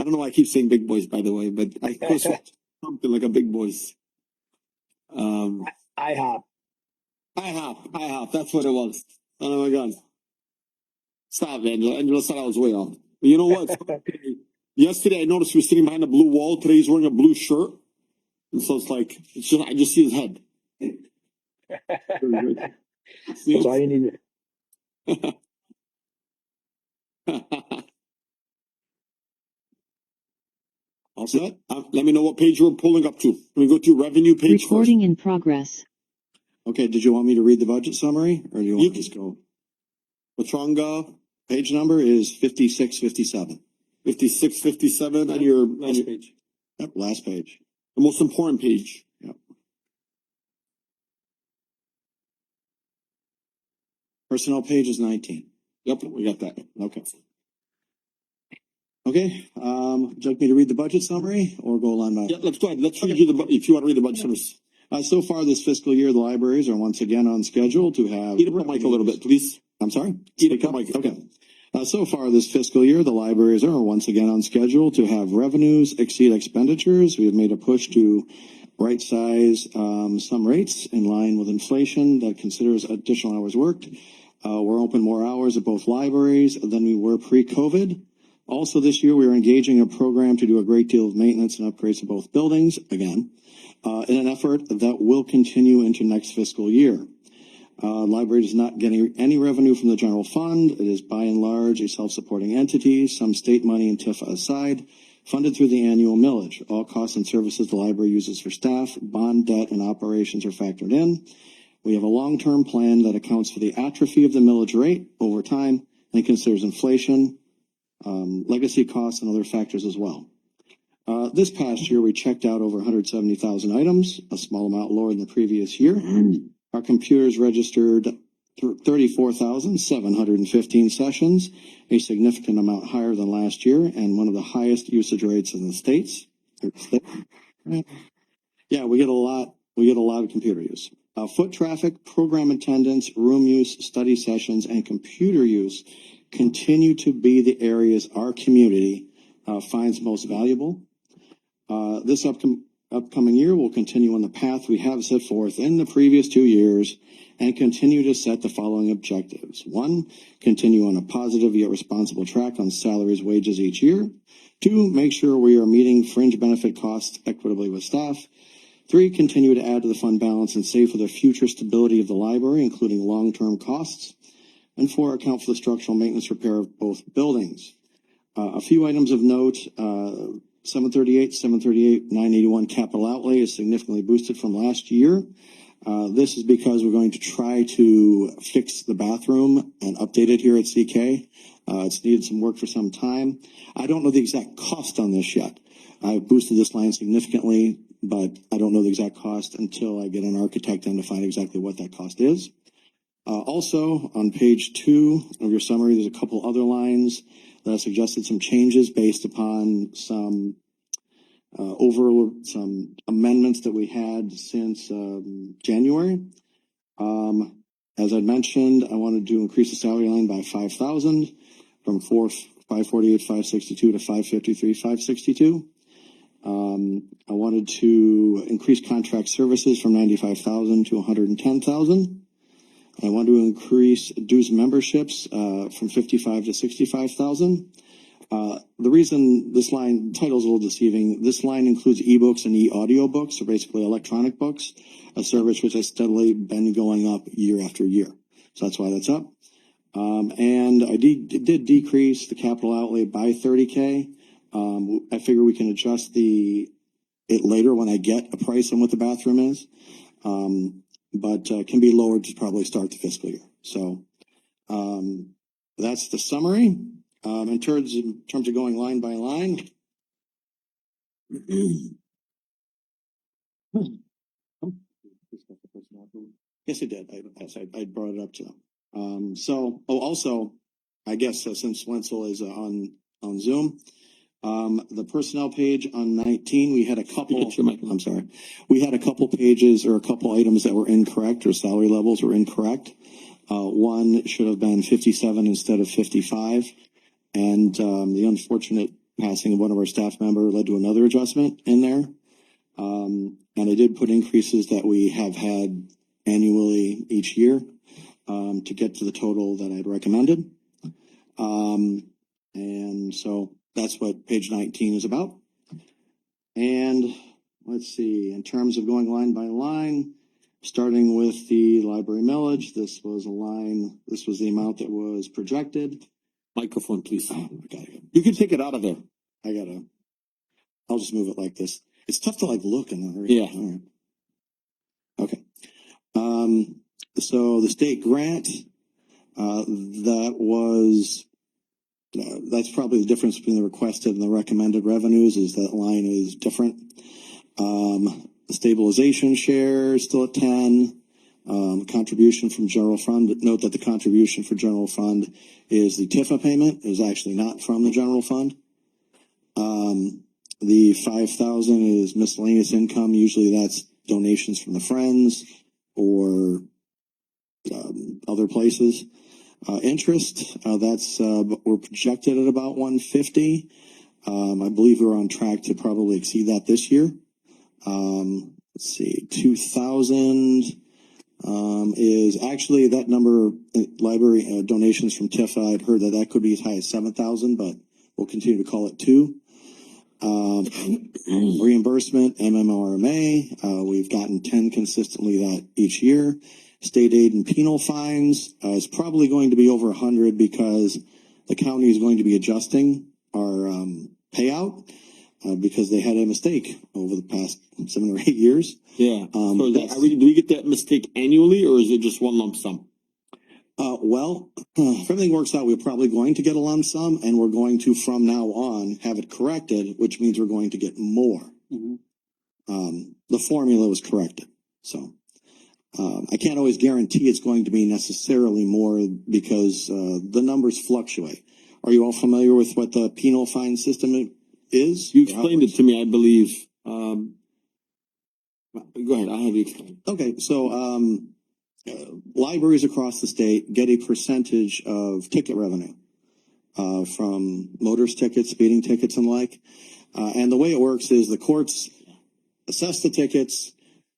don't know why I keep saying big boys, by the way, but I just want something like a big boys. IHOP. IHOP. That's what it was. Oh my God. Stop, Angela. Angela said I was way off. But you know what? Yesterday I noticed he was sitting behind a blue wall. Today he's wearing a blue shirt. And so it's like, I just see his head. That's all you need. All set? Let me know what page you're pulling up to. Can we go to revenue page Recording first? in progress. Okay, did you want me to read the budget summary, or do you want You to just go? What's wrong, page number is 5657. 5657 on your Last page. Yep, last page. the most important page. Yep. Personnel page is 19. Yep, we got that. Okay. Okay, would you like me to read the budget summary or go line by? Yeah, let's go ahead. Let's read you if you want to read the budget first. So far this fiscal year, the libraries are once again on schedule to have. Eat up the mic a little bit, please. I'm sorry? Eat up the mic. Okay. So far this fiscal year, the libraries are once again on schedule to have revenues exceed expenditures. We have made a push to right size some rates in line with inflation that considers additional hours worked. We're open more hours at both libraries than we were pre-COVID. Also this year, we are engaging a program to do a great deal of maintenance and upgrades to both buildings, again, in an effort that will continue into next fiscal year. Library is not getting any revenue from the general fund. It is by and large a self-supporting entity, some state money and TIFA aside, funded through the annual millage. All costs and services the library uses for staff, bond, debt, and operations are factored in. We have a long-term plan that accounts for the atrophy of the millage rate over time and considers inflation, legacy costs, and other factors as well. This past year, we checked out over 170,000 items, a small amount lower than the previous year. Our computers registered 34,715 sessions, a significant amount higher than last year, and one of the highest usage rates in the states. Yeah, we get a lot of computer use. Foot traffic, program attendance, room use, study sessions, and computer use continue to be the areas our community finds most valuable. This upcoming year will continue on the path we have set forth in the previous 2 years and continue to set the following objectives. 1, continue on a positive yet responsible track on salaries, wages each year. 2, make sure we are meeting fringe benefit costs equitably with staff. 3, continue to add to the fund balance and save for the future stability of the library, including long-term costs. And 4, account for the structural maintenance repair of both buildings. A few items of note, 738, 981 capital outlay is significantly boosted from last year. This is because we're going to try to fix the bathroom and update it here at CK. It's needed some work for some time. I don't know the exact cost on this yet. I've boosted this line significantly, but I don't know the exact cost until I get an architect in to find exactly what that cost is. Also, on page 2 of your summary, there's a couple other lines that I suggested some changes based upon some amendments that we had since January. As I mentioned, I wanted to increase the salary line by 5,000 from 548, 562 to 553, 562. I wanted to increase contract services from 95,000 to 110,000. I want to increase dues memberships from 55 to 65,000. The reason this line title is a little deceiving, this line includes ebooks and e-audio books, or basically electronic books, a service which has steadily been going up year after year. So that's why that's up. And I did decrease the capital outlay by 30K. I figure we can adjust it later when I get a price on what the bathroom is. But can be lowered to probably start the fiscal year. So that's the summary. In terms of going line by line. Yes, it did. I brought it up to them. Also, I guess since Wenzel is on Zoom, the personnel page on 19, we had a couple. I'm sorry. We had a couple pages or a couple items that were incorrect, or salary levels were incorrect. One should have been 57 instead of 55. And the unfortunate passing of one of our staff member led to another adjustment in there. And I did put increases that we have had annually each year, to get to the total that I'd recommended. And so that's what page 19 is about. And let's see, in terms of going line by line, starting with the library millage, this was the amount that was projected. Microphone, please. Oh, okay. You can take it out of there. I'll just move it like this. It's tough to like look and then. Yeah. All right. Okay. So the state grant, that's probably the difference between the requested and the recommended revenues, is that line is different. The stabilization share is still at 10. Contribution from general fund. Note that the contribution for general fund is the TIFA payment, is actually not from the general fund. The 5,000 is miscellaneous income. Usually that's donations from the friends or other places. Interest, we're projected at about 150. I believe we're on track to probably exceed that this year. Let's see, 2,000 is actually that number. Library donations from TIFA, I'd heard that could be as high as 7,000, but we'll continue to call it 2. Reimbursement, MMRMA, we've gotten 10 consistently that each year. State aid and penal fines is probably going to be over 100 because the county is going to be adjusting our payout because they had a mistake over the past 7 or 8 years. Yeah. So do we get that mistake annually, or is it just one lump sum? Well, if everything works out, we're probably going to get a lump sum, and we're going to, from now on, have it corrected, which means we're going to get more. Mm-hmm. The formula was corrected. So, I can't always guarantee it's going to be necessarily more because, the numbers fluctuate. Are you all familiar with what the penal fine system is? You explained it to me, I believe. Go ahead, I'll have you explain. Okay, so, libraries across the state get a percentage of ticket revenue, from motorist tickets, speeding tickets and like. And the way it works is the courts assess the tickets,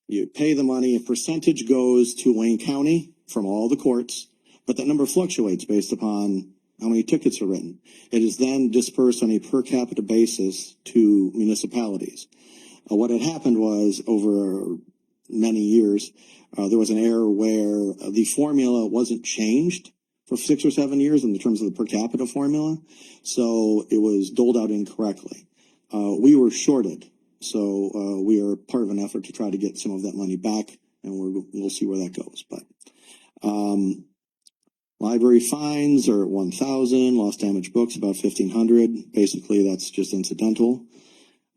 you pay the money, a percentage goes to Wayne County from all the courts, but that number fluctuates based upon how many tickets are written. It is then dispersed on a per capita basis to municipalities. What had happened was over many years, there was an error where the formula wasn't changed for 6 or 7 years in terms of the per capita formula. So it was doled out incorrectly. We were shorted. So, we are part of an effort to try to get some of that money back, and we'll see where that goes. But, library fines are 1,000, lost damaged books about 1,500. Basically, that's just incidental.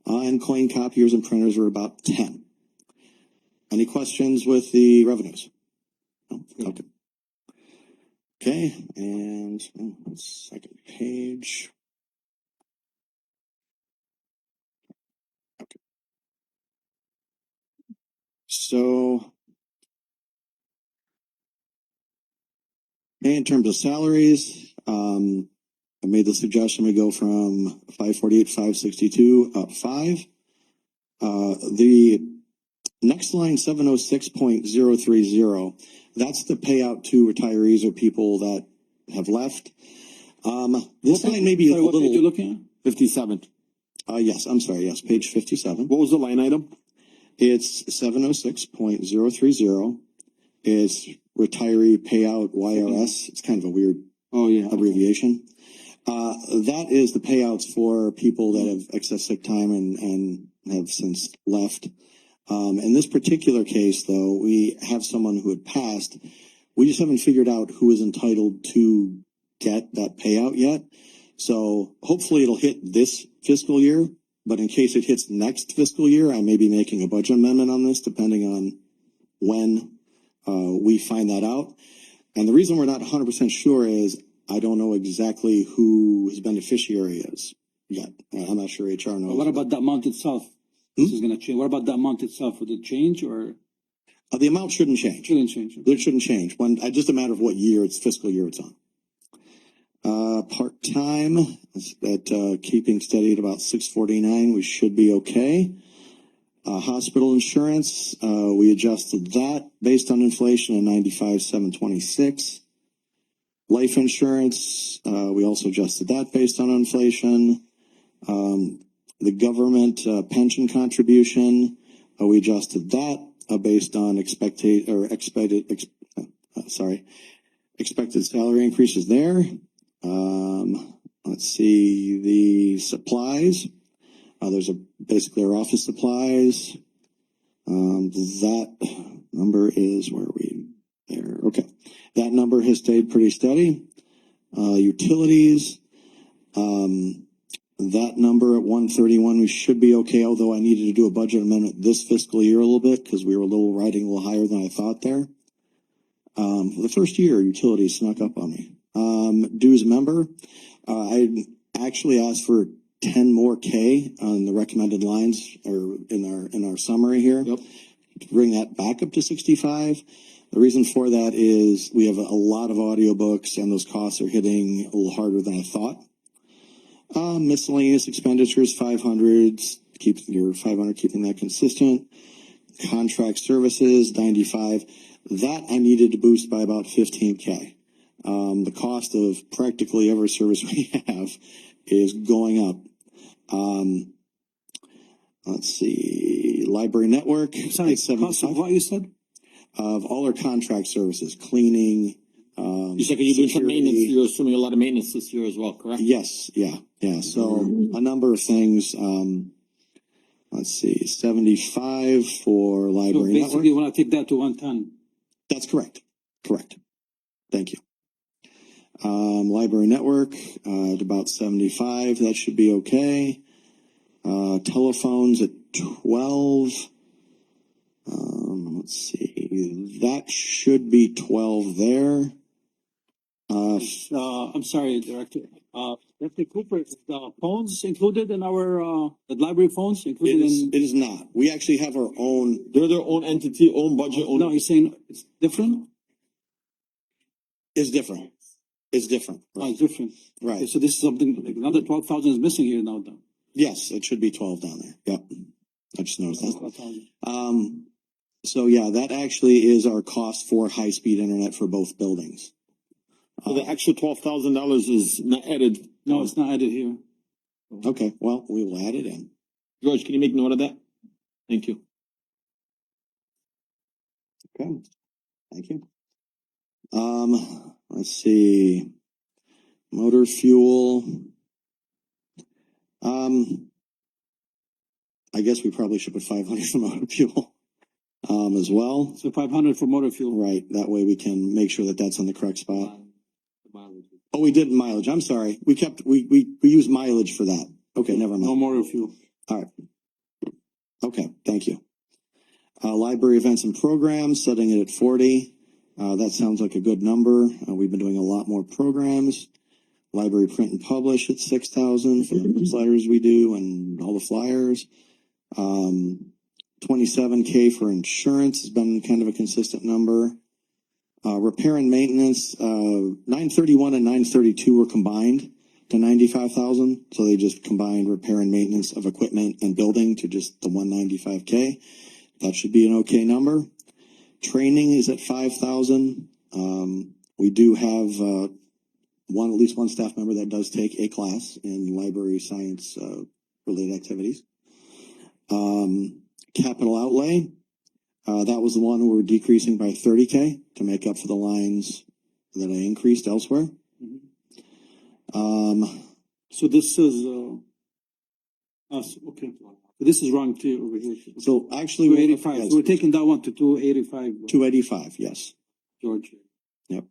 And coin copiers and printers are about 10. Any questions with the revenues? No? Okay. Okay, and second page. Okay. So, in terms of salaries, I made the suggestion we go from 548, 562 up 5. The next line, 706.030, that's the payout to retirees or people that have left. This line may be a What page you little, looking at? 57. yes, I'm sorry, yes, page 57. What was the line item? It's 706.030. It's retiree payout YRS. It's kind of a weird abbreviation. That is the payouts for people that have excess sick time and have since left. In this particular case, though, we have someone who had passed. We just haven't figured out who is entitled to get that payout yet. So hopefully it'll hit this fiscal year, but in case it hits next fiscal year, I may be making a budget amendment on this depending on when we find that out. And the reason we're not 100% sure is I don't know exactly who his beneficiary is yet. I'm not sure HR knows. But what about the amount itself? This is gonna change. What about the amount itself? Would it change or? The amount shouldn't change. Shouldn't change. It shouldn't change. Just a matter of what year, it's fiscal year it's on. Part-time, is at, keeping steady at about 649, we should be okay. Hospital insurance, we adjusted that based on inflation at 95,726. Life insurance, we also adjusted that based on inflation. The government, pension contribution, we adjusted that, based on expected salary increases there. Let's see, the supplies, there's basically our office supplies. That number is, where are we? There, okay. That number has stayed pretty steady. Utilities, that number at 131, we should be okay, although I needed to do a budget amendment this fiscal year a little bit, because we were riding a little higher than I thought there. For the first year, utilities snuck up on me. Dues member, I actually asked for 10 more K on the recommended lines, or in our summary here. Yep. To bring that back up to 65. The reason for that is we have a lot of audiobooks, and those costs are hitting a little harder than I thought. Miscellaneous expenditures, 500, keeping that consistent. Contract services, 95. That I needed to boost by about 15K. The cost of practically every service we have is going up. Let's see, library network. Sorry, cost of what you said? Of all our contract services, cleaning. You said you're doing some maintenance, you're assuming a lot of maintenance this year as well, correct? Yes, yeah. So a number of things. Let's see, 75 for So library basically, network. you wanna take that to 110. That's correct. Thank you. Library network, at about 75, that should be okay. Telephones at 12. Let's see, that should be 12 there. I'm sorry, Director. Director Cooper, is the phones included in our, the library phones included in? It is not. We actually have our own. They're their own entity, own budget, own. No, you're saying it's different? It's different. Oh, it's different. Okay, Right. so this is something, like another 12,000 is missing here now then. Yes, it should be 12 down there. Yep. I just noticed that. 12,000. So yeah, that actually is our cost for high-speed internet for both buildings. So the extra $12,000 is not added. No, it's not added here. Okay, well, we will add it in. George, can you make note of that? Thank you. Okay, thank you. Let's see. Motor fuel. I guess we probably should put 500 for motor fuel, as well. So 500 for motor fuel. Right, that way we can make sure that that's on the correct spot. Oh, we did mileage, I'm sorry. We used mileage for that. Okay, never mind. No motor fuel. Alright. Okay, thank you. Library events and programs, setting it at 40. That sounds like a good number. We've been doing a lot more programs. Library print and publish at 6,000 for the newsletters we do and all the flyers. 27K for insurance has been kind of a consistent number. Repair and maintenance, 931 and 932 were combined to 95,000. So they just combined repair and maintenance of equipment and building to just the 195K. That should be an okay number. Training is at 5,000. We do have, at least one staff member that does take a class in library science, related activities. Capital outlay, that was the one we're decreasing by 30K to make up for the lines that I increased elsewhere. So this is, okay. This is wrong too over here. So actually, 285. So we're taking that one to 285. 285, yes. George. Yep.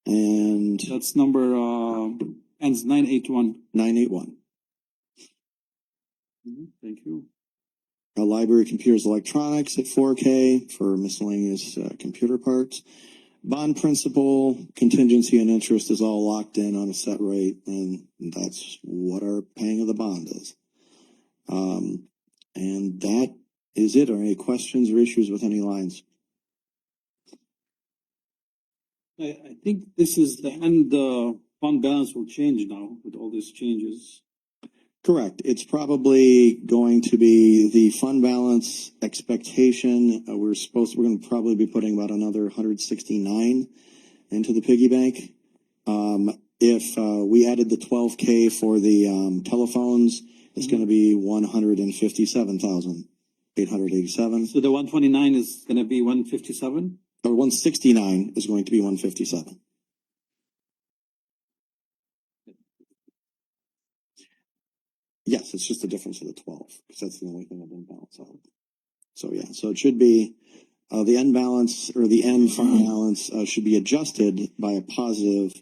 And That's number, ends 981. 981. Thank you. Library computers, electronics at 4K for miscellaneous computer parts. Bond principal, contingency and interest is all locked in on a set rate, and that's what our paying of the bond is. And that is it. Are any questions or issues with any lines? I think this is the end, fund balance will change now with all these changes. Correct. It's probably going to be the fund balance expectation. We're gonna probably be putting about another 169 into the piggy bank. If we added the 12K for the telephones, it's gonna be 157,887. So the 129 is gonna be 157? Or 169 is going to be 157. Yes, it's just the difference of the 12, because that's the only thing that didn't balance out. So yeah, so it should be, the end balance or the end fund balance, should be adjusted by a positive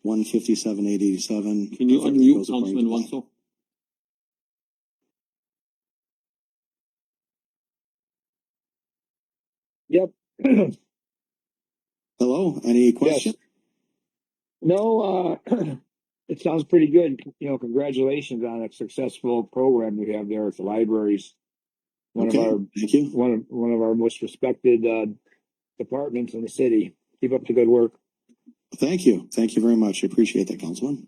157,887. Can you if everything unmute goes according to Councilman plan. Wansel? Yep. Hello, any questions? No, it sounds pretty good. You know, congratulations on a successful program you have there at the libraries. One Okay, of our thank you. one of our most respected departments in the city. Keep up the good work. Thank you. Thank you very much. I appreciate that, Councilman.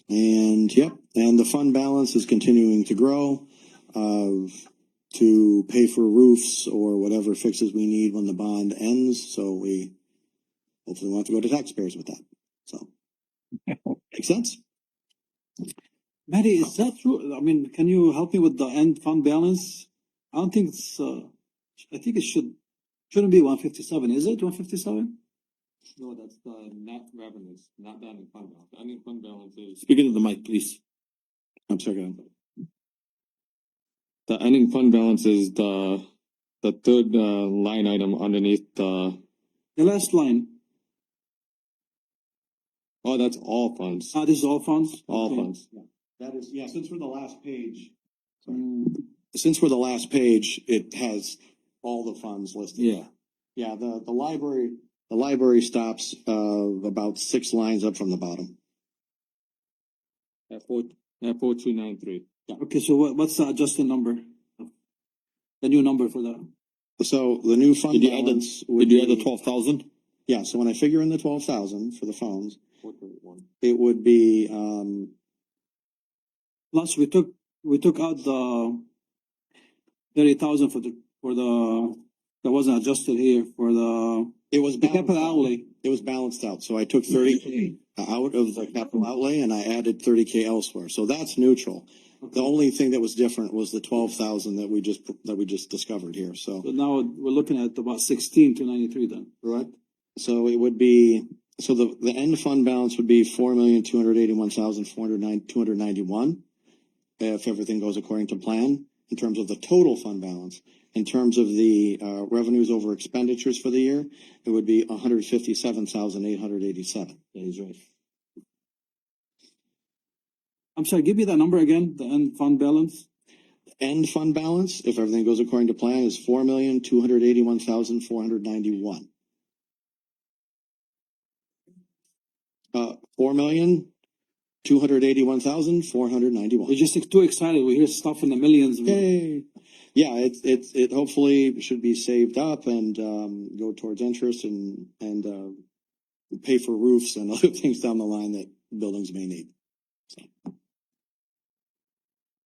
And yep, and the fund balance is continuing to grow, to pay for roofs or whatever fixes we need when the bond ends. So we hopefully won't have to go to taxpayers with that. So, makes sense? Maddie, is that true? I mean, can you help me with the end fund balance? I don't think it's, I think it shouldn't be 157, is it 157? No, that's the net revenues, not the ending fund balance. The ending fund balance is. Speaking to the mic, please. I'm sorry. Go ahead. The ending fund balance is the third line item underneath the. The last line, Oh, that's all funds. this is all funds? All Okay. funds. That is, yeah, since we're the last page, Mm, since we're the last page, it has all the funds listed. Yeah. Yeah, the library stops, about 6 lines up from the bottom. At 4293. Okay, so what's the adjusted number? The new number for that? So the new fund Did you add balance the, would did you add the be- 12,000? Yeah, so when I figure in the 12,000 for the phones, it would be, Plus, we took out the 30,000 for the, that wasn't adjusted here for it was the balanced capital out. outlay. It was balanced out, so I took 30K out of the capital outlay and I added 30K elsewhere, so that's neutral. The only thing that was different was the 12,000 that we just discovered here, so. So now we're looking at about 16,293 then. Right. So it would be, so the end fund balance would be 4,281,291. If everything goes according to plan, in terms of the total fund balance. In terms of the, revenues over expenditures for the year, it would be 157,887. Yeah, he's right. I'm sorry, give me that number again, the end fund balance. End fund balance, if everything goes according to plan, is 4,281,491. 4,281,491. We're just too excited. We hear stuff in the millions. Yay. Yeah, it hopefully should be saved up and, go towards interest and, pay for roofs and other things down the line that buildings may need. So.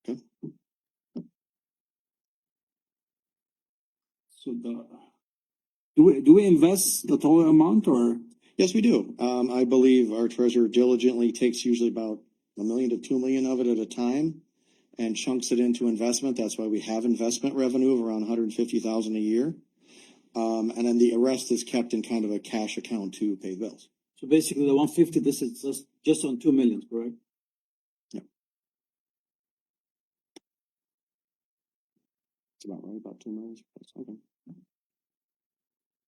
Okay. So do we invest the total amount or? Yes, we do. I believe our treasurer diligently takes usually about $1 million to $2 million of it at a time and chunks it into investment. That's why we have investment revenue of around 150,000 a year. And then the rest is kept in kind of a cash account to pay bills. So basically the 150, this is just on 2 million, correct? Yep. It's about right, about 2 million. Okay.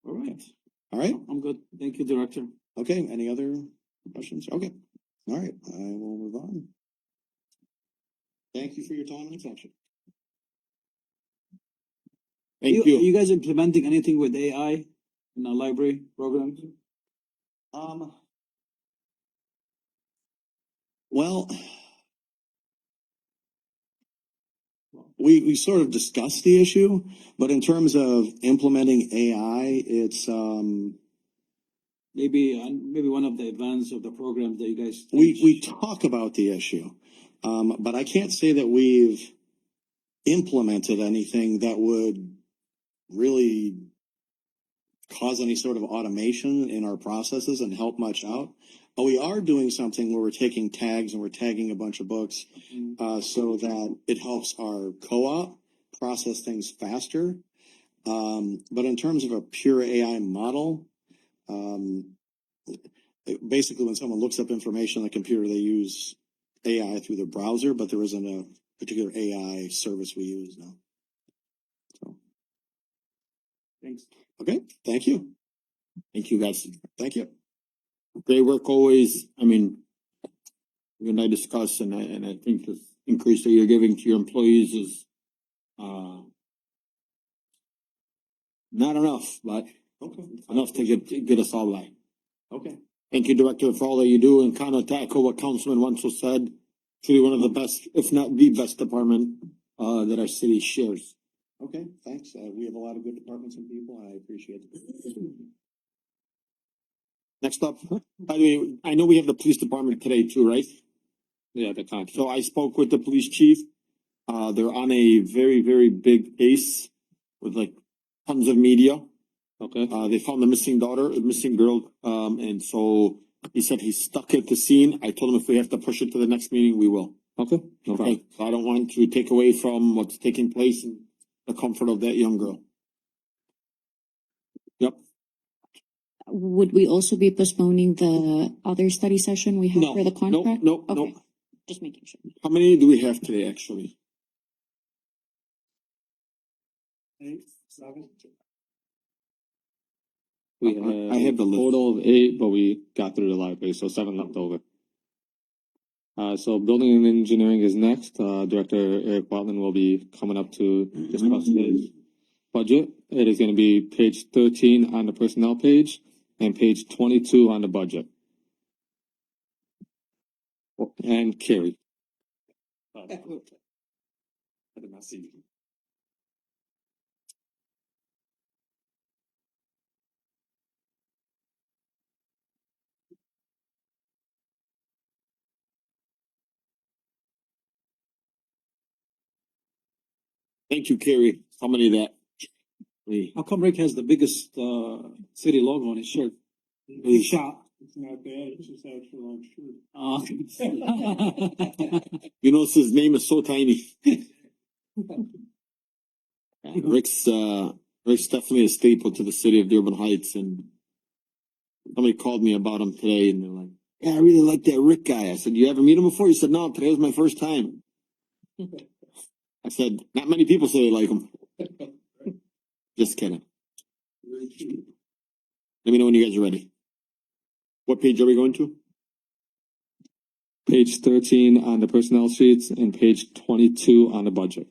All right. All right. I'm good. Thank you, Director. Okay. Any other questions? Okay. All right. I will move on. Thank you for your time and attention. Are you guys implementing anything with AI in our library programs? Well, we sort of discussed the issue, but in terms of implementing AI, it's, maybe one of the advance of the programs that you guys. we talk about the issue. But I can't say that we've implemented anything that would really cause any sort of automation in our processes and help much out. But we are doing something where we're taking tags and we're tagging a bunch of books, so that it helps our co-op process things faster. But in terms of a pure AI model, basically when someone looks up information on the computer, they use AI through the browser, but there isn't a particular AI service we use now. So, Thanks. okay, thank you. Thank you, guys. Thank you. Great work always. I mean, you and I discussed, and I think this increase that you're giving to your employees is, not enough, but Okay. enough to get us all by. Okay. Thank you, Director, for all that you do, and kind of to echo what Councilman Wenzel said, truly one of the best, if not the best department, that our city shares. Okay, thanks. We have a lot of good departments and people. I appreciate it. Next up, by the way, I know we have the police department today too, right? Yeah, the contract. So I spoke with the police chief. They're on a very, very big case with like tons of media. Okay. They found the missing missing girl. And so he said he's stuck at the scene. I told him if we have to push it to the next meeting, we will. Okay. No problem. Okay, so I don't want to take away from what's taking place and the comfort of that young girl. Yep. Would we also be postponing the other study session we have No, for the contract? no, Okay, no. just making sure. How many do we have today, actually? We I have the list. total of 8, but we got through the library, so 7 left over. So building and engineering is next. Director Eric Watland will be coming up to discuss his budget. It is gonna be page 13 on the personnel page and page 22 on the budget. And Carrie. I did not see you. Thank you, Carrie. How many of that? Lee. How come Rick has the biggest, city logo on his shirt? Lee. Shot. It's not bad, it's just extra long shirt. You notice his name is so tiny. Rick's definitely a staple to the city of Dearborn Heights, and somebody called me about him today, and they're like, "Yeah, I really like that Rick guy." I said, "You ever meet him before?" He said, "No, today was my first time." I said, "Not many people say they like him." Just kidding. Let me know when you guys are ready. What page are we going to? Page 13 on the personnel sheets and page 22 on the budget.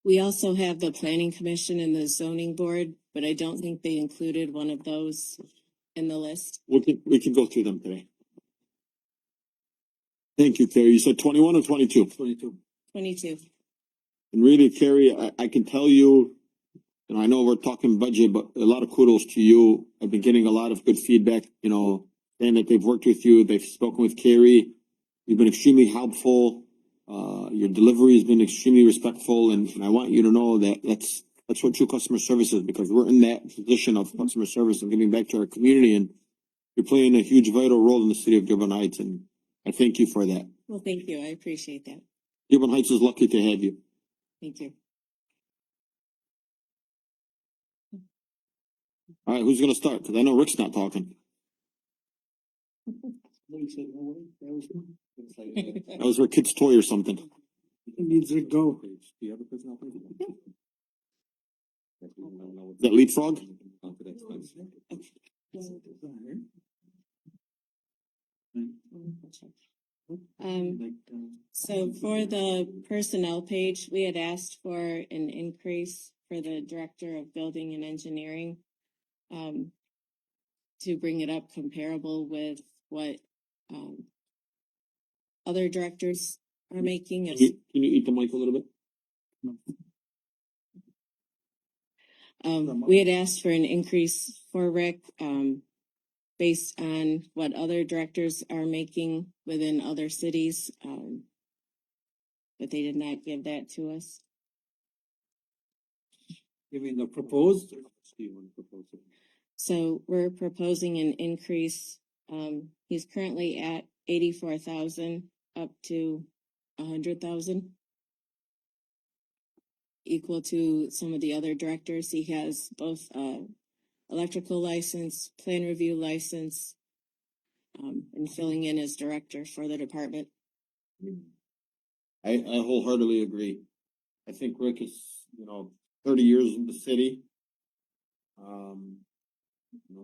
We also have the planning commission and the zoning board, but I don't think they included one of those in the list. We can go through them today. Thank you, Carrie. You said 21 or 22? 22. 22. And really, Carrie, I can tell you, and I know we're talking budget, but a lot of kudos to you. I've been getting a lot of good feedback, saying that they've worked with you, they've spoken with Carrie. You've been extremely helpful. Your delivery has been extremely respectful, and I want you to know that that's what true customer service is, because we're in that position of customer service and giving back to our community, and you're playing a huge vital role in the city of Dearborn Heights, and I thank you for that. Well, thank you. I appreciate that. Dearborn Heights is lucky to have you. Thank you. All right, who's gonna start? Cause I know Rick's not talking. That was her kid's toy or something. It needs to go. That leapfrog? So for the personnel page, we had asked for an increase for the director of building and engineering, to bring it up comparable with what, other directors are making. Can you eat the mic a little bit? We had asked for an increase for Rick, based on what other directors are making within other cities. But they did not give that to us. You mean the proposed? So we're proposing an increase. He's currently at 84,000 up to 100,000. Equal to some of the other directors. He has both, electrical license, plan review license, and filling in as director for the department. I wholeheartedly agree. I think Rick is, 30 years in the city. As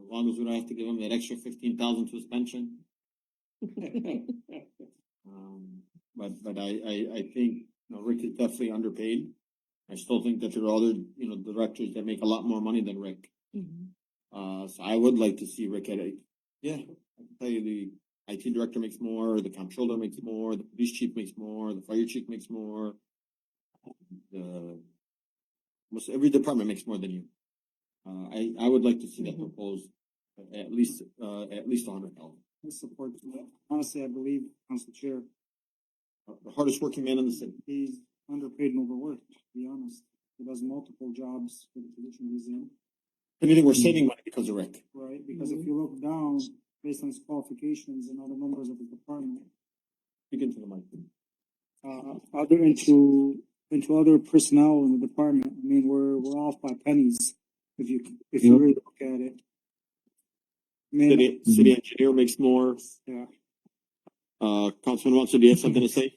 long as we don't have to give him that extra 15,000 to his pension. But I think, Rick is definitely underpaid. I still think that there are other, directors that make a lot more money than Rick. So I would like to see Rick at I can tell you the IT director makes more, the comptroller makes more, the police chief makes more, the fire chief makes more. Almost every department makes more than you. I would like to see that proposed at least 100,000. I support that. Honestly, I believe, Council Chair, The hardest working man in the city. he's underpaid and overworked, to be honest. He does multiple jobs for the position he's in, Anything we're saving money because of Rick. right? Because if you look down, based on his qualifications and other members of the department, Speak into the mic. other into other personnel in the department, I mean, we're off by pennies, if you really look at it. I mean, City engineer makes more. yeah. Councilman Watson, do you have something to say?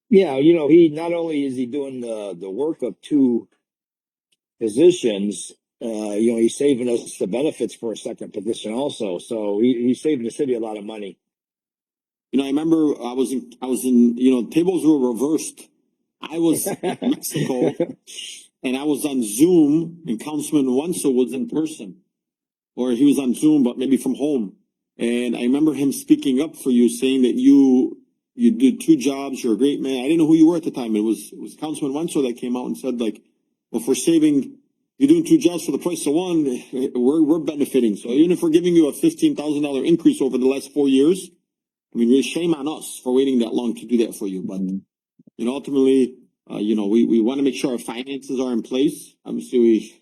Yeah, he not only is he doing the work of two positions, he's saving us the benefits for a second position also. So he's saving the city a lot of money. I remember I was in, tables were reversed. I was in Mexico and I was on Zoom and Councilman Wenzel was in person. Or he was on Zoom, but maybe from home. And I remember him speaking up for you, saying that you did two jobs, you're a great man. I didn't know who you were at the time. It was Councilman Wenzel that came out and said, like, well, for saving, you're doing two jobs for the price of one, we're benefiting. So even if we're giving you a $15,000 increase over the last 4 years, I mean, really shame on us for waiting that long to do that for you. But, ultimately, we want to make sure our finances are in place. Obviously,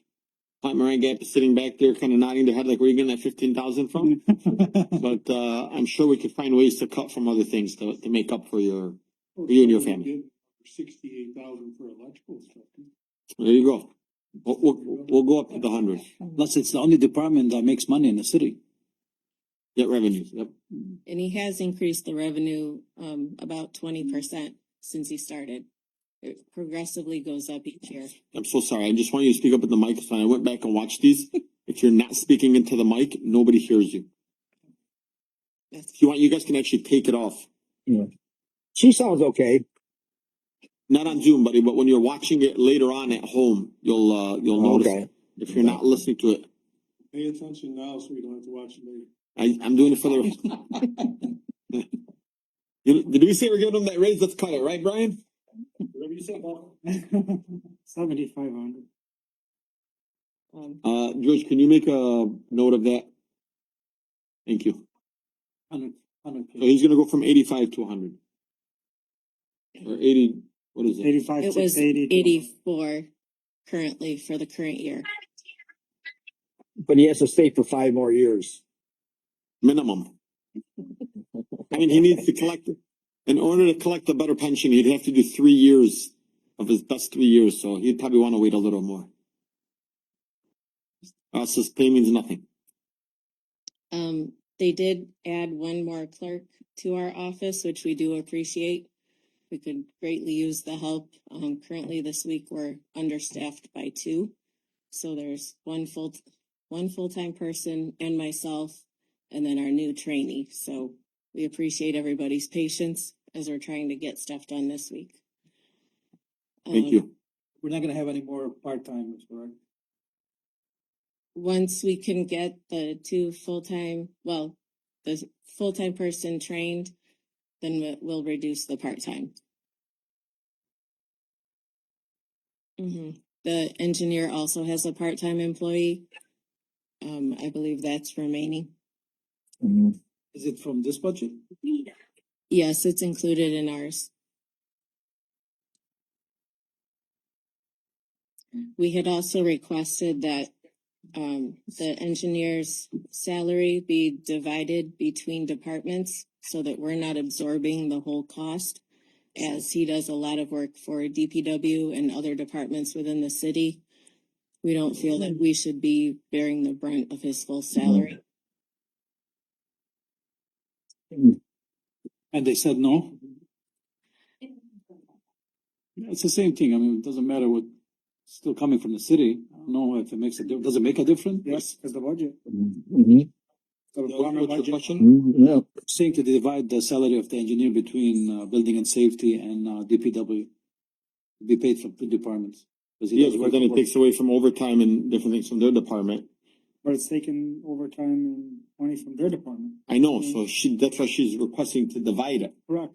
Plant Moran Gap is sitting back there kind of nodding their head like, where are you getting that 15,000 from? But, I'm sure we could find ways to cut from other things to make up for you and your family. 68,000 for electrical stuff. There you go. We'll go up to the 100. Plus, it's the only department that makes money in the city. Get revenues, yep. And he has increased the revenue, about 20% since he started. It progressively goes up each year. I'm so sorry. I just want you to speak up in the mic. So I went back and watched these. If you're not speaking into the mic, nobody hears you. If you want, you guys can actually take it off. Yeah. She sounds okay. Not on Zoom, buddy, but when you're watching it later on at home, you'll notice Okay. if you're not listening to it. Pay attention now so we don't have to watch it later. I'm doing it for the. Did we say we're giving them that raise? Let's cut it, right, Brian? Whatever you say, Paul. 7,500. George, can you make a note of that? Thank you. 100. So he's gonna go from 85 to 100. Or 80, what is it? 85, It was 680. 84 currently for the current year. But he has to stay for 5 more years. Minimum. I mean, he needs to collect, in order to collect a better pension, he'd have to do 3 years of his best 3 years, so he'd probably want to wait a little more. Us, his pay means nothing. They did add one more clerk to our office, which we do appreciate. We could greatly use the help. Currently this week, we're understaffed by 2. So there's one full-time person and myself, and then our new trainee. So we appreciate everybody's patience as we're trying to get stuff done this week. Thank you. We're not gonna have any more part-timers, correct? Once we can get the 2 full-time, the full-time person trained, then we'll reduce the part-time. The engineer also has a part-time employee. I believe that's remaining. Is it from this budget? Yes, it's included in ours. We had also requested that the engineer's salary be divided between departments so that we're not absorbing the whole cost, as he does a lot of work for DPW and other departments within the city. We don't feel that we should be bearing the brunt of his full salary. And they said no? Yeah, it's the same thing. I mean, it doesn't matter what, still coming from the city. I don't know if it makes a difference. Does it make a difference? Yes, it's the budget. Mm-hmm. The department What's the budget. question? Yeah. Saying to divide the salary of the engineer between building and safety and DPW. Be paid from two departments. 'Cause he Yes, does but work then it for- takes away from overtime and different things from their department. But it's taking overtime and money from their department. I know, so that's why she's requesting to divide it. Correct.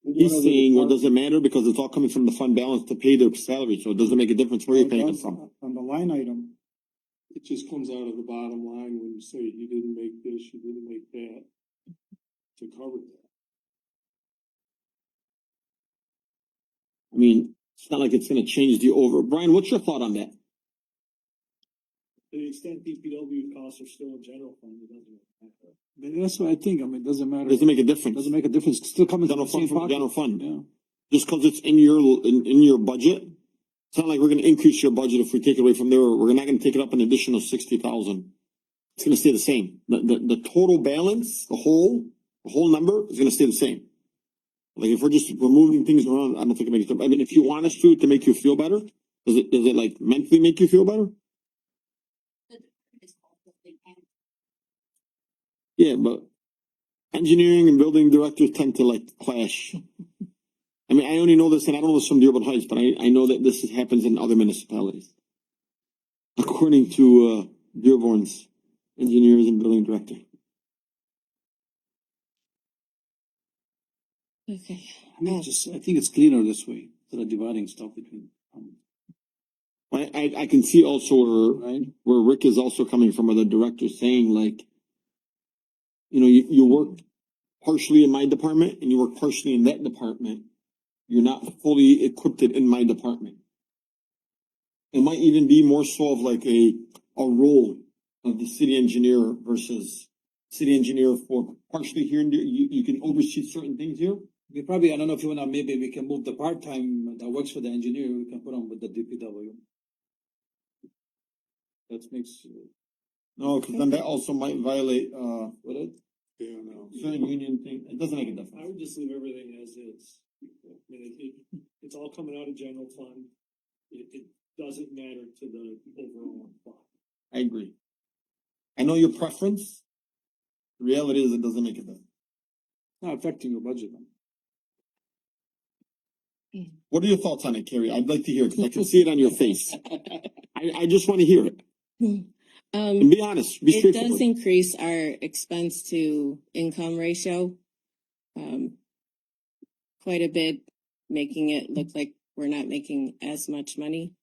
He's saying, well, does it matter because it's all coming from the fund balance to pay their salary, so it doesn't make a difference where you're paying it from. On the line item, It just comes out of the bottom line when you say you didn't make this, you didn't make that, to cover that. I mean, it's not like it's gonna change the over. Brian, what's your thought on that? To the extent DPW costs are still in general fund, it doesn't matter. But that's what I think. I mean, it doesn't matter. Doesn't make a difference. Doesn't make a difference. It's still coming from General the same fund from pocket. general fund. Yeah. Just cause it's in your budget, it's not like we're gonna increase your budget if we take it away from there. We're not gonna take it up an additional 60,000. It's gonna stay the same. The total balance, the whole number is gonna stay the same. Like if we're just removing things around, I don't think it makes, I mean, if you want us to make you feel better, does it like mentally make you feel better? Yeah, but engineering and building directors tend to like clash. I mean, I only know this, and I don't know this from Dearborn Heights, but I know that this happens in other municipalities. According to Dearborn's engineers and building director. Okay. I think it's cleaner this way, instead of dividing stuff between. I can see also where Rick is also coming from, where the director saying like, you know, you work partially in my department and you work partially in that department. You're not fully equipped in my department. It might even be more so of like a role of the city engineer versus city engineer for partially here and there. You can oversee certain things here. We probably, I don't know if you wanna, maybe we can move the part-time that works for the engineer, we can put on with the DPW. That makes, No, cause then that also might violate, what it? Yeah, no. certain union thing. It doesn't make a I difference. would just leave everything as is. I mean, it's all coming out of general fund. It doesn't matter to the overall fund. I agree. I know your preference. The reality is it doesn't make a difference. Not affecting your budget. What are your thoughts on it, Carrie? I'd like to hear it, 'cause I can see it on your face. I just wanna hear it. And be honest, be It straightforward. does increase our expense to income ratio. Quite a bit, making it look like we're not making as much money.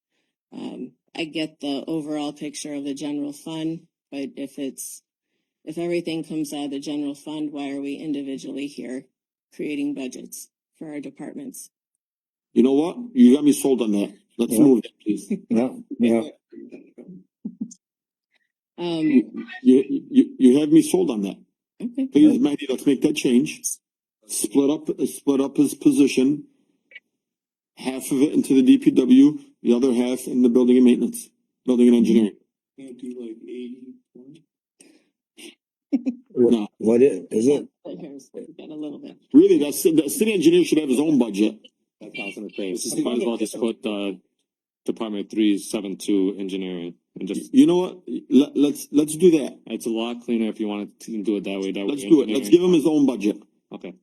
I get the overall picture of the general fund, but if everything comes out of the general fund, why are we individually here creating budgets for our departments? You know what? You got me sold on that. Let's Yeah. move that, please. Yeah. You have me sold on that. Okay. Please, Mandy, let's make that change. Split up his position. Half of it into the DPW, the other half in the building and maintenance, building and engineering. Can't do like 80-20. No, What is it? Here's, we got a little bit. really, the city engineer should have his own budget. That sounds in the face. Might as well just put Department 372 engineering and just, You know what? Let's do that. it's a lot cleaner if you want to do it that way. Let's do it. Let's give him his own budget. Okay.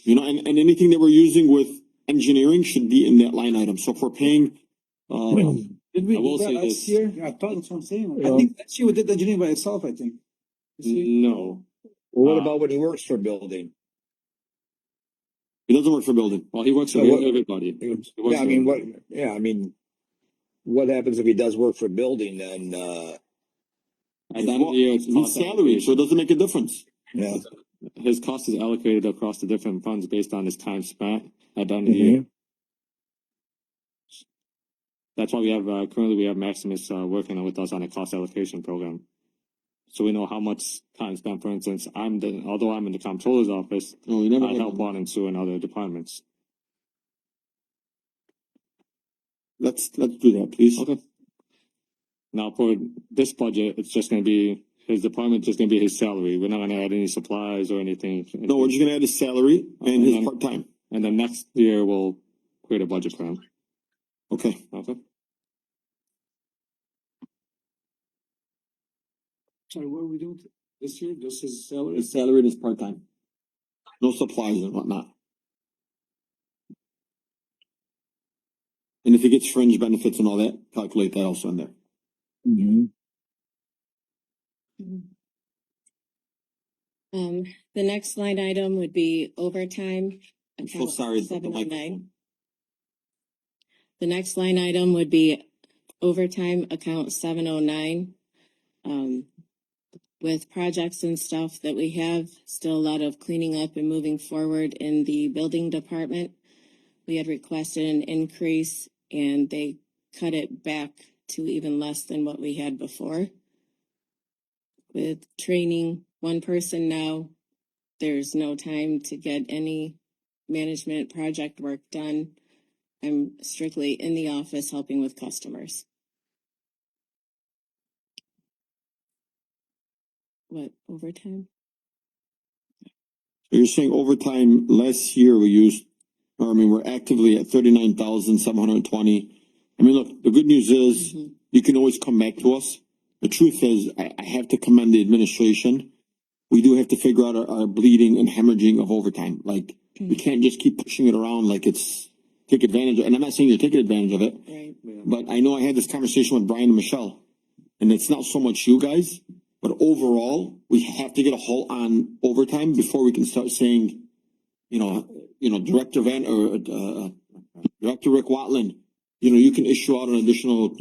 You know, and anything that we're using with engineering should be in that line item. So if we're paying, Did we I will do that say last this. year? yeah, I thought that's what I'm saying. I think last year we did engineering by itself, I think. Mm. No. Well, what about when he works for building? He doesn't work for building. Well, he works for So what- everybody. He works Yeah, I for mean, everybody. what happens if he does work for building then, At the end of the year, it's He's cost salaried, so it allocation. doesn't make a difference. yeah. His cost is allocated across the different funds based on his time spent at the end of the year. That's why we have, currently we have Maximus, working with us on a cost allocation program. So we know how much time spent, for instance, although I'm in the comptroller's office, No, you never. I help water and sewer and other departments. Let's do that, please. Okay. Now for this budget, it's just gonna be, his department just gonna be his salary. We're not gonna add any supplies or anything. No, we're just gonna add his salary and his then- part-time. And then next year, we'll create a budget for him. Okay. Okay? Sorry, what are we doing this year? Just his salary? His salary and his part-time. No supplies and whatnot. And if he gets fringe benefits and all that, calculate that also in there. The next line item would be overtime. I'm so account sorry. The 709. microphone. The next line item would be overtime account 709. With projects and stuff that we have, still a lot of cleaning up and moving forward in the building department. We had requested an increase and they cut it back to even less than what we had before. With training one person now, there's no time to get any management project work done. I'm strictly in the office helping with customers. What, overtime? So you're saying overtime last year we used, or I mean, we're actively at 39,720. I mean, look, the good news is you can always come back to us. The truth is, I have to commend the administration. We do have to figure out our bleeding and hemorrhaging of overtime. Like, we can't just keep pushing it around like it's take advantage of, and I'm not saying you're taking advantage of it, Right. but I know I had this conversation with Brian and Michelle, and it's not so much you guys, but overall, we have to get a halt on overtime before we can start saying, Director Rick Watland, you can issue out an additional,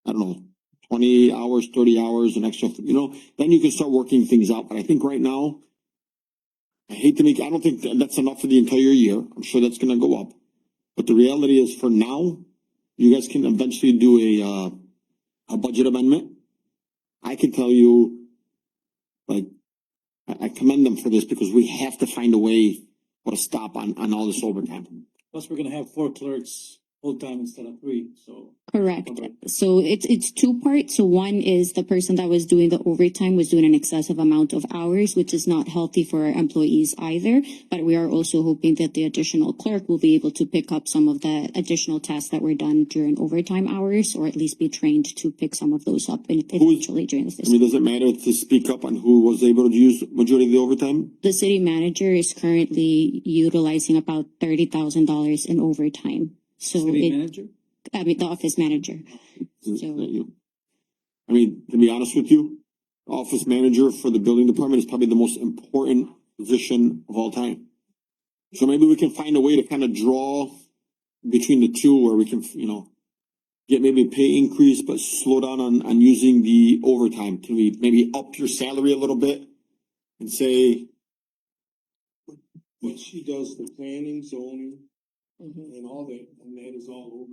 I don't know, 20 hours, 30 hours, an extra, then you can start working things out. But I think right now, I don't think that's enough for the entire year. I'm sure that's gonna go up. But the reality is for now, you guys can eventually do a budget amendment. I can tell you, like, I commend them for this because we have to find a way put a stop on all this overtime. Plus, we're gonna have 4 clerks full-time instead of 3, so. Correct. So it's 2 parts. So one is the person that was doing the overtime was doing an excessive amount of hours, which is not healthy for our employees either. But we are also hoping that the additional clerk will be able to pick up some of the additional tasks that were done during overtime hours, or at least be trained to pick some of those up eventually during the fiscal. Does it matter to speak up on who was able to use majority of the overtime? The city manager is currently utilizing about $30,000 in overtime. So City manager? the office manager. Not you. I mean, to be honest with you, office manager for the building department is probably the most important position of all time. So maybe we can find a way to kind of draw between the two where we can, get maybe a pay increase, but slow down on using the overtime. Can we maybe up your salary a little bit and say, But she does the planning, zoning, and all that, and that is all over.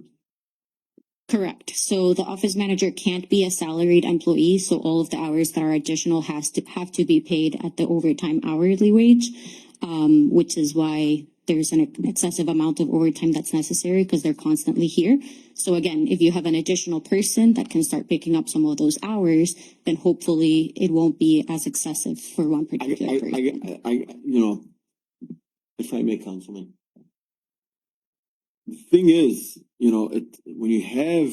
Correct. So the office manager can't be a salaried employee, so all of the hours that are additional have to be paid at the overtime hourly wage, which is why there's an excessive amount of overtime that's necessary because they're constantly here. So again, if you have an additional person that can start picking up some of those hours, then hopefully it won't be as excessive for one particular person. if I may, Councilman. The thing is, when you have,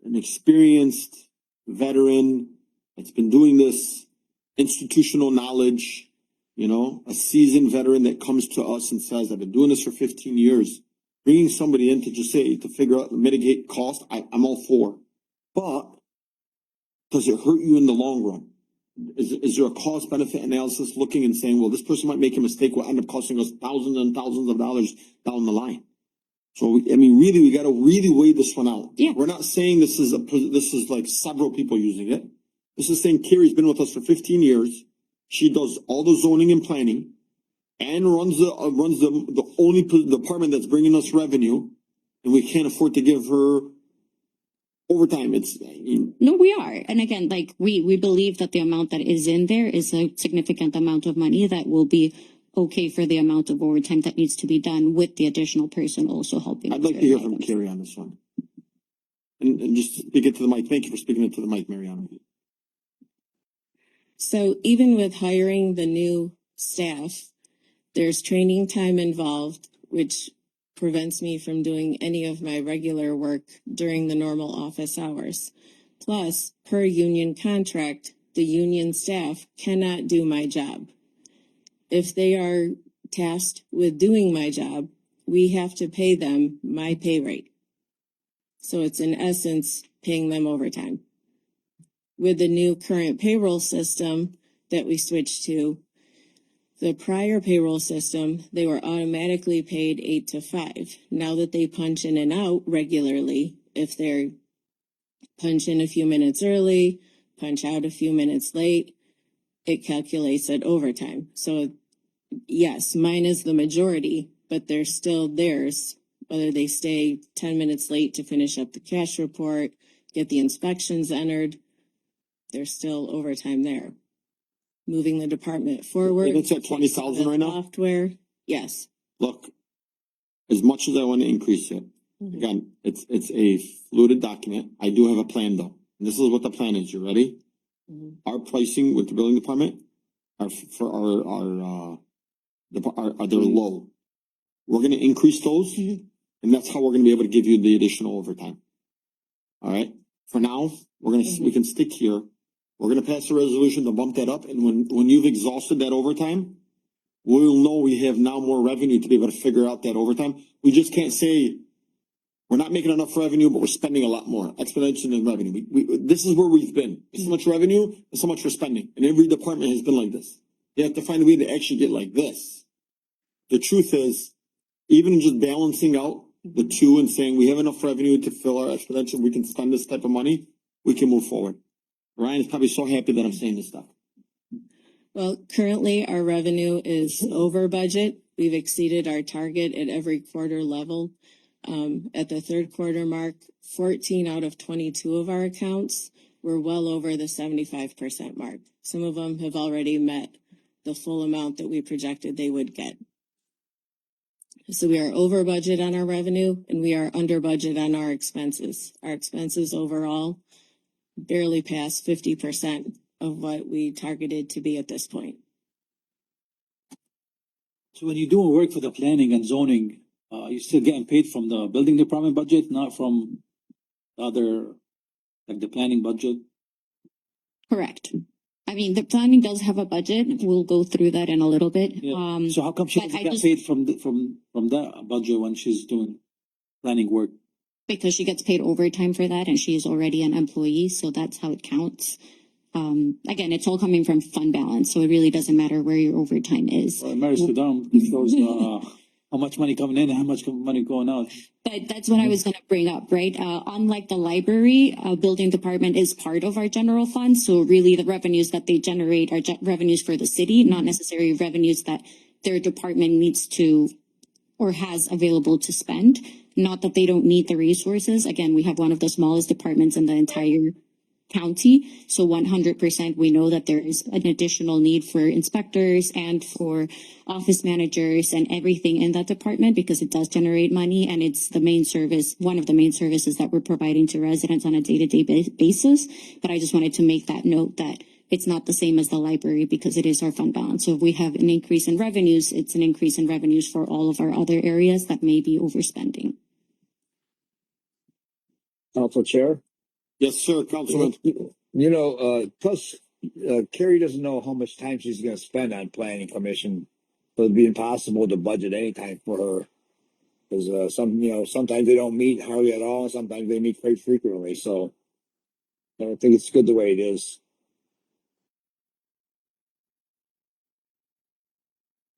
an experienced veteran that's been doing this, institutional knowledge, a seasoned veteran that comes to us and says, I've been doing this for 15 years, bringing somebody in to just say, to figure out, mitigate cost, I'm all for. But does it hurt you in the long run? is there a cost benefit analysis looking and saying, well, this person might make a mistake, will end up costing us thousands and thousands of dollars down the line? So, I mean, really, we gotta really weigh this one out. Yeah. We're not saying this is like several people using it. This is saying Carrie's been with us for 15 years. She does all the zoning and planning and runs the only department that's bringing us revenue. And we can't afford to give her overtime. No, we are. And again, like we believe that the amount that is in there is a significant amount of money that will be okay for the amount of overtime that needs to be done with the additional person also helping. I'd like to hear from Carrie on this one. And just speak it to the mic. Thank you for speaking it to the mic, Mariana. So even with hiring the new staff, there's training time involved, which prevents me from doing any of my regular work during the normal office hours. Plus, per union contract, the union staff cannot do my job. If they are tasked with doing my job, we have to pay them my pay rate. So it's in essence paying them overtime. With the new current payroll system that we switched to, the prior payroll system, they were automatically paid 8 to 5. Now that they punch in and out regularly, if they're punch in a few minutes early, punch out a few minutes late, it calculates at overtime. So yes, mine is the majority, but they're still theirs, whether they stay 10 minutes late to finish up the cash report, get the inspections entered, there's still overtime there. Moving the department forward. And it's at 20,000 right now? Software, yes. Look, as much as I want to increase it, again, it's a fluid document. I do have a plan though. And this is what the plan is. You ready? Our pricing with the building department are they're low. We're gonna increase those, and that's how we're gonna be able to give you the additional overtime. All right, for now, we can stick here. We're gonna pass a resolution to bump that up, and when you've exhausted that overtime, we'll know we have now more revenue to be able to figure out that overtime. We just can't say we're not making enough revenue, but we're spending a lot more. Exponential in revenue. This is where we've been. It's so much revenue, and so much for spending. And every department has been like this. You have to find a way to actually get like this. The truth is, even just balancing out the two and saying we have enough revenue to fill our exponential, we can spend this type of money, we can move forward. Ryan is probably so happy that I'm saying this stuff. Well, currently our revenue is over budget. We've exceeded our target at every quarter level. At the third quarter mark, 14 out of 22 of our accounts were well over the 75% mark. Some of them have already met the full amount that we projected they would get. So we are over budget on our revenue and we are under budget on our expenses. Our expenses overall barely pass 50% of what we targeted to be at this point. So when you're doing work for the planning and zoning, you're still getting paid from the building department budget, not from the other, like the planning budget? Correct. I mean, the planning does have a budget. We'll go through that in a little bit. Yeah. So how come she but doesn't I get just- paid from that budget when she's doing planning work? Because she gets paid overtime for that and she is already an employee, so that's how it counts. Again, it's all coming from fund balance, so it really doesn't matter where your overtime is. Mary Sudam shows how much money coming in and how much money going out. But that's what I was gonna bring up, right? Unlike the library, building department is part of our general fund, so really the revenues that they generate are revenues for the city, not necessarily revenues that their department needs to or has available to spend. Not that they don't need the resources. Again, we have one of the smallest departments in the entire county. So 100% we know that there is an additional need for inspectors and for office managers and everything in that department because it does generate money and it's the main service, one of the main services that we're providing to residents on a day-to-day basis. But I just wanted to make that note that it's not the same as the library because it is our fund balance. So if we have an increase in revenues, it's an increase in revenues for all of our other areas that may be overspending. Council Chair? Yes, sir, Councilman. Plus, Carrie doesn't know how much time she's gonna spend on planning commission. So it'd be impossible to budget any time for her. Cause, sometimes they don't meet hardly at all, sometimes they meet quite frequently, so. I think it's good the way it is.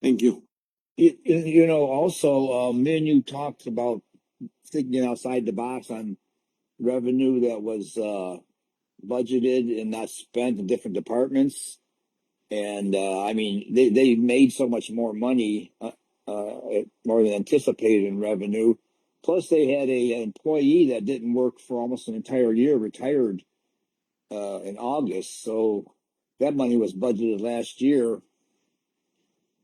Thank you. You know, also, me and you talked about thinking outside the box on revenue that was budgeted and not spent in different departments. And I mean, they made so much more money, more than anticipated in revenue. Plus, they had an employee that didn't work for almost an entire year, retired in August. So that money was budgeted last year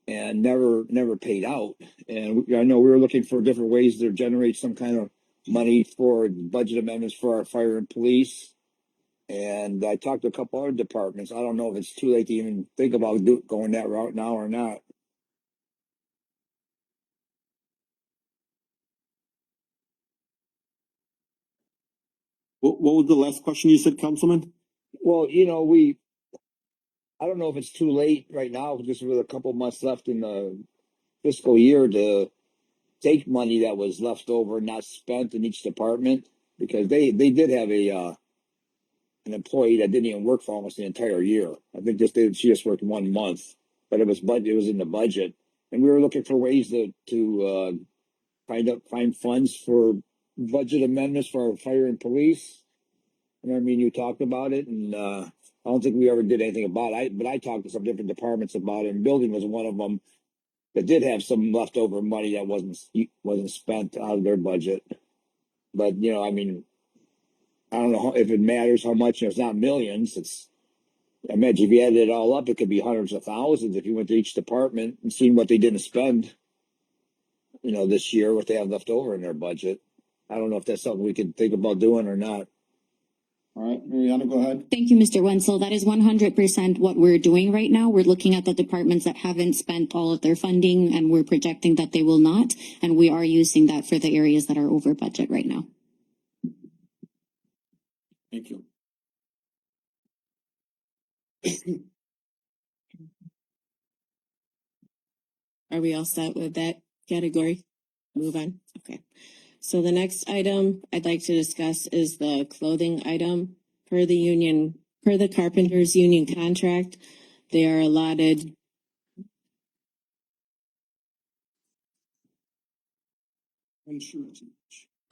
and never paid out. And I know we were looking for different ways to generate some kind of money for budget amendments for our fire and police. And I talked to a couple other departments. I don't know if it's too late to even think about going that route now or not. What was the last question you said, Councilman? Well, you know, I don't know if it's too late right now, just with a couple months left in the fiscal year, to take money that was left over, not spent in each department, because they did have an employee that didn't even work for almost the entire year. I think she just worked 1 month, but it was in the budget, and we were looking for ways to find funds for budget amendments for our fire and police. And I mean, you talked about it, and I don't think we ever did anything about it. But I talked to some different departments about it, and building was one of them that did have some leftover money that wasn't spent out of their budget. But you know, I mean, I don't know if it matters how much. You know, it's not millions. I imagine if you added it all up, it could be hundreds of thousands if you went to each department and seen what they didn't spend, you know, this year, what they have left over in their budget. I don't know if that's something we could think about doing or not. All right, Mariana, go ahead. Thank you, Mr. Wenzel. That is 100% what we're doing right now. We're looking at the departments that haven't spent all of their funding, and we're projecting that they will not. And we are using that for the areas that are over budget right now. Thank you. Are we all set with that category? Move on. Okay. So the next item I'd like to discuss is the clothing item. Per the carpenters union contract, they are allotted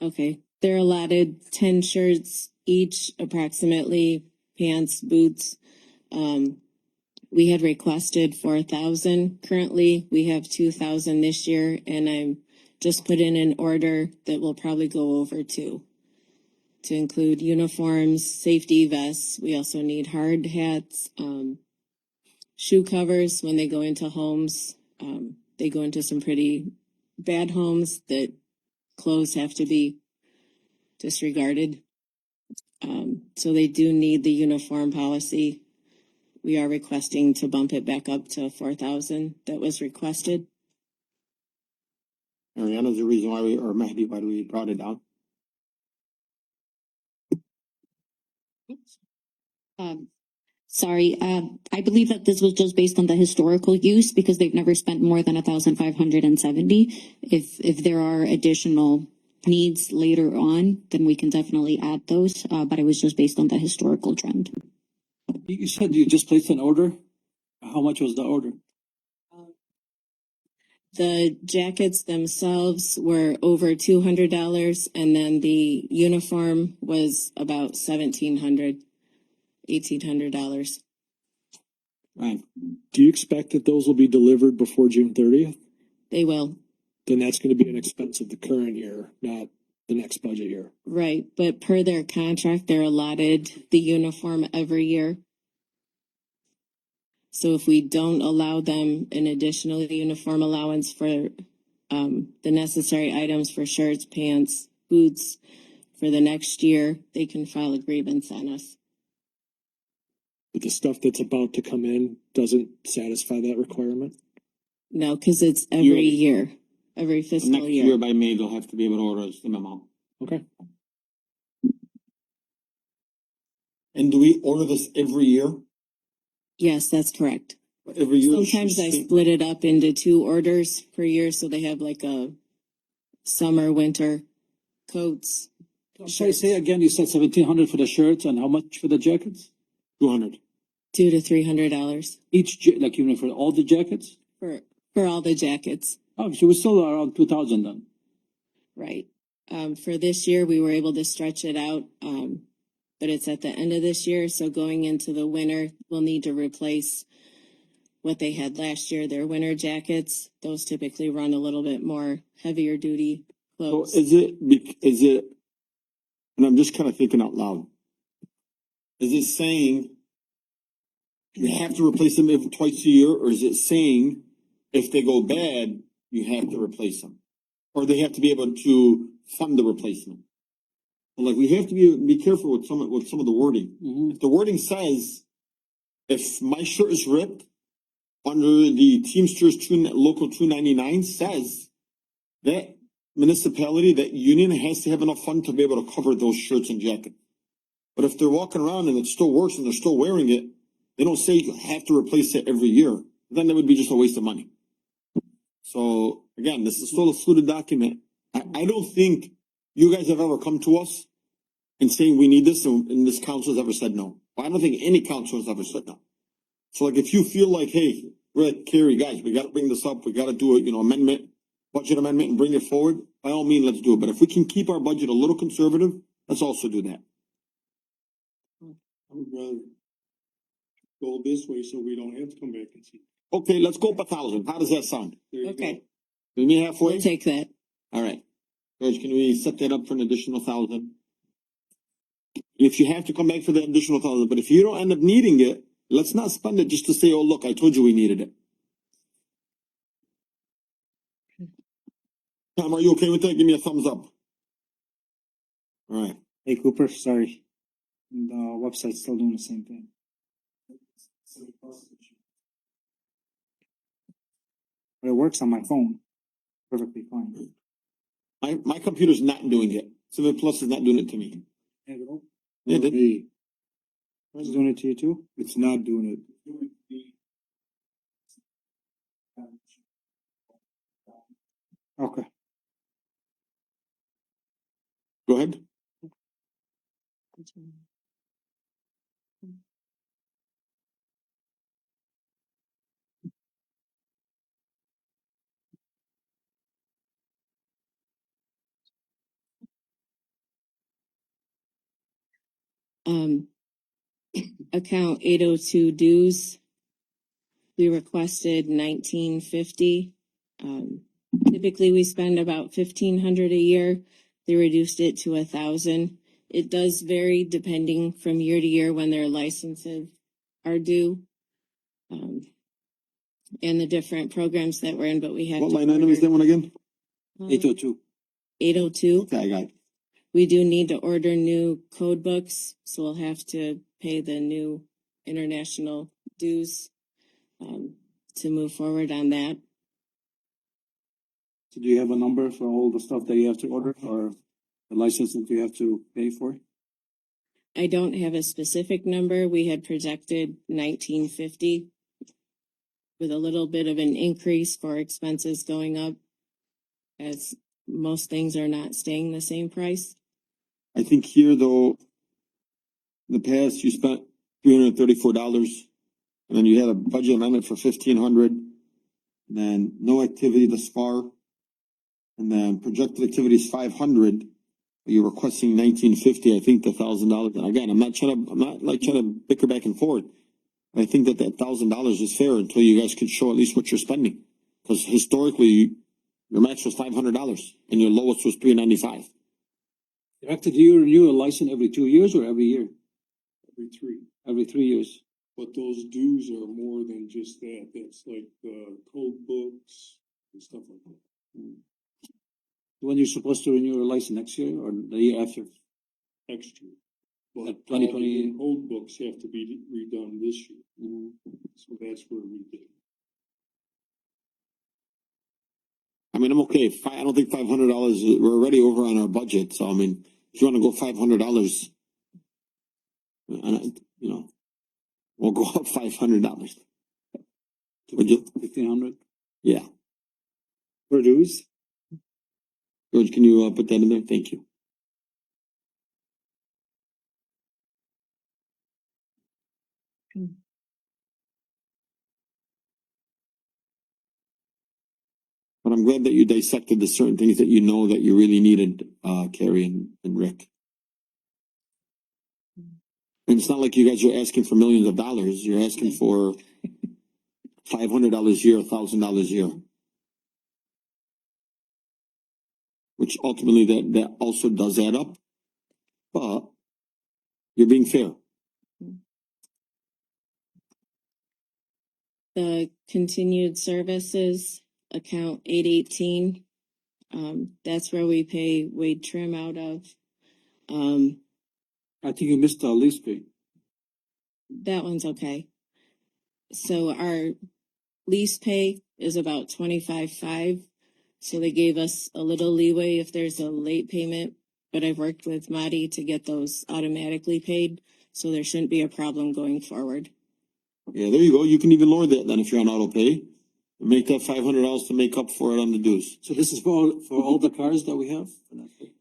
Okay, they're allotted 10 shirts each, approximately, pants, boots. We had requested 4,000. Currently, we have 2,000 this year, and I'm just put in an order that will probably go over to include uniforms, safety vests. We also need hard hats, shoe covers when they go into homes. They go into some pretty bad homes that clothes have to be disregarded. So they do need the uniform policy. We are requesting to bump it back up to 4,000 that was requested. Mariana's the reason why why we brought it down. Sorry, I believe that this was just based on the historical use because they've never spent more than 1,570. If there are additional needs later on, then we can definitely add those. But it was just based on the historical trend. You said you just placed an order? How much was the order? The jackets themselves were over $200, and then the uniform was about $1,700, $1,800. Right. Do you expect that those will be delivered before June 30th? They will. Then that's going to be an expense of the current year, not the next budget year. Right, but per their contract, they're allotted the uniform every year. So if we don't allow them an additional uniform allowance for the necessary items for shirts, pants, boots for the next year, they can file a grievance on us. But the stuff that's about to come in doesn't satisfy that requirement? No, because it's every year, every fiscal Next year. year by May, they'll have to be able to order the memo. Okay. And do we order this every year? Yes, that's correct. Every year? Sometimes I split it up into 2 orders per year, so they have like a summer, winter coats. Sorry, say again, you said 1,700 for the shirts and how much for the jackets? 200. $200 to $300 Like, for all the jackets? for for all the jackets. Oh, so we're still around 2,000 then. Right. For this year, we were able to stretch it out, but it's at the end of this year, so going into the winter, we'll need to replace what they had last year, their winter jackets. Those typically run a little bit more heavier duty So clothes. is it, and I'm just kind of thinking out loud. Is it saying you have to replace them every twice a year, or is it saying if they go bad, you have to replace them? Or they have to be able to fund the replacement? Like, we have to be careful with some of the wording. Mhm. If the wording says, if my shirt is ripped, under the Teamsters Local 299 says that municipality, that union has to have enough fund to be able to cover those shirts and jackets. But if they're walking around and it still works and they're still wearing it, they don't say you have to replace it every year. Then that would be just a waste of money. So again, this is still a fluid document. I don't think you guys have ever come to us and saying we need this, and this council has ever said no. I don't think any council has ever said no. So like, if you feel like, hey, Rick, Carrie, guys, we gotta bring this up, we gotta do it, amendment, budget amendment and bring it forward, by all means, let's do it. But if we can keep our budget a little conservative, let's also do that. I would rather go this way so we don't have to come back and see. Okay, let's go up 1,000. How does that sound? There you Okay, go. We meet halfway? we'll take that. All right. George, can we set that up for an additional 1,000? If you have to come back for the additional 1,000, but if you don't end up needing it, let's not spend it just to say, oh, look, I told you we needed it. Tom, are you okay with that? Give me a thumbs up. All right. Hey Cooper, sorry. The website's still doing the same thing. But it works on my phone perfectly fine. My computer's not doing it. Civic Plus is not doing it to me. Yeah, but It did. it's doing it to you too? It's not doing it. Okay. Go ahead. Um, account 802 dues. We requested 1950. Typically we spend about 1,500 a year. They reduced it to 1,000. It does vary depending from year to year when their licenses are due. And the different programs that we're in, but we have. What line item is that one again? 802. 802. Okay, I got it. We do need to order new code books, so we'll have to pay the new international dues to move forward on that. So do you have a number for all the stuff that you have to order or the license that you have to pay for? I don't have a specific number. We had projected 1950 with a little bit of an increase for expenses going up, as most things are not staying the same price. I think here though, in the past you spent $334, and then you had a budget amendment for 1,500, and then no activity thus far, and then projected activity is 500. You're requesting 1950. I think the $1,000. And again, I'm not trying to bicker back and forth. I think that $1,000 is fair until you guys can show at least what you're spending, because historically your max was $500 and your lowest was $395. Director, do you renew a license every 2 years or every year? Every three. Every 3 years. But those dues are more than just that. That's like the code books and stuff like that. When you're supposed to renew your license next year or the year after? Next year. But At 2020. all the code books have to be redone this year. So that's where we did. I mean, I'm okay. I don't think $500. We're already over on our budget, so I mean, if you want to go $500, we'll go up $500. Would you? 1,500? Yeah. For dues? George, can you put that in there? Thank you. But I'm glad that you dissected the certain things that you know that you really needed, Carrie and Rick. And it's not like you guys are asking for millions of dollars. You're asking for $500 a year, $1,000 a year. Which ultimately that also does add up. But you're being fair. The continued services account 818. That's where we pay Wade Trim out of. I think you missed the lease fee. That one's okay. So our lease pay is about 25.5. So they gave us a little leeway if there's a late payment, but I've worked with Marty to get those automatically paid. So there shouldn't be a problem going forward. Yeah, there you go. You can even lower that then if you're on auto pay. Make that $500 to make up for it on the dues. So this is for all the cars that we have?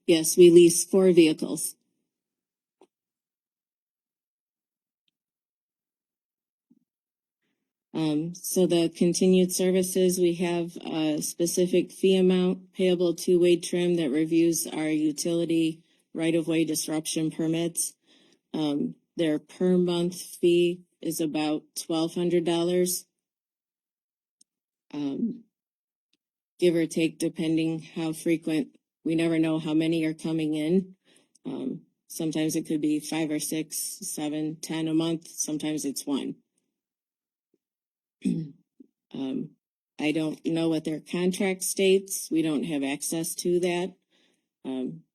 Yes, we lease 4 vehicles. So the continued services, we have a specific fee amount payable to Wade Trim that reviews our utility right-of-way disruption permits. Their per month fee is about $1,200. Give or take, depending how frequent. We never know how many are coming in. Sometimes it could be 5 or 6, 7, 10 a month. Sometimes it's 1. I don't know what their contract states. We don't have access to that.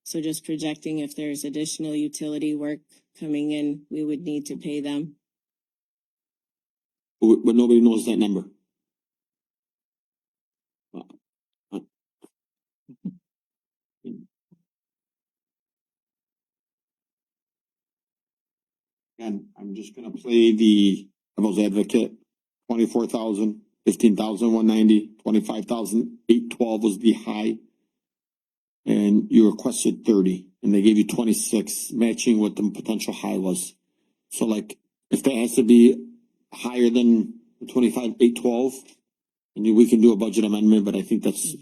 So just projecting if there's additional utility work coming in, we would need to pay them. But nobody knows that number. And I'm just gonna play the devil's advocate. 24,000, 15,190, 25,812 was the high. And you requested 30 and they gave you 26, matching what the potential high was. So like, if that has to be higher than the 25,812, and we can do a budget amendment, but I think that's,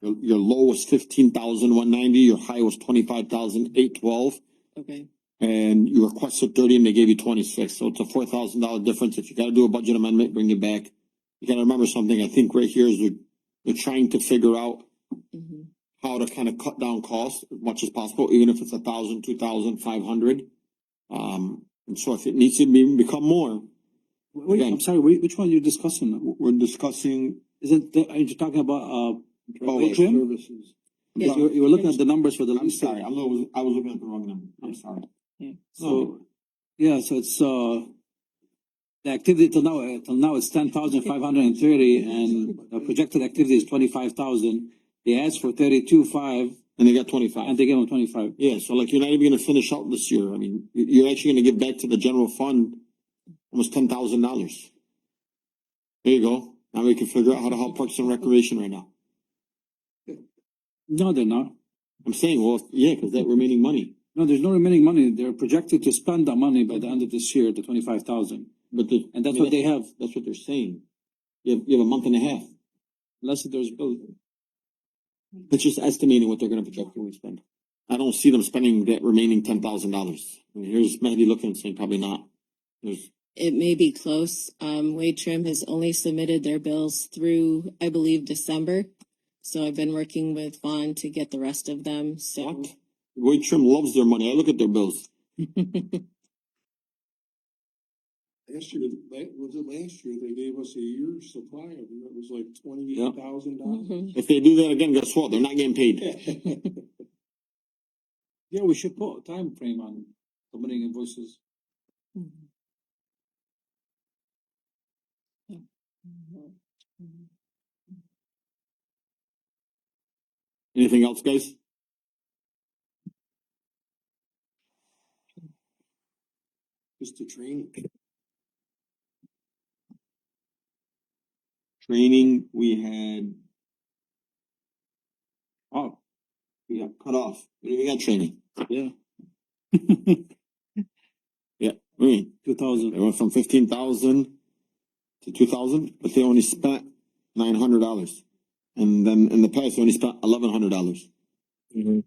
your low was 15,190, your high was 25,812. Okay. And you requested 30 and they gave you 26, so it's a $4,000 difference. If you gotta do a budget amendment, bring it back. You gotta remember something, I think right here is we're trying to figure out how to kind of cut down costs as much as possible, even if it's 1,000, 2,500. And so if it needs to become more, Wait, Again. I'm sorry, which one are you discussing? we're discussing. Are you talking about, Wade Trim? Services. Yeah. You were looking at the numbers for the I'm lease. sorry, I was looking at the wrong number, I'm sorry. So, yeah, so it's, the activity till now it's 10,530 and the projected activity is 25,000. They asked for 32.5 And they got 25. and they gave them 25. Yeah, so like you're not even gonna finish out this year. I mean, you're actually gonna give back to the general fund almost $10,000. There you go. Now we can figure out how to help Parks and Recreation right now. No, they're not. I'm saying, well, yeah, cause that remaining money, No, there's no remaining money. They're projected to spend that money by the end of this year, the 25,000. but And that's what they have, that's what they're saying. You have a month and a half. unless there's bill. It's just estimating what they're gonna project when we spend. I don't see them spending that remaining $10,000. Here's Mehdi looking and saying probably not. It may be close. Wade Trim has only submitted their bills through, I believe, December. So I've been working with Vaughn to get the rest of them. So What? Wade Trim loves their money. I look at their bills. Last year, was it last year, they gave us a year's supply of them, it was like $28,000. If they do that again, guess what? They're not getting paid. Yeah, we should put a time frame on submitting invoices. Anything else, guys? Just to train. Training, we had. Oh, we got cut off. We got training. Yeah. Yeah, I mean, 2,000. they went from 15,000 to 2,000, but they only spent $900. And then in the past, we only spent $1,100. Mhm.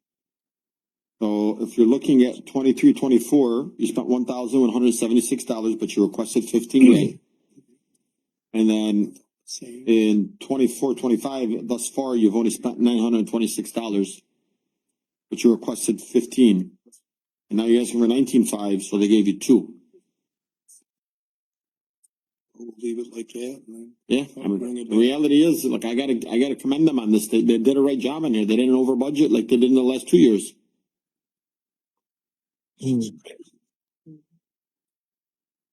So if you're looking at 23-24, you spent $1,176, but you requested 15 grand. And then in 24-25, thus far, you've only spent $926, but you requested 15. And now you're asking for 19.5, so they gave you 2. We'll leave it like that, man. Yeah, I mean, the reality is, look, I gotta commend them on this. They did a right job in here. They didn't over budget like they did in the last 2 years.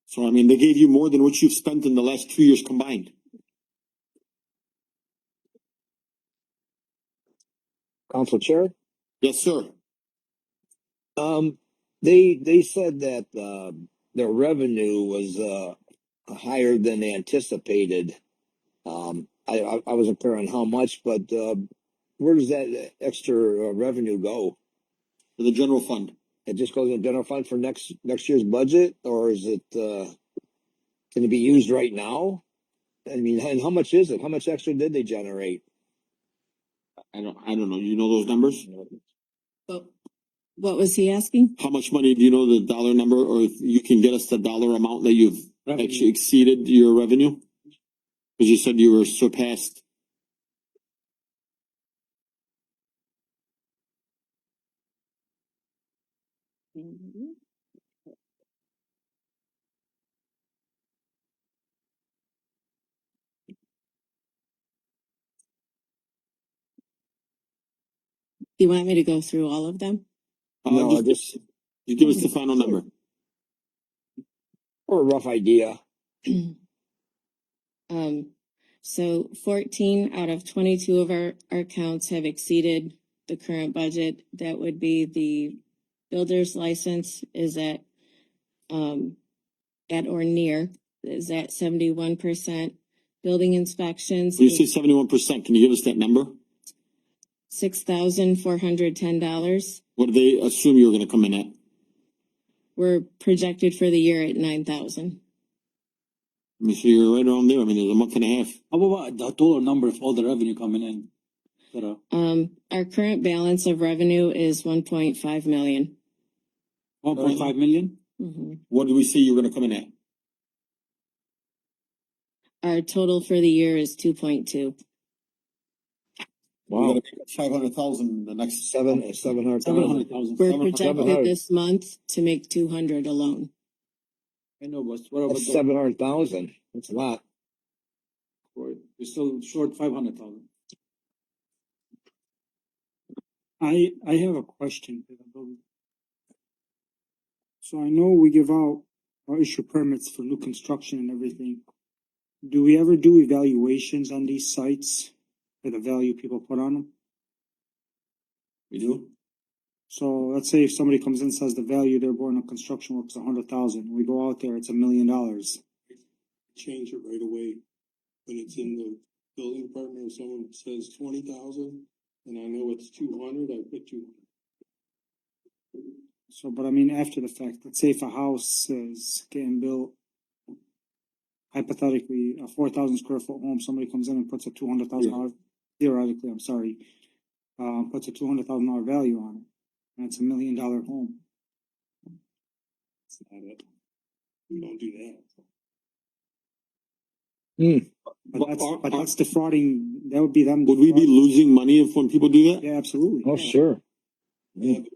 So, I mean, they gave you more than what you've spent in the last 2 years combined. Council Chair? Yes, sir. They said that, their revenue was, higher than they anticipated. I wasn't clear on how much, but, where does that extra revenue go? For the general fund. It just goes in the general fund for next year's budget, or is it, can it be used right now? I mean, and how much is it? How much extra did they generate? I don't know. You know those numbers? But what was he asking? How much money, do you know the dollar number, or if you can get us the dollar amount that you've Revenue. actually exceeded your revenue? Cause you said you were surpassed. You want me to go through all of them? No, Just you give us the final number. or a rough idea. So 14 out of 22 of our accounts have exceeded the current budget. That would be the builder's license is at or near, is at 71%. Building inspections, You say 71%. Can you give us that number? $6,410. What do they assume you're gonna come in at? We're projected for the year at 9,000. I mean, so you're right around there. I mean, there's a month and a half. How about the total number of all the revenue coming in? Our current balance of revenue is 1.5 million. 1.5 million? What do we say you're gonna come in at? Our total for the year is 2.2. We Wow. gotta make up 500,000 in the next 700,000. 700,000. We're 700. projected this month to make 200 alone. I know, but what about That's 700,000. That's a lot. we're still short 500,000. I have a question for the building. So I know we give out or issue permits for new construction and everything. Do we ever do evaluations on these sites for the value people put on them? We do. So let's say if somebody comes in and says the value they're born on construction work is 100,000, we go out there, it's $1 million. Change it right away. When it's in the building department, if someone says 20,000 and I know it's 200, I put 200. So, but I mean, after the fact, let's say if a house is getting built, hypothetically, a 4,000 square foot home, somebody comes in and puts a $200,000, theoretically, I'm sorry, puts a $200,000 value on it, and it's $1 million home. It's not it. We don't do that. But that's defrauding, that would be them. Would we be losing money if when people do that? Yeah, absolutely. Oh, sure. Yeah, but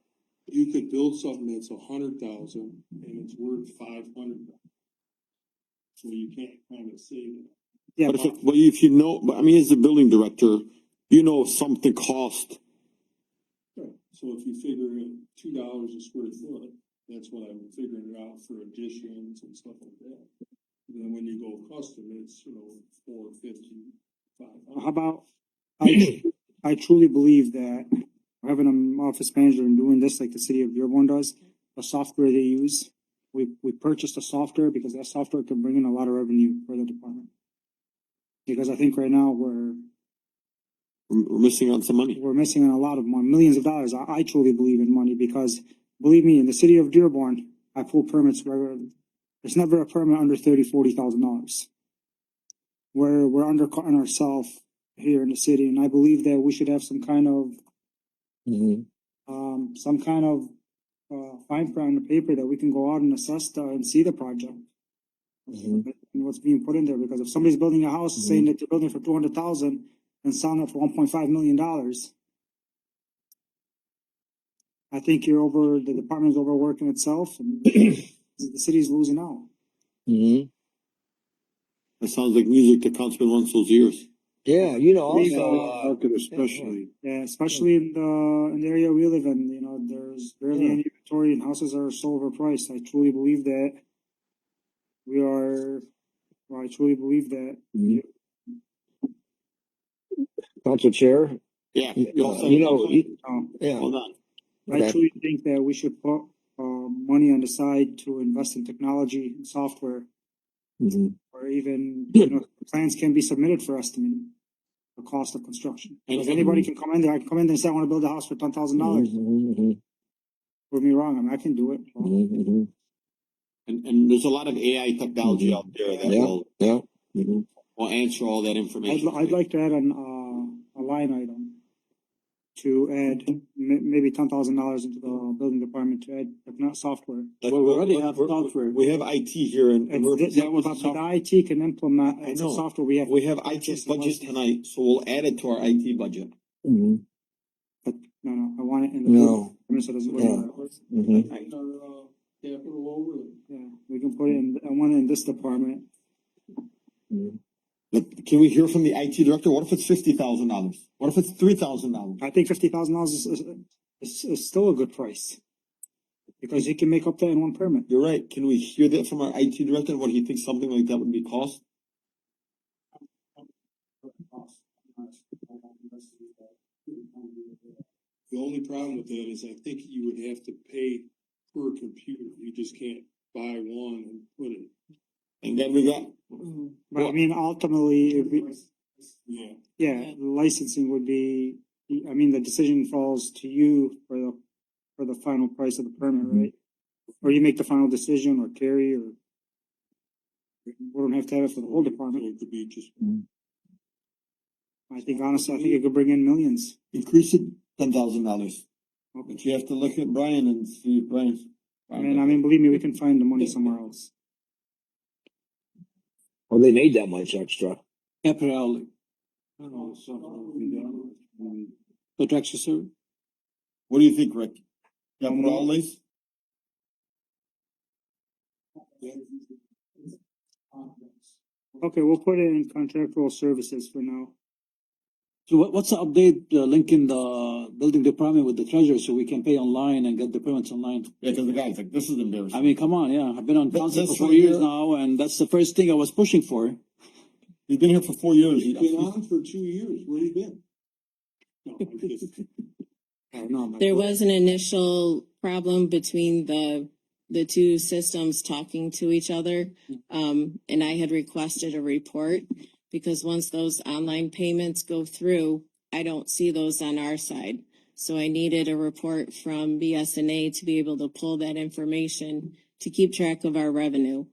you could build something that's 100,000 and it's worth 500. So you can't kind of say that. Yeah, But if you know, but I mean, as a building director, you know if something cost. Right. So if you figure in $2 a square foot, that's what I'm figuring it out for additions and stuff like that. And then when you go custom, it's, $450, $500. how about, I truly believe that having an office manager and doing this like the city of Dearborn does, the software they use, we purchased a software because that software can bring in a lot of revenue for the department. Because I think right now we're missing on some money. we're missing on a lot of money, millions of dollars. I truly believe in money because believe me, in the city of Dearborn, I pull permits regularly. There's never a permit under $30,000, $40,000. We're undercutting ourselves here in the city, and I believe that we should have some kind of, Mhm. some kind of, fine print on the paper that we can go out and assess and see the project. Mhm. And what's being put in there, because if somebody's building a house saying that they're building for 200,000 and selling it for $1.5 million, I think the department's overworking itself and the city's losing out. Mhm. That sounds like music to Councilman Wenzel's ears. Yeah, you know, Yeah. also, Market especially. Yeah, especially in the area we live in, you know, there's barely Yeah. any inventory and houses are so overpriced. I truly believe that we are, or I truly believe that. Mhm. Council Chair, Yeah, you also. you know, yeah. Hold on. I Okay. truly think that we should put, money on the side to invest in technology and software, Mhm. or even, you know, plans can be submitted for estimating the cost of construction. Because anybody can come in there, I can come in there and say, I wanna build a house for $10,000. Mhm. Prove me wrong, I mean, I can do it. Mhm. Mhm. And there's a lot of AI technology out there that Yeah, will yeah. Mhm. answer all that information. I'd like to add a line item to add maybe $10,000 into the building department to add, if not software. Well, we already have software. We have IT here and And we're, but the IT can implement, I it's a know. software we we have IT budget tonight, so we'll add it to our IT budget. Mhm. No, I want it in the. No. building, so it doesn't go Yeah. anywhere. Mhm. Our, capital over. Yeah, we can put it in, I want it in this department. But can we hear from the IT director? What if it's $50,000? What if it's $3,000? I think $50,000 is still a good price. Because he can make up that in one permit. You're right. Can we hear that from our IT director, what he thinks something like that would be cost? The only problem with that is I think you would have to pay per computer. You just can't buy one and put it. And then we got, But I mean, ultimately, Yeah. yeah, the licensing would be, I mean, the decision falls to you for the final price of the permit, right? Or you make the final decision, or Carrie, or we don't have to have it for the whole So department. it could be just. I think honestly, I think it could bring in millions. increase it $10,000. Okay. But you have to look at Brian and see if Brian's. I mean, believe me, we can find the money somewhere else. Well, they made that much extra. Capital, I don't know, something would be done. contractual service. What do you think, Rick? Capital outlays? Okay, we'll put it in contractual services for now. So what's the update, linking the building department with the treasurer so we can pay online and get the permits online? Yeah, cause the guy's like, this is embarrassing. I mean, come on, yeah, I've been on council for That's 4 right years here. now, and that's the first thing I was pushing for. He's been here for 4 years. He's been on for 2 years. Where you been? No, I'm kidding. I don't know. There was an initial problem between the two systems talking to each other. And I had requested a report because once those online payments go through, I don't see those on our side. So I needed a report from BSNA to be able to pull that information to keep track of our revenue.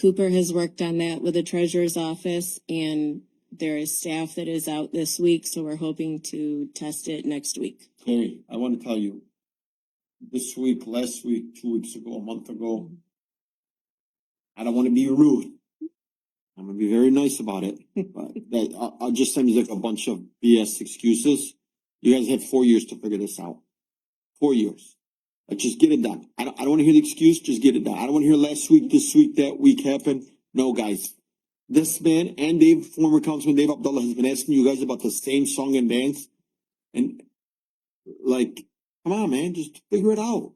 Cooper has worked on that with the treasurer's office, and there is staff that is out this week, so we're hoping to test it next week. Terry, I wanna tell you, this week, last week, 2 weeks ago, a month ago, I don't wanna be rude. I'm gonna be very nice about it, but I'll just send you like a bunch of BS excuses. You guys had 4 years to figure this out. 4 years. Like, just get it done. I don't wanna hear the excuse, just get it done. I don't wanna hear last week, this week, that week happened. No, guys. This man and Dave, former Councilman Dave Abdullah, has been asking you guys about the same song and dance. And like, come on, man, just figure it out.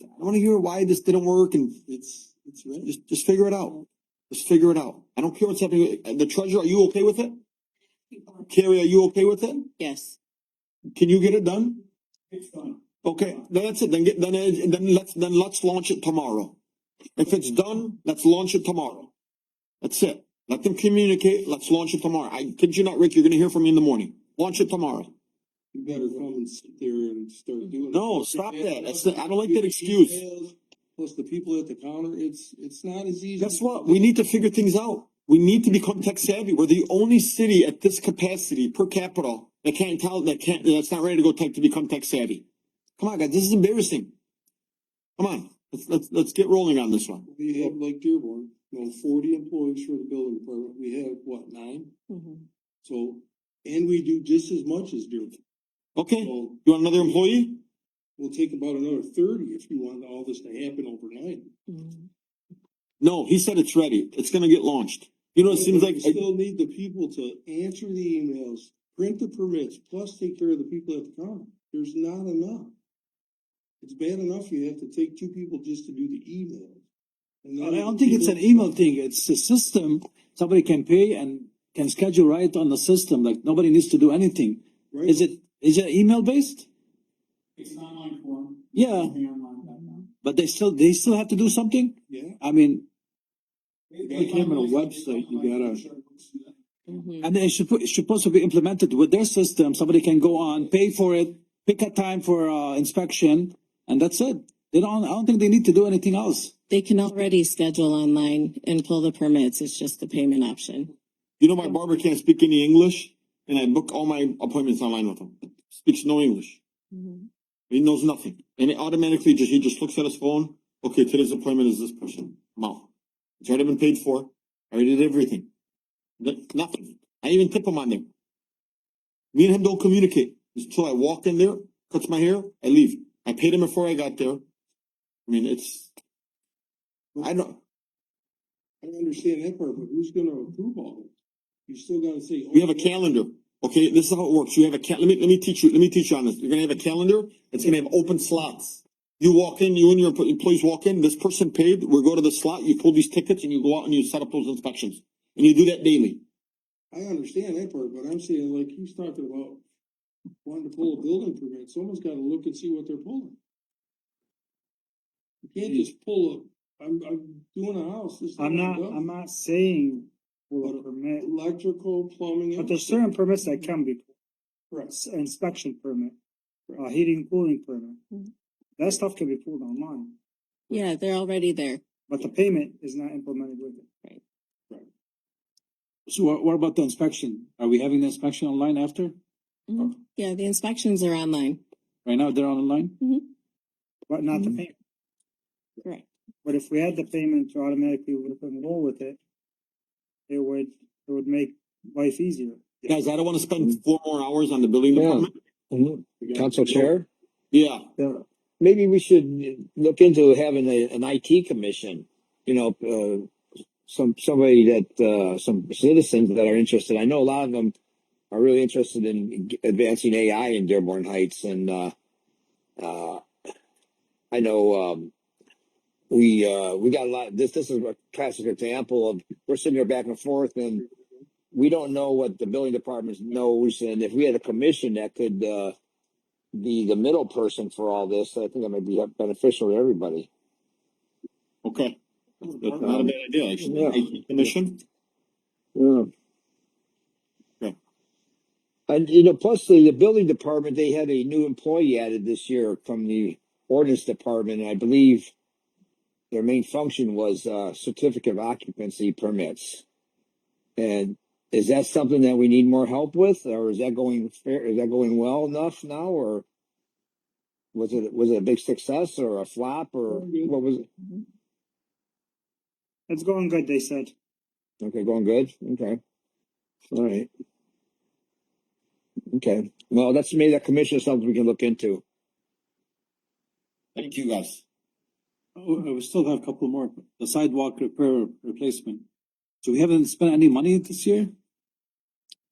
I don't wanna hear why this didn't work and It's ready. just figure it out. Just figure it out. I don't care what's happening. The treasurer, are you okay with it? Carrie, are you okay with it? Yes. Can you get it done? It's done. Okay, then that's it. Then let's launch it tomorrow. If it's done, let's launch it tomorrow. That's it. Let them communicate. Let's launch it tomorrow. I kid you not, Rick. You're gonna hear from me in the morning. Launch it tomorrow. You better come and sit there and start doing it. No, stop that. I don't like that excuse. Plus the people at the counter, it's not as easy. Guess what? We need to figure things out. We need to become tech savvy. We're the only city at this capacity per capita that's not ready to go to become tech savvy. Come on, guys, this is embarrassing. Come on, let's get rolling on this one. We have like Dearborn, 40 employees for the building department. We have what, 9? So, and we do just as much as Dearborn. Okay, So you want another employee? we'll take about another 30 if you want all this to happen overnight. No, he said it's ready. It's gonna get launched. You know, it seems But like, we still need the people to answer the emails, print the permits, plus take care of the people at the counter. There's not enough. It's bad enough you have to take 2 people just to do the email. And I then don't think it's an email thing. It's a system. Somebody can pay and can schedule right on the system. Like nobody needs to do anything. Right? Is it email based? It's an online form. Yeah, but they still have to do something? Yeah. I mean, It became a website, you gotta- Mhm. and it should it's supposed to be implemented with their system. Somebody can go on, pay for it, pick a time for inspection, and that's it. I don't think they need to do anything else. They can already schedule online and pull the permits. It's just the payment option. you know, my barber can't speak any English, and I book all my appointments online with him. Speaks no English. He knows nothing, and it automatically he just looks at his phone. Okay, today's appointment is this person. I'm out. It's already been paid for. I already did everything. Nothing. I even tip him on there. Me and him don't communicate until I walk in there, cuts my hair, I leave. I paid him before I got there. I mean, I don't. I don't understand that part, but who's gonna approve all this? You still gotta say. We have a calendar. Okay, this is how it works. You have let me teach you on this. You're gonna have a calendar. It's gonna have open slots. You walk in, you and your employees walk in, this person paid, we go to the slot, you pull these tickets and you go out and you set up those inspections. And you do that daily. I understand that part, but I'm saying like he's talking about wanting to pull a building permit. Someone's gotta look and see what they're pulling. You can't just pull I'm doing a house. This is I'm what done. not saying for a permit, Electrical, plumbing. but there's certain permits that can be. Correct. Inspection permit, heating, cooling permit. That stuff can be pulled online, Yeah, they're already there. but the payment is not implemented with it. So what about the inspection? Are we having the inspection online after? Yeah, the inspections are online. Right now they're online? But not the payment. Correct. But if we had the payment to automatically enroll with it, it would make life easier. Guys, I don't wanna spend 4 more hours on the building department. Council Chair? Yeah, Maybe we should look into having an IT commission, somebody that, some citizens that are interested. I know a lot of them are really interested in advancing AI in Dearborn Heights, and I know we got a lot. This is a classic example of we're sitting here back and forth, and we don't know what the building department knows. And if we had a commission that could be the middle person for all this, I think that might be beneficial to everybody. okay. That's not a bad idea, actually. Yeah. IT commission. Yeah. Okay. And plus the building department, they had a new employee added this year from the ordinance department, and I believe their main function was certificate of occupancy permits. And is that something that we need more help with, or is that going fair? Is that going well enough now, or was it a big success or a flop, or what was it? It's going good, they said. Okay, going good. Okay, all right. Okay, well, that's maybe that commission is something we can look into. Thank you, guys. Oh, we still have a couple more. The sidewalk repair replacement. So we haven't spent any money this year?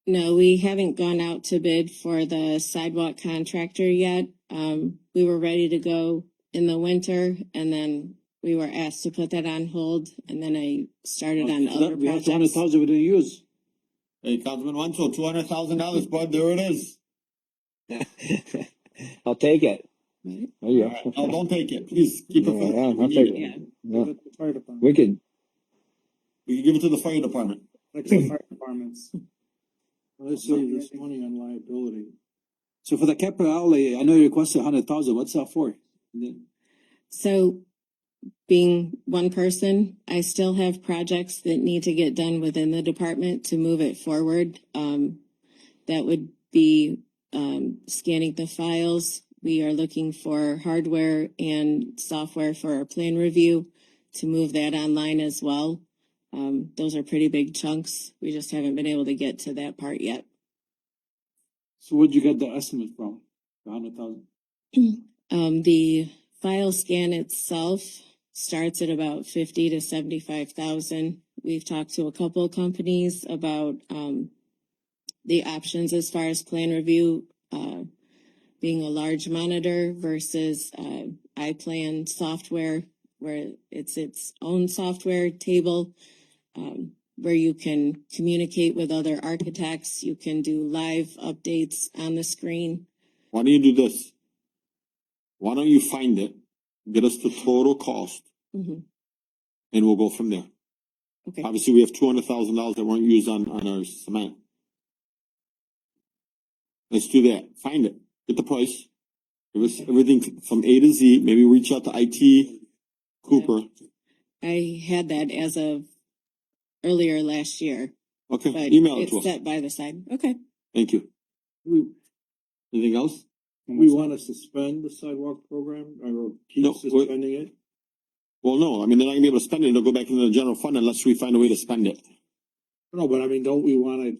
No, we haven't gone out to bid for the sidewalk contractor yet. We were ready to go in the winter and then we were asked to put that on hold and then I started on other We have projects. 200,000 we didn't use. Hey, Councilman Wancho, $200,000, bud, there it is. I'll take it. Right. There you All go. right. No, don't take it, please, keep it. Yeah, for I'll take it. Yeah. Yeah. Fire department, We could. We can give it to the fire department. like some fire departments. Let's save this money on liability. So for the capital outlay, I know you requested 100,000. What's that for? So being one person, I still have projects that need to get done within the department to move it forward. That would be, scanning the files. We are looking for hardware and software for our plan review to move that online as well. Those are pretty big chunks. We just haven't been able to get to that part yet. So where'd you get the estimate from? The 100,000? The file scan itself starts at about 50 to 75,000. We've talked to a couple of companies about, the options as far as plan review, being a large monitor versus, iPlan software, where it's its own software table, where you can communicate with other architects. You can do live updates on the screen. Why don't you do this? Why don't you find it, get us the total cost, Mhm. and we'll go from there. Okay. Obviously, we have $200,000 that weren't used on our cement. Let's do that. Find it. Get the price. Give us everything from A to Z. Maybe reach out to IT Cooper. I had that as of earlier last year, Okay, but email it it's to us. set by the side. Okay. Thank you. Anything else? We wanna suspend the sidewalk program or keep No, suspending it? Well, no, I mean, they're not gonna be able to spend it. It'll go back into the general fund unless we find a way to spend it. No, but I mean, don't we wanna,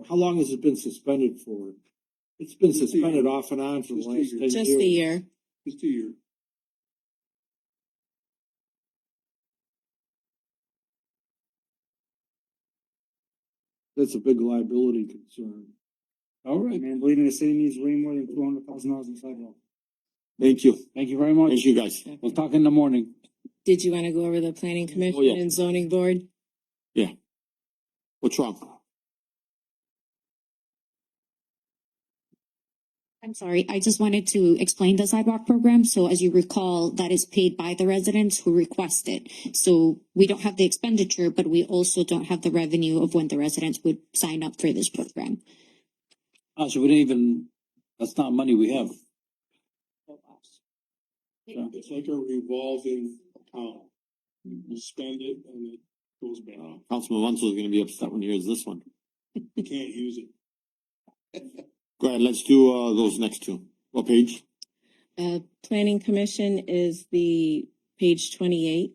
how long has it been suspended for? It's been suspended off and on for the last 10 years. Just a year. Just a year. That's a big liability concern. All right. Man, believe me, the city needs way more than $200,000 in sidewalk. Thank you. Thank you very much. Thank you, guys. We'll talk in the morning. Did you want to go over the planning commission yeah. and zoning board? What's wrong? I'm sorry, I just wanted to explain the sidewalk program. So as you recall, that is paid by the residents who request it. So we don't have the expenditure, but we also don't have the revenue of when the residents would sign up for this program. So we didn't even, that's not money we have. It's like a revolving account. You spend it and it goes back. Councilman Wenzel is gonna be upset when he hears this one. You can't use it. Go ahead, let's do, those next two. What page? Planning commission is the page 28.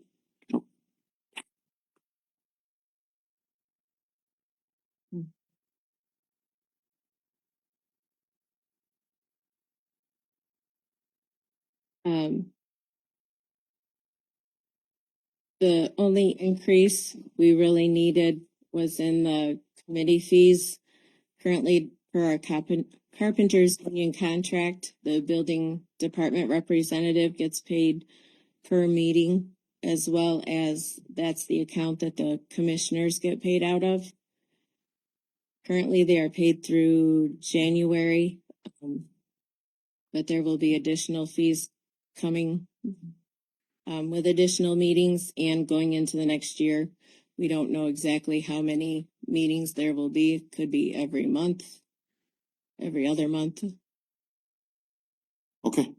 The only increase we really needed was in the committee fees. Currently, per our carpenters union contract, the building department representative gets paid per meeting, as well as that's the account that the commissioners get paid out of. Currently, they are paid through January, but there will be additional fees coming with additional meetings and going into the next year. We don't know exactly how many meetings there will be. Could be every month, every other month. Okay.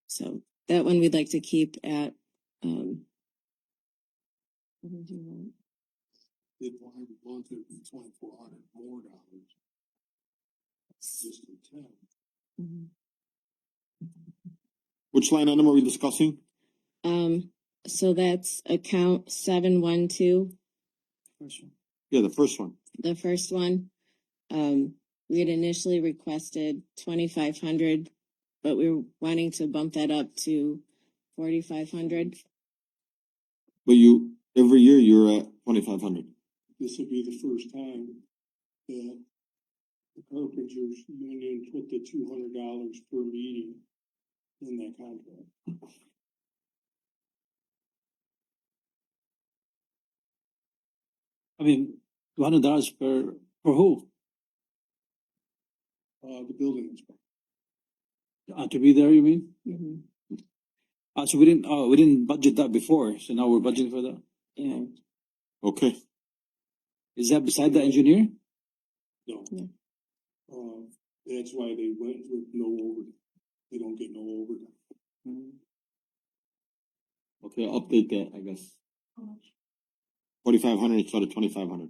So that one we'd like to keep at, what did you want? It wanted 2,400 more dollars. Just in 10. Mhm. Which line item are we discussing? So that's account 712, Yeah, the first one. the first one. We had initially requested 2,500, but we were wanting to bump that up to 4,500. But every year you're at 2,500. This will be the first time that the carpenters union put the $200 per meeting in that contract. I mean, $200 per who? The building inspector. To be there, you mean? Mhm. So we didn't budget that before, so now we're budgeting for that? Yeah. Okay. Is that beside the engineer? No. Yeah. That's why they went with no overtime. They don't get no overtime. Okay, update that, I guess. 4,500 instead of 2,500.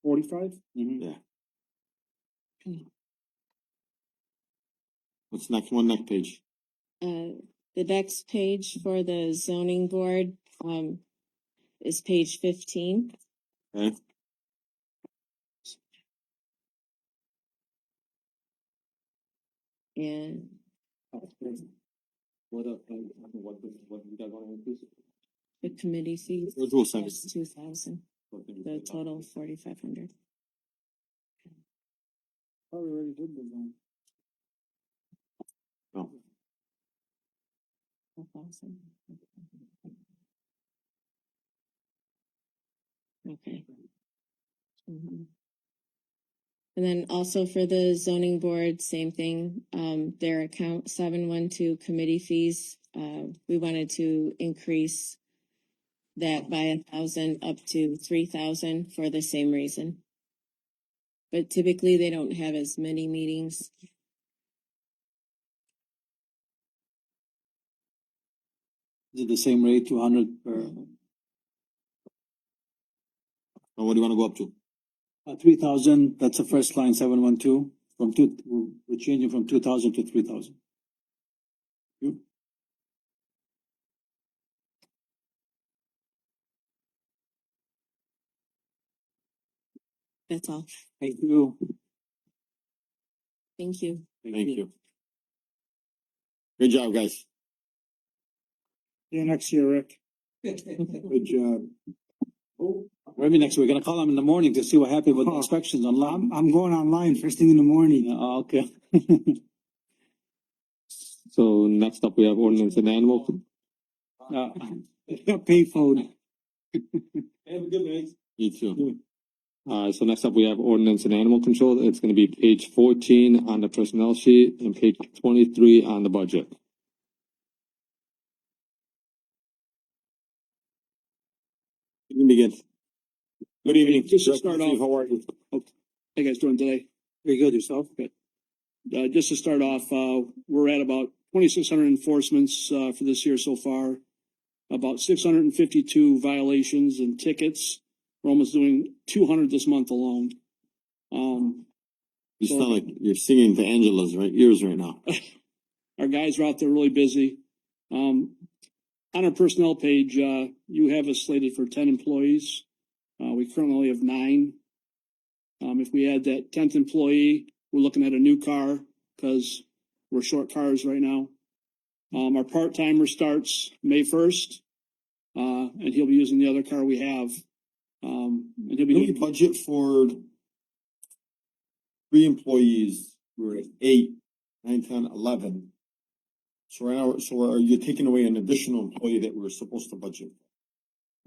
45? Yeah. What's next one, next page? The next page for the zoning board, is page 15. Okay. And What you guys want to increase? the committee fees, Where's Will send it? 2,000, the total 4,500. Oh, we already did the zone. No. 4,000. Okay. Mhm. And then also for the zoning board, same thing, their account 712 committee fees, we wanted to increase that by 1,000 up to 3,000 for the same reason. But typically they don't have as many meetings. Is it the same rate, 200 per, Or what do you wanna go up to? 3,000, that's the first line, 712, we're changing from 2,000 to 3,000. That's all. Thank you. Thank you. Thank you. Good job, guys. See you next year, Rick. Good job. Maybe next, we're gonna call them in the morning to see what happened with the inspections online. I'm going online first thing in the morning. Okay. So next up, we have ordinance and animal. Payphone. Have a good night. You too. So next up, we have ordinance and animal control. It's gonna be page 14 on the personnel sheet and page 23 on the budget. You can begin. Good evening. Just to start off- How are you? How you guys doing today? Very good, yourself? Good. Just to start off, we're at about 2,600 enforcements, for this year so far. About 652 violations and tickets. We're almost doing 200 this month alone. You sound like you're singing to Angela's ears right now. Our guys are out there really busy. On our personnel page, you have us slated for 10 employees. We currently only have 9. If we add that 10th employee, we're looking at a new car because we're short cars right now. Our part-timer starts May 1st, and he'll be using the other car we have. And he'll be We doing, budget for 3 employees. We're at 8, 9, 10, 11. So right now, so are you taking away an additional employee that we're supposed to budget?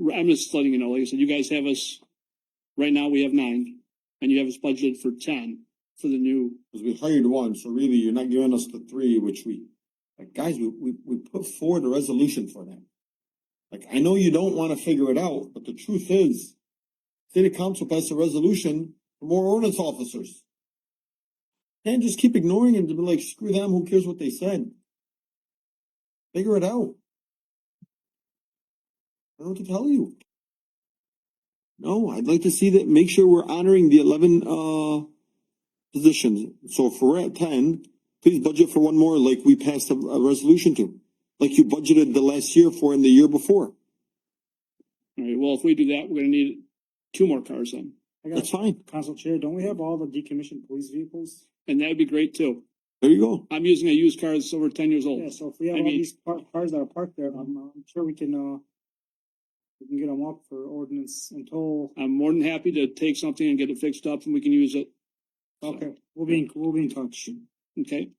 I'm just letting you know, like I said, you guys have us, right now we have 9, and you have us budgeted for 10 for the new. Because we hired 1, so really you're not giving us the 3, which like guys, we put forward a resolution for that. Like, I know you don't wanna figure it out, but the truth is, city council passed a resolution for more ordinance officers. Can't just keep ignoring it to be like, screw them, who cares what they said? Figure it out. I don't know what to tell you. No, I'd like to see that, make sure we're honoring the 11, positions. So if we're at 10, please budget for 1 more like we passed a resolution to. Like you budgeted the last year for and the year before. All right, well, if we do that, we're gonna need 2 more cars then. That's fine. Council Chair, don't we have all the decommissioned police vehicles? And that'd be great too. There you go. I'm using a used car that's over 10 years old. Yeah, so if we have I all mean- these cars that are parked there, I'm sure we can get them up for ordinance until, I'm more than happy to take something and get it fixed up and we can use it. okay, we'll be in touch. Okay,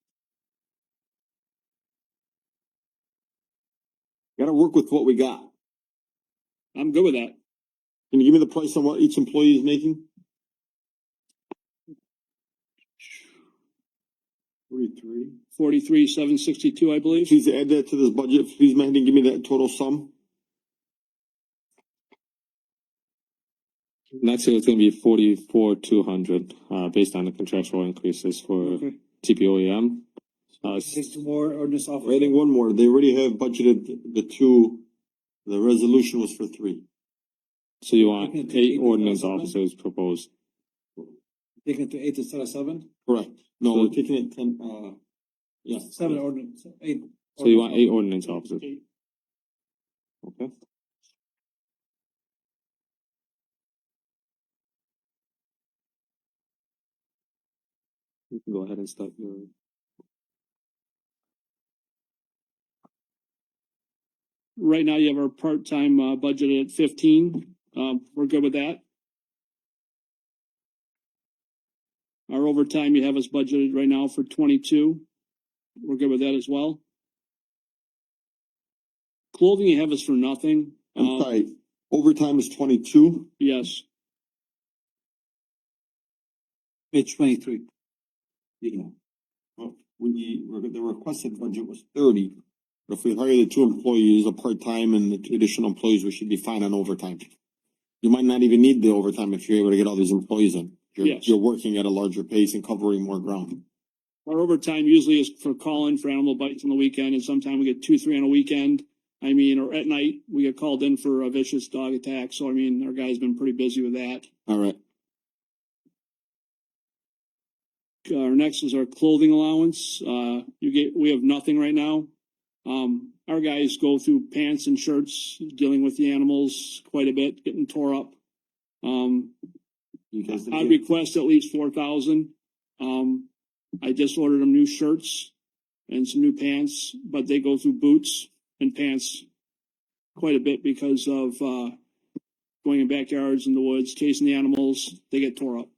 Gotta work with what we got. I'm good with that. Can you give me the price on what each employee is making? 43,762, I believe. Please add that to this budget. Please, man, give me that total sum. Next year, it's gonna be 44,200, based on the contractual increases for Okay. TPOEM. There's two more ordinance officers. We're adding one more. They already have budgeted the two. The resolution was for 3. So you want 8 ordinance officers proposed. Taking it to 8 instead of 7? Correct. No, we're taking it 10, yeah. 7 ordinance, 8. So you want 8 ordinance officers. Okay. You can go ahead and start your. Right now, you have our part-time, budgeted at 15. We're good with that. Our overtime, you have us budgeted right now for 22. We're good with that as well. Clothing, you have us for nothing. I'm sorry. Overtime is 22. Yes, Page 23. Yeah. Well, the requested budget was 30. But if we hire the 2 employees, a part-time and the 2 additional employees, we should be fine on overtime. You might not even need the overtime if you're able to get all these employees in. Yes. You're working at a larger pace and covering more ground. our overtime usually is for calling for animal bites on the weekend, and sometimes we get 2, 3 on a weekend. I mean, or at night, we get called in for a vicious dog attack, so I mean, our guy's been pretty busy with that. All right. Our next is our clothing allowance. We have nothing right now. Our guys go through pants and shirts, dealing with the animals quite a bit, getting tore up. You guys I request at least 4,000. I just ordered them new shirts and some new pants, but they go through boots and pants quite a bit because of, going in backyards in the woods, chasing the animals, they get tore up.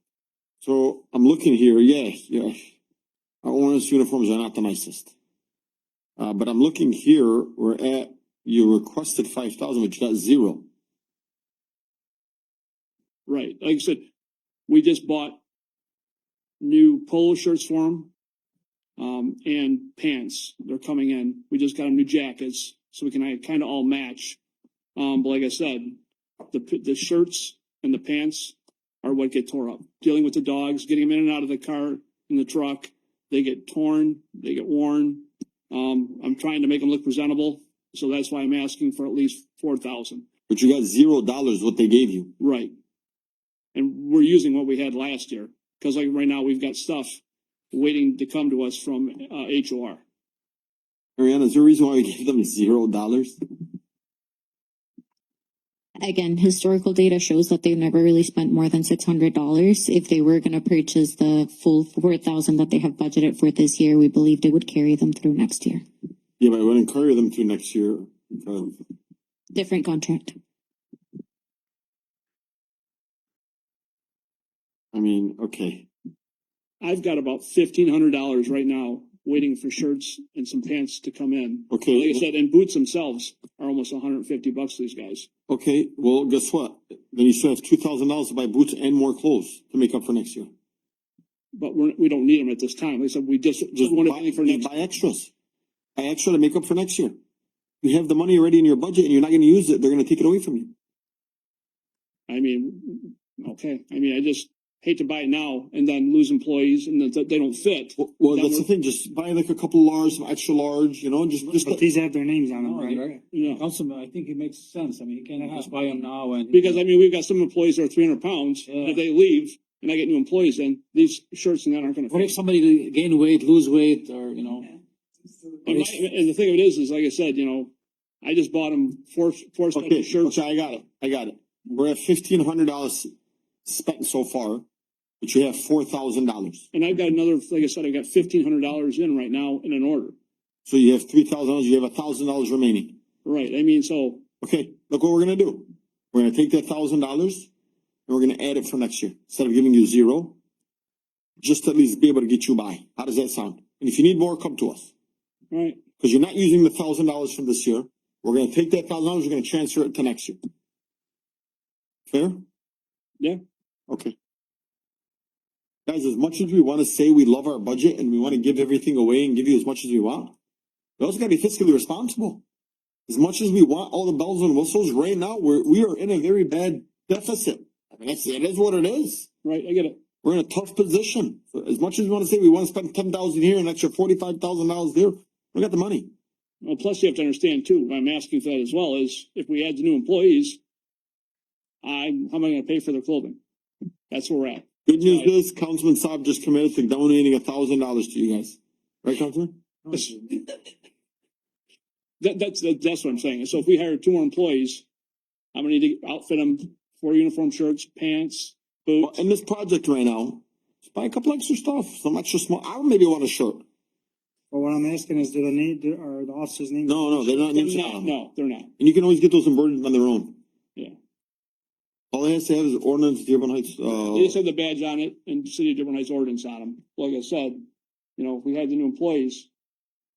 So I'm looking here, yeah. Our owners' uniforms are not the nicest. But I'm looking here, you requested 5,000, but you got 0. Right, like I said, we just bought new polo shirts for them, and pants, they're coming in. We just got them new jackets, so we can kind of all match. But like I said, the shirts and the pants are what get tore up. Dealing with the dogs, getting them in and out of the car, in the truck, they get torn, they get worn. I'm trying to make them look presentable, so that's why I'm asking for at least 4,000. But you got $0 what they gave you. Right. And we're using what we had last year, because like right now, we've got stuff waiting to come to us from, HOR. Mariana, is there a reason why we gave them $0? Again, historical data shows that they've never really spent more than $600. If they were going to purchase the full 4,000 that they have budgeted for this year, we believed it would carry them through next year. Yeah, but I wouldn't carry them through next year because Different contract. I mean, okay. I've got about $1,500 right now waiting for shirts and some pants to come in. Okay. Like I said, and boots themselves are almost $150 to these guys. Okay, well, guess what? Then you still have $2,000 to buy boots and more clothes to make up for next year. But we don't need them at this time. Like I said, we just want to pay for next. Buy extras. Buy extra to make up for next year. You have the money already in your budget and you're not going to use it. They're going to take it away from you. I mean, okay. I mean, I just hate to buy it now and then lose employees and then they don't fit. Well, that's the thing. Just buy like a couple of large, some extra large, you know, just. But these have their names on them, No, right? right? Yeah. Councilman, I think it makes sense. I mean, you can't just buy them now and. Because I mean, we've got some employees that are 300 pounds. And Yeah. if they leave and I get new employees in, these shirts and that aren't going to What fit. if somebody gain weight, lose weight, or, you know? And the thing of it is like I said, you know, I just bought them four sets Okay, of shirts. okay, I got it. We're at $1,500 spent so far, but you have $4,000. And I've got another, like I said, I've got $1,500 in right now in an order. So you have $3,000. You have $1,000 remaining. Right. I mean, so Okay, look what we're gonna do. We're gonna take that $1,000 and we're gonna add it for next year instead of giving you 0. Just to at least be able to get you by. How does that sound? And if you need more, come to us. all right. Because you're not using the $1,000 from this year. We're gonna take that $1,000. We're gonna transfer it to next year. Fair? Yeah. Okay. Guys, as much as we want to say we love our budget and we want to give everything away and give you as much as we want, we also got to be fiscally responsible. As much as we want all the bells and whistles, right now we are in a very bad deficit. I mean, it is what it is. Right. I get it. We're in a tough position. As much as we want to say we want to spend 10,000 here, an extra $45,000 there, we got the money. Well, plus you have to understand too, I'm asking for that as well, is if we add the new employees, how am I gonna pay for their clothing? That's where we're at. Good news is Councilman Saab just committed to donating $1,000 to you guys. Right, Councilman? That's what I'm saying. So if we hire 2 more employees, I'm gonna need to outfit them 4 uniform shirts, pants, Well, boots. in this project right now, just buy a couple extra stuff, some extra small, I would maybe want a shirt. But what I'm asking is, do the name, or the officers' name? No, they're not. They're not, no, they're not. And you can always get those embroidered on their own. Yeah. All they have to have is ordinance, Dearborn Heights, They just have the badge on it and City of Dearborn Heights ordinance on them. Like I said, you know, if we had the new employees,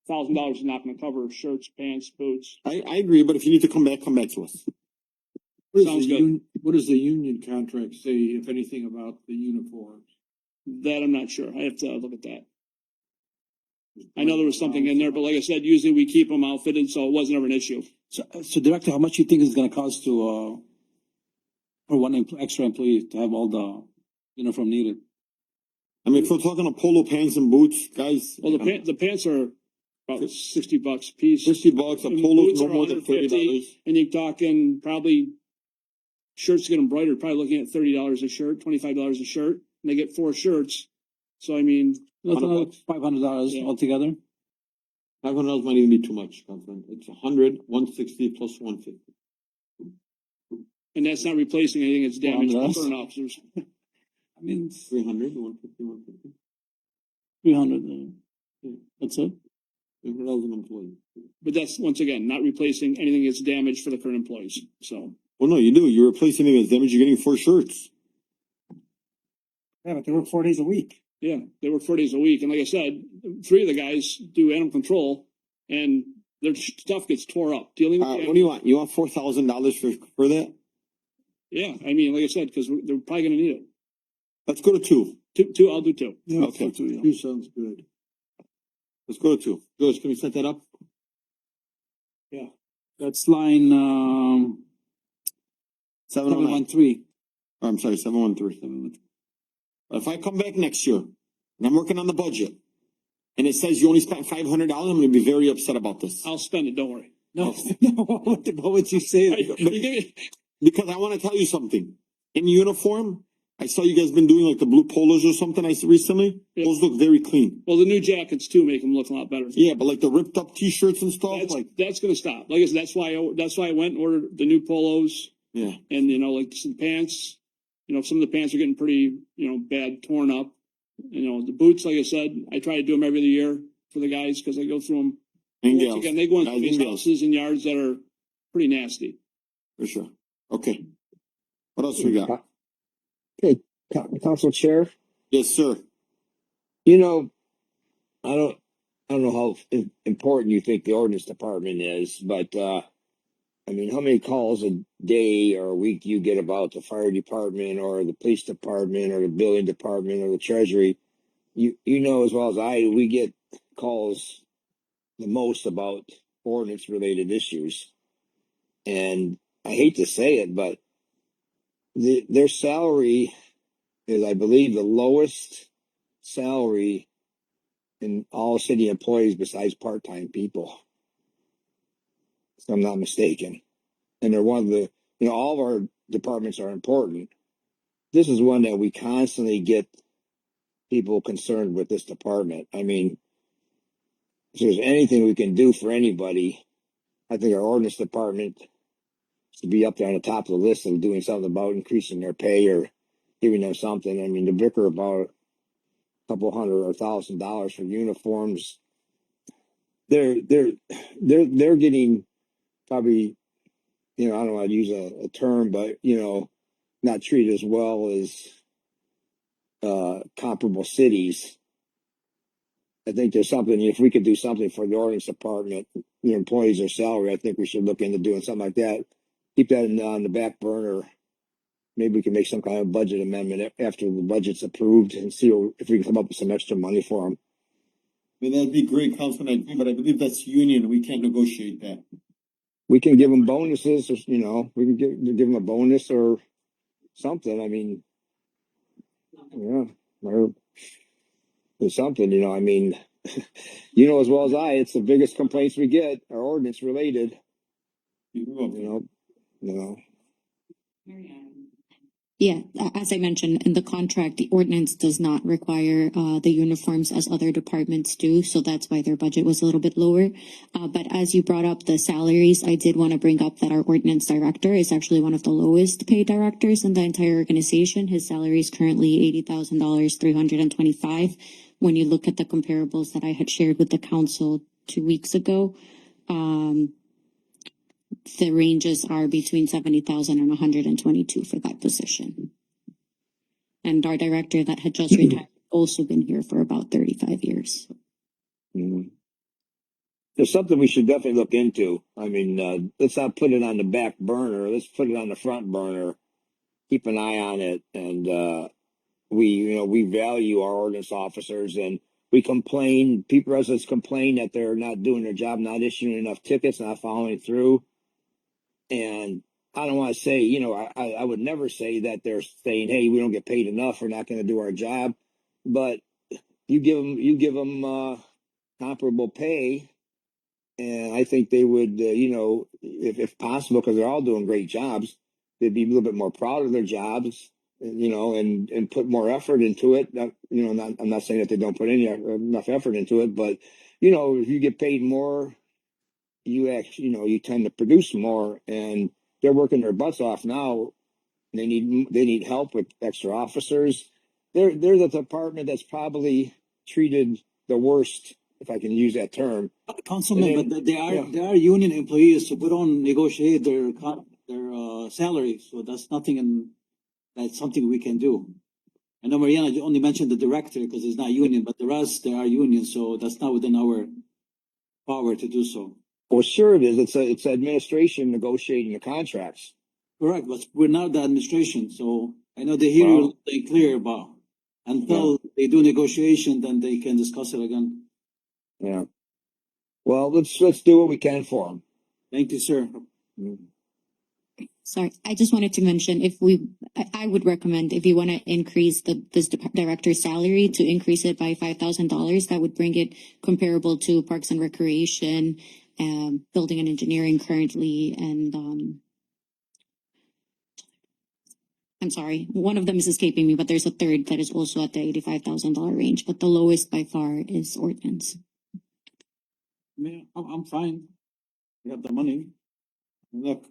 $1,000 is not gonna cover shirts, pants, boots. I agree, but if you need to come back to us. Sounds good. What does the union contract say, if anything, about the uniforms? That I'm not sure. I have to look at that. I know there was something in there, but like I said, usually we keep them outfitted, so it wasn't ever an issue. So Director, how much you think it's gonna cost to, for one extra employee to have all the uniform needed? I mean, if we're talking a polo pants and boots, guys. Well, the pants are about $60 a piece. $60, a And polo boots no are more than $30. $150, and you're talking probably shirts get embroidered, probably looking at $30 a shirt, $25 a shirt, and they get 4 shirts. So I mean, That's another $500 Yeah. altogether. $500 might even be too much, Councilman. It's 100, 160 plus 150. and that's not replacing anything that's damaged Well, for current officers. I mean, 300, 150, 150. 300, that's it. $300 an employee. But that's, once again, not replacing anything that's damaged for the current employees, so. Well, no, you do. You're replacing anything that's damaged. You're getting 4 shirts. Yeah, but they work 4 days a week. Yeah, they work 4 days a week, and like I said, 3 of the guys do animal control, and their stuff gets tore up. Dealing with What do you want? You want $4,000 for that? Yeah, I mean, like I said, because they're probably gonna need it. Let's go to 2. Two, I'll do 2. Yeah, Okay. Two sounds good. Let's go to 2. George, can we set that up? That's line, 709. 713. I'm sorry, 713. If I come back next year and I'm working on the budget and it says you only spent $500, I'm gonna be very upset about this. I'll spend it, don't worry. No, no, what would you say? You give me- Because I wanna tell you something. In uniform, I saw you guys been doing like the blue polos or something recently. Yeah. Those look very clean. Well, the new jackets too make them look a lot better. Yeah, but like the ripped up t-shirts and stuff, That's gonna stop. Like I said, that's why I went and ordered the new polos yeah. and, you know, like some pants. You know, some of the pants are getting pretty, you know, bad, torn up. You know, the boots, like I said, I try to do them every year for the guys because I go through them. And Once gals. again, they go into Guys these and gals. houses and yards that are pretty nasty. For sure. Okay. What else we got? Okay, Council Chair, Yes, sir. you know, I don't know how important you think the ordinance department is, but, I mean, how many calls a day or a week do you get about the fire department or the police department or the building department or the treasury? You know as well as I do, we get calls the most about ordinance related issues. And I hate to say it, but their salary is, I believe, the lowest salary in all city employees besides part-time people. If I'm not mistaken. And they're one of the, you know, all of our departments are important. This is one that we constantly get people concerned with this department. I mean, if there's anything we can do for anybody, I think our ordinance department should be up there on the top of the list of doing something about increasing their pay or giving them something. I mean, to bicker about a couple $100 or $1,000 for uniforms, they're getting probably, you know, I don't want to use a term, but, you know, not treated as well as comparable cities. I think there's something, if we could do something for the ordinance department, the employees, their salary, I think we should look into doing something like that. Keep that on the back burner. Maybe we can make some kind of budget amendment after the budget's approved and see if we can come up with some extra money for them. I mean, that'd be great, Councilman, but I believe that's union. We can't negotiate that. We can give them bonuses, or, you know, we can give them a bonus or something. I mean, Yeah, or something, you know, I mean, you know, as well as I, it's the biggest complaints we get are ordinance related, you know. Yeah, as I mentioned, in the contract, the ordinance does not require the uniforms as other departments do, so that's why their budget was a little bit lower. But as you brought up the salaries, I did want to bring up that our ordinance director is actually one of the lowest paid directors in the entire organization. His salary is currently $80,000, 325. When you look at the comparables that I had shared with the council 2 weeks ago, the ranges are between 70,000 and 122 for that position. And our director that had just retired also been here for about 35 years. Mhm. There's something we should definitely look into. I mean, let's not put it on the back burner. Let's put it on the front burner. Keep an eye on it. And, we value our ordinance officers, and we complain, residents complain that they're not doing their job, not issuing enough tickets, not following through. And I don't want to say, I would never say that they're saying, hey, we don't get paid enough, we're not going to do our job. But you give them comparable pay, and I think they would, if possible, because they're all doing great jobs, they'd be a little bit more proud of their jobs, and put more effort into it. I'm not saying that they don't put enough effort into it, but if you get paid more, you tend to produce more, and they're working their butts off now. They need help with extra officers. They're the department that's probably treated the worst, if I can use that term. Councilman, And then- but they yeah. are union employees, so we don't negotiate their salary, so that's something we can do. I know Mariana only mentioned the director because he's not union, but the rest, they are union, so that's not within our power to do so. Well, sure it is. It's administration negotiating the contracts. Correct, but we're not the administration, so I know they hear you they clear about. Until they do negotiation, then they can discuss it again. Yeah. Well, let's do what we can for them. Thank you, sir. Sorry, I just wanted to mention I would recommend if you want to increase this director's salary to increase it by $5,000. That would bring it comparable to Parks and Recreation, Building and Engineering currently, and I'm sorry, one of them is escaping me, but there's a third that is also at the $85,000 range. But the lowest by far is ordinance. Yeah, I'm fine. We have the money. Look.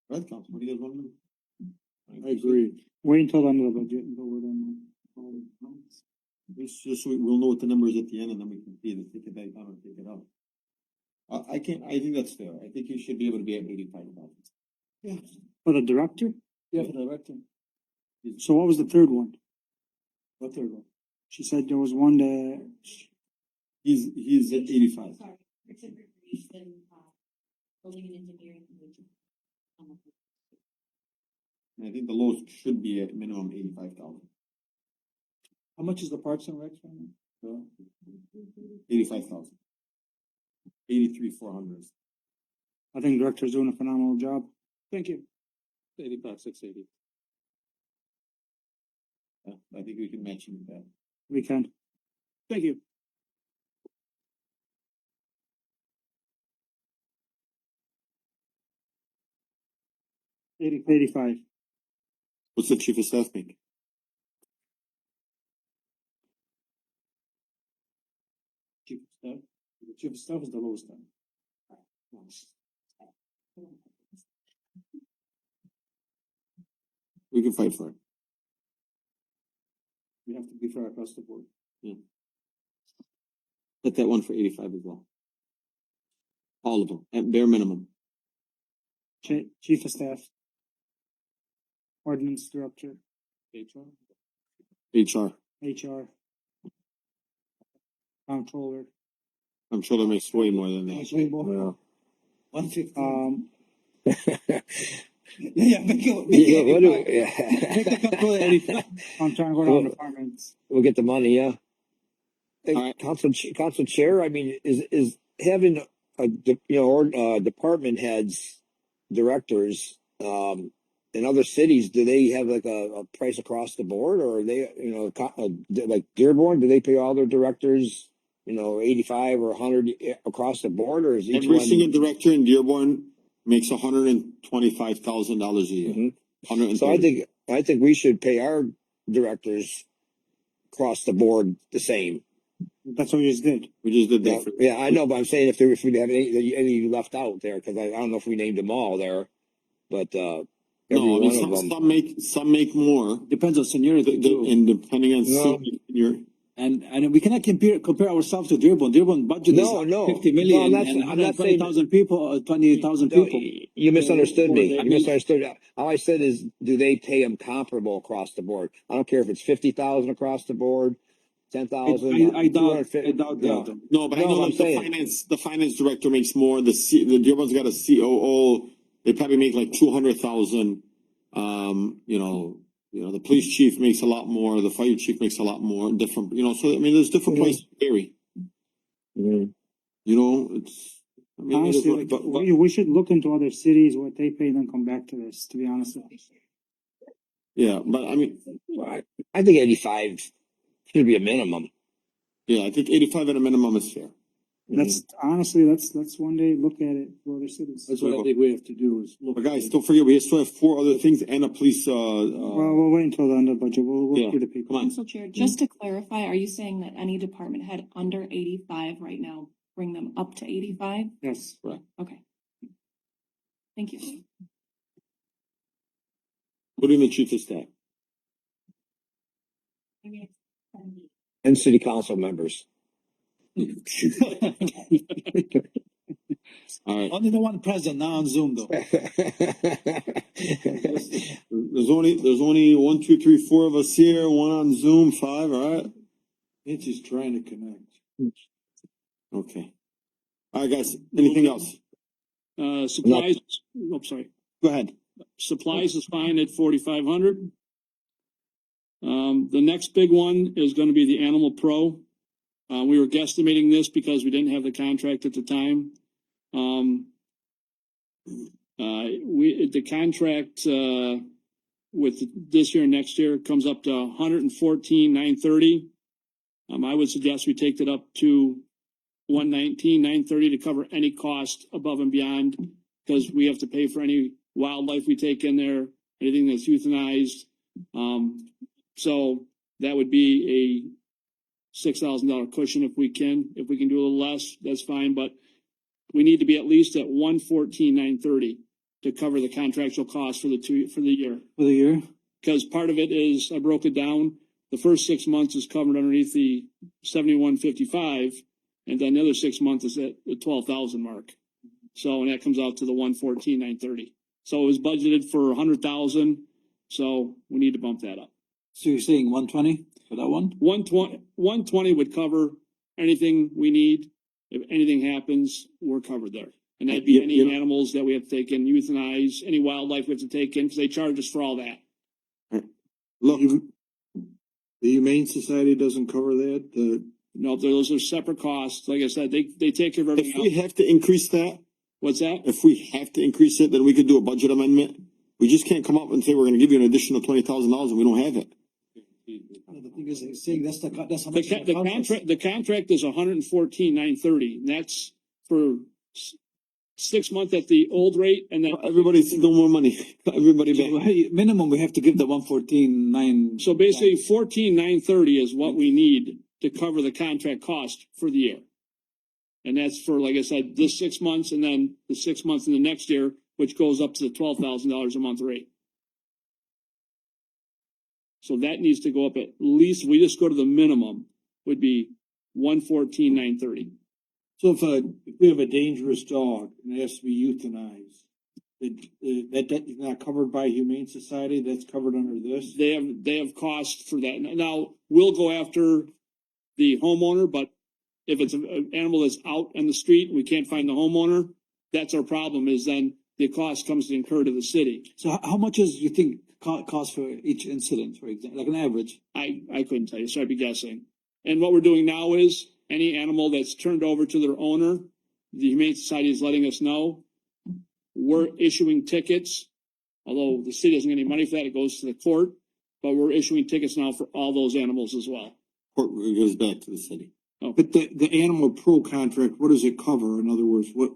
Right, Council, what do you guys want to do? I agree. Wait until the end of the budget until we're done. It's just so we'll know what the number is at the end, and then we can either take it back down or take it up. I think that's fair. I think you should be able to be at 85,000. Yeah. For the director? Yeah, for the director. So what was the third one? What third one? She said there was one that. He's at 85. Sorry, Parks and Recreation, Building and Engineering. And I think the lowest should be at minimum 85,000. How much is the Parks and Recs right now? 85,000. 83,400. I think director's doing a phenomenal job. Thank you. 680. Yeah, I think we can match him with that. We can. Thank you. $85. What's the chief of staff make? Chief of staff. The chief of staff is the lowest one. We can fight for it. We have to be fair across the board. Set that one for 85 as well. All of them, at bare minimum. Chief of staff. Ordinance director. HR. HR. Comptroller. I'm sure that makes way more than that. Way more. Yeah. 150. Make the control 85. I'm trying to go down departments. We'll get the money, yeah. Hey, All right. Council Chair, I mean, is having department heads directors, in other cities, do they have like a price across the board, or are they, like Dearborn, do they pay all their directors, 85 or 100 across the board, or is each Every one? single director in Dearborn makes $125,000 a year. Mhm. 130. So I think we should pay our directors across the board the same. That's what we just did. We just did that. Yeah, I know, but I'm saying if we have any left out there, because I don't know if we named them all there, but every No, I mean, one of them. some make more, Depends on seniority too. and depending on No. senior. And we cannot compare ourselves to Dearborn. Dearborn budget is No. 50 million No, I'm and not saying- 120,000 people, 20,000 No, people. you misunderstood So, me. I You mean- misunderstood. All I said is, do they pay them comparable across the board? I don't care if it's 50,000 across the board, 10,000. I doubt that. No, but I No, know I'm like the saying- finance director makes more. The Dearborn's got a COO. They probably make like 200,000. The police chief makes a lot more. The fire chief makes a lot more. Different, So I mean, there's different Mhm. prices vary. Mhm. It's. I mean, it is Honestly, what- like, but- we should look into other cities, what they pay, and then come back to this, to be honest with you. yeah, but I mean, I think 85 should be a minimum. yeah, I think 85 at a minimum is fair. That's honestly, let's one day look at it for other cities. That's what I think we have to do is look. But guys, don't forget we still have 4 other things and a police. Well, we'll wait until the end of the budget. We'll Yeah. do the people. Come on. Council Chair, just to clarify, are you saying that any department head under 85 right now, bring them up to 85? Yes. Okay. Thank you. Put in the chief of staff. And city council members. All right. Only the one present now on Zoom though. There's only 1, 2, 3, 4 of us here. 1 on Zoom. 5. All right. It's just trying to connect. Okay. All right, guys. Anything else? Supplies, sorry. Go ahead. Supplies is fine at 4,500. The next big one is gonna be the Animal Pro. We were guesstimating this because we didn't have the contract at the time. The contract, with this year and next year comes up to 114,930. I would suggest we take that up to 119,930 to cover any cost above and beyond, because we have to pay for any wildlife we take in there, anything that's euthanized. So that would be a $6,000 cushion if we can. If we can do a little less, that's fine, but we need to be at least at 114,930 to cover the contractual cost for the year. For the year? Because part of it is, I broke it down, the first 6 months is covered underneath the 7155, and then the other 6 months is at the 12,000 mark. So, and that comes out to the 114,930. So it was budgeted for 100,000, so we need to bump that up. So you're saying 120 for that one? 120 would cover anything we need. If anything happens, we're covered there. And that'd be any animals that we have to take in, euthanize, any wildlife we have to take in, because they charge us for all that. Look, The Humane Society doesn't cover that, No, those are separate costs. Like I said, they take care of if everything we else. have to increase that, What's that? if we have to increase it, then we could do a budget amendment. We just can't come up and say we're gonna give you an additional $20,000 and we don't have it. The thing is, he's saying that's how The, much. the contract is 114,930. And that's for 6 months at the old rate, and then Everybody's no more money. Everybody back. Minimum, we have to give the 114,9. so basically 14,930 is what we need to cover the contract cost for the year. And that's for, like I said, this 6 months and then the 6 months in the next year, which goes up to the $12,000 a month rate. So that needs to go up at least, we just go to the minimum, would be 114,930. so if we have a dangerous dog and it has to be euthanized, that is not covered by Humane Society, that's covered under this? They have cost for that. Now, we'll go after the homeowner, but if it's an animal that's out on the street, we can't find the homeowner, that's our problem, is then the cost comes to incur to the city. So how much is, you think, cost for each incident, for example, like an average? I couldn't tell you, so I'd be guessing. And what we're doing now is, any animal that's turned over to their owner, the Humane Society is letting us know. we're issuing tickets. Although the city doesn't get any money for that, it goes to the court, but we're issuing tickets now for all those animals as well. Court goes back to the city. But the Animal Pro contract, what does it cover? In other words, what?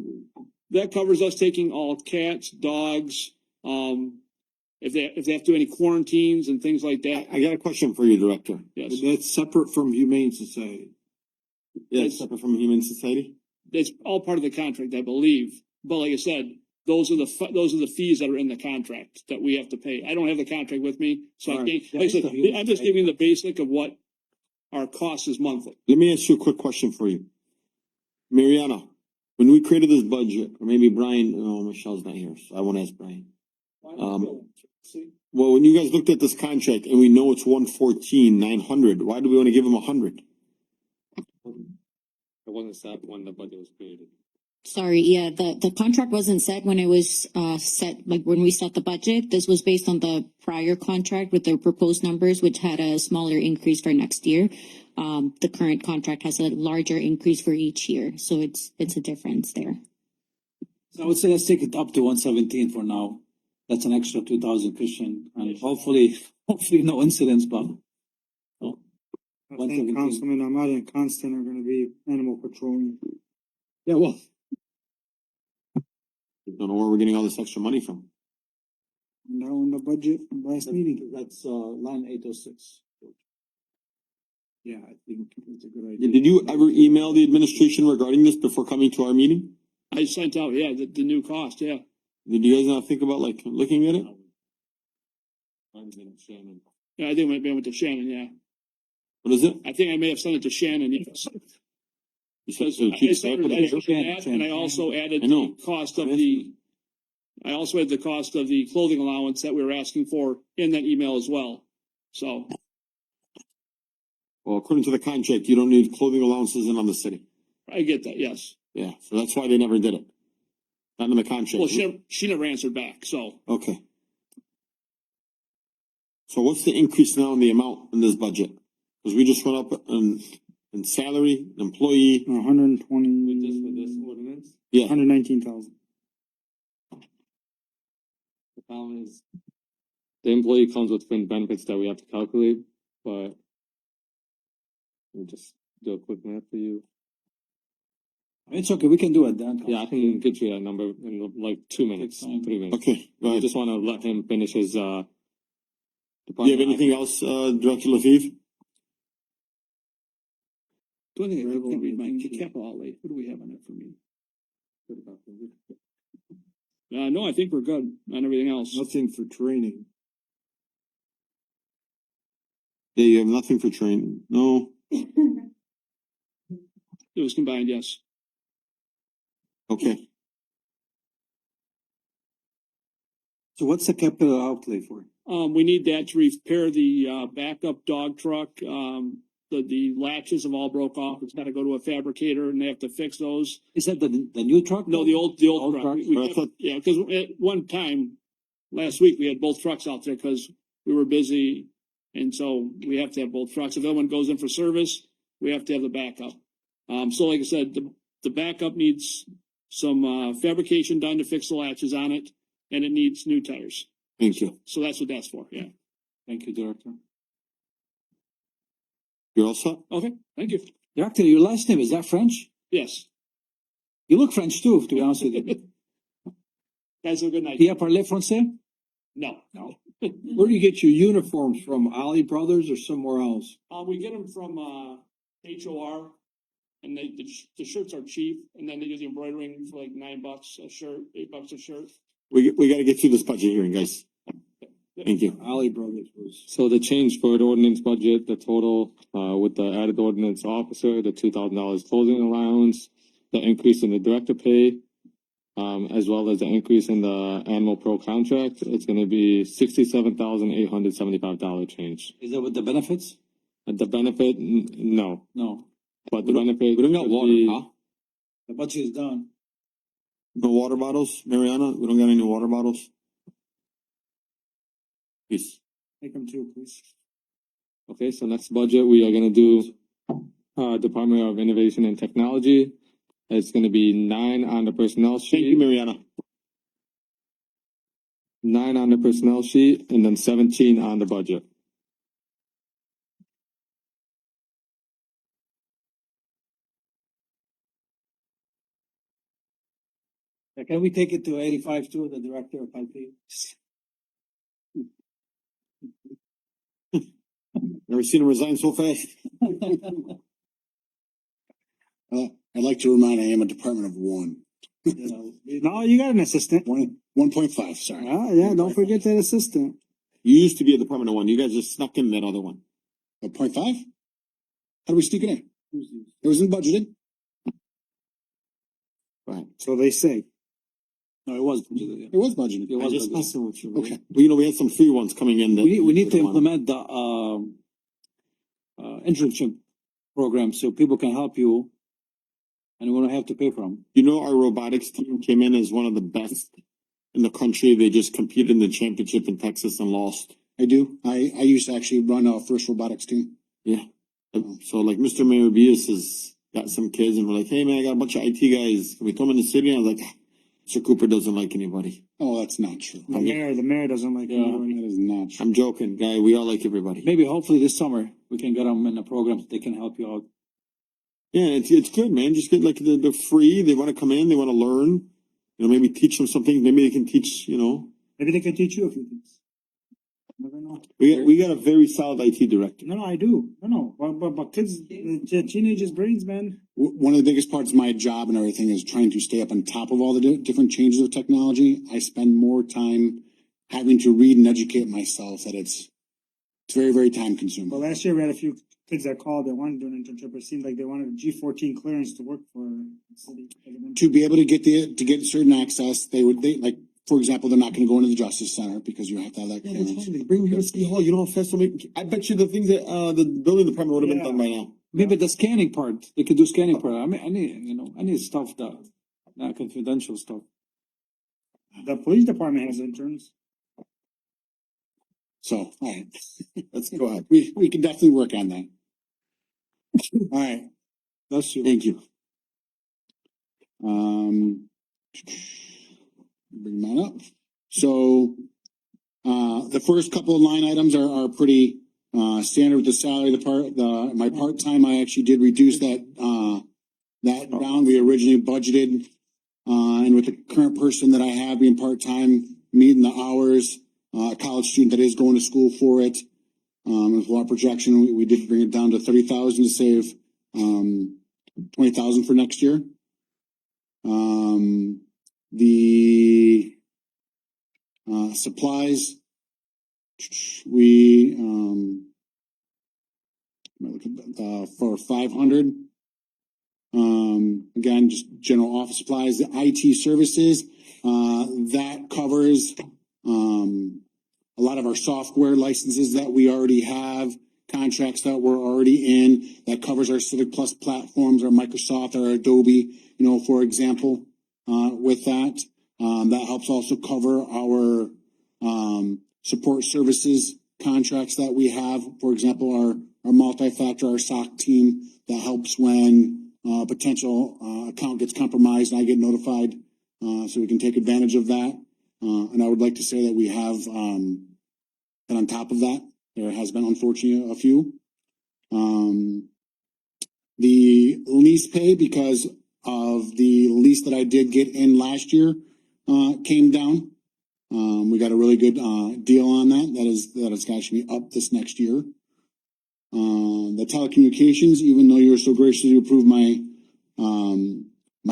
That covers us taking all cats, dogs, if they have to do any quarantines and things like that. I got a question for you, Director. Yes, That's separate from Humane Society. Yeah, it's separate from Human Society? it's all part of the contract, I believe. But like I said, those are the fees that are in the contract that we have to pay. I don't have the contract with me, so I can't, like I said, I'm just giving you the basic of what our cost is monthly. Let me ask you a quick question for you. Mariana, when we created this budget, or maybe Brian, no, Michelle's not here, so I won't ask Brian. Well, when you guys looked at this contract and we know it's 114,900, why do we want to give them 100? It wasn't set when the budget was created. Sorry, yeah, the contract wasn't set when it was set, like when we set the budget. This was based on the prior contract with the proposed numbers, which had a smaller increase for next year. The current contract has a larger increase for each year, so it's a difference there. So I would say let's take it up to 117 for now. That's an extra 2,000, Christian, and hopefully no incidents, but. I think Councilman Ahmad and Constant are gonna be animal patrolling. Yeah, well. I don't know where we're getting all this extra money from. And now in the budget last meeting. That's line 806. Yeah, I think it's a good idea. Yeah, did you ever email the administration regarding this before coming to our meeting? I sent out, yeah, the new cost, yeah. Did you guys not think about like looking at it? Shannon. Yeah, I think I went to Shannon, yeah. What is it? I think I may have sent it to Shannon, yes. You said Because to the I chief said secretary? that, and I also added I know. the cost of the, I also had the cost of the clothing allowance that we were asking for in that email as well. So, Well, according to the contract, you don't need clothing allowances in on the city. I get that, yes. Yeah, so that's why they never did it. Not in the contract. Well, she never answered back, so. Okay. So what's the increase now in the amount in this budget? Cause we just went up in salary, employee, 120. With this ordinance, yeah. 119,000. the problem is the employee comes with fringe benefits that we have to calculate, but we'll just do a quick math for you. It's okay, we can do it then. Yeah, I can get you that number in like 2 minutes, 3 minutes. Okay, go I ahead. just wanna let him finish his, Do you have anything else, Director Lefebvre? The only thing I can't read my capital outlay, what do we have on that for me? No, I think we're good on everything else. Nothing for training. Yeah, you have nothing for training, no? It was combined, yes. Okay, So what's the capital outlay for? We need that to repair the, backup dog truck. The latches have all broke off. It's gotta go to a fabricator and they have to fix those. Is that the new truck? No, the old truck. truck? We kept- yeah, cause at one time, last week, we had both trucks out there cause we were busy. And so we have to have both trucks. If that one goes in for service, we have to have the backup. So like I said, the backup needs some, fabrication done to fix the latches on it and it needs new tires. thank you. So that's what that's for, yeah. Thank you, Director. You're all set? Okay, thank you. Director, your last name, is that French? Yes. You look French too, to be honest with you. Guys, have a good night. Do you parler français? No. Where do you get your uniforms from? Ali Brothers or somewhere else? We get them from, HOR and the shirts are cheap and then they do the embroidering for like $9 a shirt, $8 a shirt. We gotta get through this budget hearing, guys. Thank you. Ali Brothers was. So the change for the ordinance budget, the total, with the added ordinance officer, the $2,000 clothing allowance, the increase in the director pay, as well as the increase in the animal pro contract, it's gonna be $67,875 change. Is that with the benefits? The benefit, no, No, but the benefit. We don't got would water, be- huh? the budget is done. No water bottles, Mariana? We don't got any water bottles? Please. Take them too, please. Okay, so next budget, we are gonna do, Department of Innovation and Technology. It's gonna be 9 on the personnel Thank you, sheet. Mariana. 9 on the personnel sheet, and then 17 on the budget. Can we take it to 85 too, the director of IT? Never seen him resign so fast. I'd like to remind I am a department of one. No, you got an assistant. 1.5, sorry. Yeah, don't forget that assistant. You used to be a department of one. You guys just snuck in that other one. 1.5? How do we sneak it in? It wasn't budgeted. Right. So they say. No, it was budgeted. It was budgeted. It I was just budgeted. messing with you. Okay. But you know, we had some free ones coming in. That We need to don't want. implement the, internship program so people can help you. And we don't have to pay for them. You know, our robotics team came in as one of the best in the country. They just competed in the championship in Texas and lost. I do. I used to actually run a first robotics team. Yeah. So like Mr. Maravillas has got some kids and we're like, hey man, I got a bunch of IT guys. Can we come in the city? And I was like, Mr. Cooper doesn't like anybody. Oh, that's not true. The mayor doesn't like anybody. That is not true. I'm joking, guy. We all like everybody. Maybe hopefully this summer we can get them in the programs. They can help you out. Yeah, it's good, man. Just get like they're free. They want to come in. They want to learn. You know, maybe teach them something. Maybe they can teach. You know, Maybe they can teach you a few things. Never know. we got a very solid IT director. No, I do. No. But kids, teenagers' brains, man. One of the biggest parts of my job and everything is trying to stay up on top of all the different changes of technology. I spend more time having to read and educate myself that it's very, very time Well, consuming. last year we had a few kids that called that wanted to do an internship. It seemed like they wanted a G14 clearance to work for the city. To be able to get certain access, they like, for example, they're not gonna go into the Justice Center because you have to have that Yeah, that's clearance. fine. They bring them here to City Hall. You know how fast they'll make. I bet you the things that the building department would have been Yeah. done by now. Maybe the scanning part, they could do scanning part. I mean, I need stuff that, not confidential stuff. The police department has interns. So, all right, Let's go ahead. we can definitely work on that. All right, That's you. Thank you. bring mine up. So, the first couple of line items are pretty, standard with the salary, my part-time, I actually did reduce that down. We originally budgeted, and with the current person that I have being part-time, meeting the hours, a college student that is going to school for it, with a lot of projection, we did bring it down to 30,000 to save, 20,000 for next year. The supplies, we, for 500. Again, just general office supplies, the IT services, that covers, a lot of our software licenses that we already have, contracts that we're already in, that covers our Civic Plus platforms, our Microsoft, our Adobe, you know, for example, with that. That helps also cover our, support services contracts that we have. For example, our multi-factor, our SOC team, that helps when, potential, account gets compromised and I get notified, so we can take advantage of that. And I would like to say that we have, been on top of that. There has been unfortunately a few. The lease pay, because of the lease that I did get in last year, came down. We got a really good, deal on that. That is actually up this next year. The telecommunications, even though you were so gracious to approve my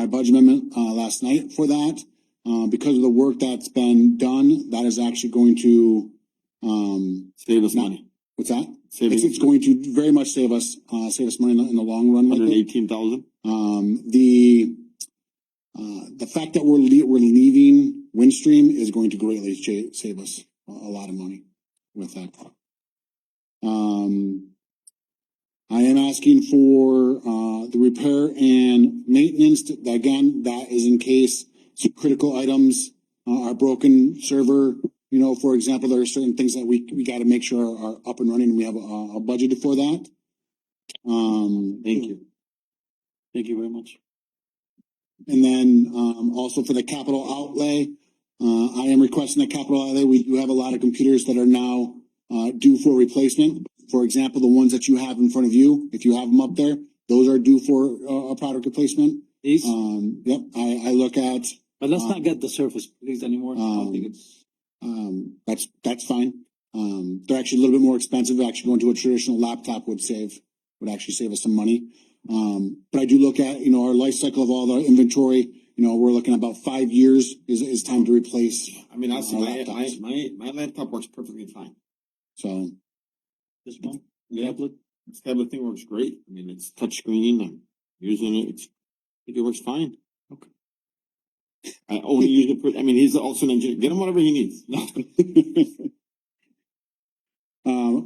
budget amendment, last night for that, because of the work that's been done, that is actually going to, Save us money. what's that? Saving It's going to very much save us money in the long run. with it. 118,000. The fact that we're leaving Windstream is going to greatly save us a lot of money with that. I am asking for, the repair and maintenance, again, that is in case some critical items, are broken server. You know, for example, there are certain things that we gotta make sure are up and running and we have a budget for that. Thank you. Thank you very much. And then, also for the capital outlay, I am requesting that capital outlay. We do have a lot of computers that are now, due for replacement. For example, the ones that you have in front of you, if you have them up there, those are due for, a product replacement. These, Yep, I look at, but let's not get the Surface please anymore. I don't think it's. that's fine. They're actually a little bit more expensive. Actually going to a traditional laptop would actually save us some money. But I do look at, our life cycle of all the inventory. We're looking at about 5 years is time to replace. I mean, honestly, our my laptops. my laptop works perfectly fine. So, This one, Yeah, tablet. this tablet thing works great. I mean, it's touchscreen. I'm using it. I think it works fine. Okay. I only use it for. I mean, he's also an engineer. Get him whatever he needs.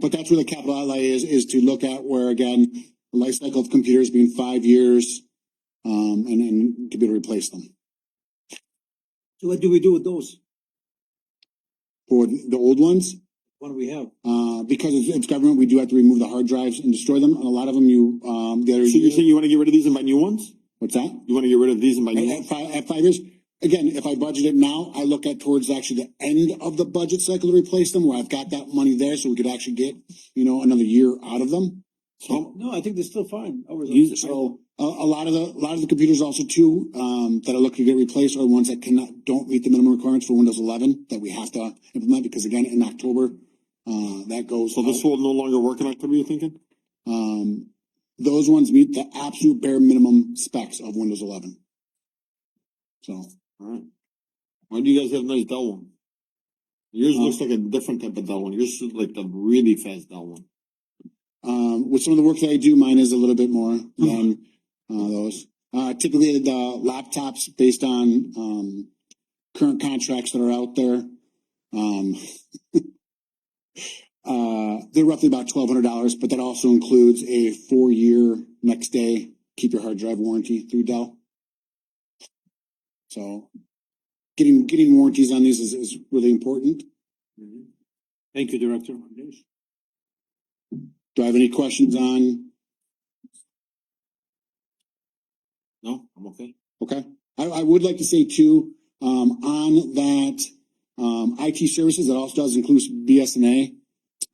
but that's where the capital outlay is to look at where again, the life cycle of computers being 5 years, and to be able to replace them. So what do we do with those? For the old ones, What do we have? because it's government, we do have to remove the hard drives and destroy them. And a lot of them the other So you saying you want to get rid of these and buy new ones? what's that? You want to get rid of these and buy new At ones? at 5 years, again, if I budget it now, I look at towards actually the end of the budget cycle to replace them, where I've got that money there, so we could actually get, another year out of them. So, No, I think they're still fine. Ours are- so a lot of the computers also too, that are looking to get replaced are ones that don't meet the minimum requirements for Windows 11 that we have to implement, because again, in October, that goes. So this will no longer work in October, you're thinking? Those ones meet the absolute bare minimum specs of Windows 11. So. Alright. Why do you guys have a nice Dell one? Yours looks like a different type of Dell one. Yours is like the really fast Dell one. With some of the work that I do, mine is a little bit more than those. Typically, the laptops based on current contracts that are out there, they're roughly about $1,200, but that also includes a 4-year next day keep your hard drive warranty through Dell. So, getting warranties on these is really important. Thank you, Director. Do I have any questions on? No, I'm okay. Okay, I would like to say too, on that, IT services, that also does include BSNA,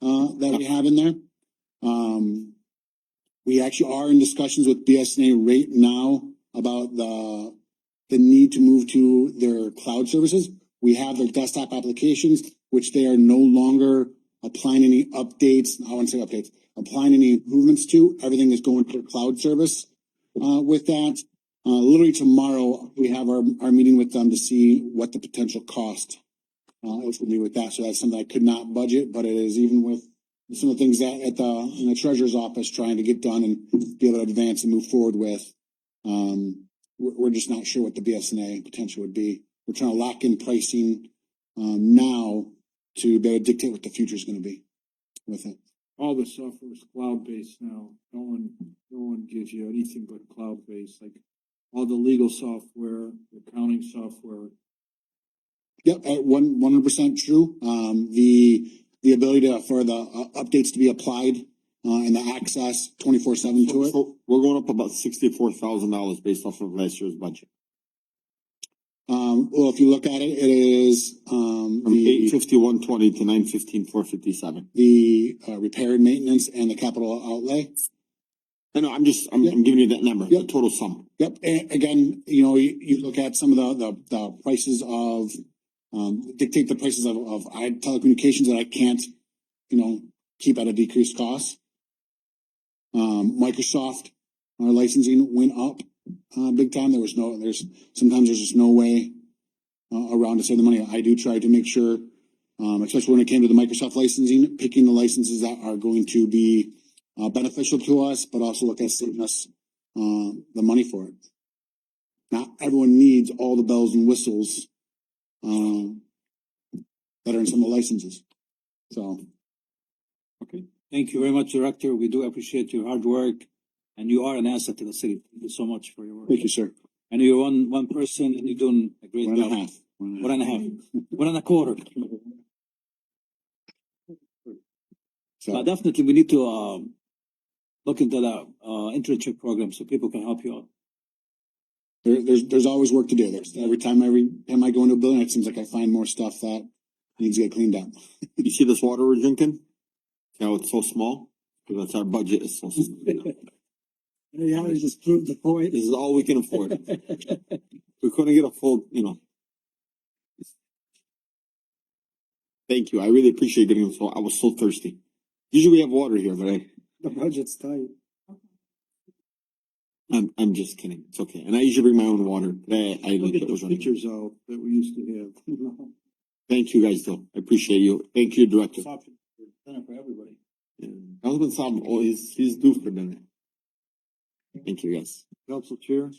that we have in there. We actually are in discussions with BSNA right now about the need to move to their cloud services. We have their desktop applications, which they are no longer applying any updates, I wouldn't say updates, applying any improvements to. Everything is going to cloud service, with that. Literally tomorrow, we have our meeting with them to see what the potential cost is going to be with that. So that's something I could not budget, but it is even with some of the things that in the treasurer's office trying to get done and be able to advance and move forward with. We're just not sure what the BSNA potential would be. We're trying to lock in pricing now to be able to dictate what the future is going to be with it. All the software is cloud-based now. No one gives you anything but cloud-based, like all the legal software, accounting software. Yep, 100% true. The ability for the updates to be applied and the access 24/7 to it. So we're going up about $64,000 based off of last year's budget. Well, if you look at it, it is From the 851.20 to 915.457. repair and maintenance and the capital outlay. I know, I'm giving you that number, the Yep. total sum. Yep, and again, you look at some of the prices of dictate the prices of telecommunications that I can't, keep at a decreased cost. Microsoft, our licensing went up big time. Sometimes there's just no way around to save the money. I do try to make sure, especially when it came to the Microsoft licensing, picking the licenses that are going to be beneficial to us, but also look at saving us the money for it. Not everyone needs all the bells and whistles that are in some of the licenses. So, Okay. Thank you very much, Director. We do appreciate your hard work, and you are an asset to the city. Thank you so much for your work. thank you, sir. I know you're one person, and you're doing a great One and job. a half. One and a half. One and a quarter. So, Definitely, we need to look into the internship program so people can help you out. there's always work to do. Every time I go into a building, it seems like I find more stuff that needs to get cleaned up. You see this water we're drinking? How it's so small? Because that's our budget is so small. Yeah, they just proved the point. This is all we can afford. We couldn't get a full, Thank you. I really appreciate getting them. So I was so thirsty. Usually we have water here, but The budget's tight. I'm just kidding. It's okay. And I usually bring my own water. Today I Look at it was the running. pictures out that we used to have. Thank you guys though. I appreciate you. Thank you, Director. For everybody. Yeah. Councilman Saab, oh, he's due for dinner. Thank you guys. Council Chair.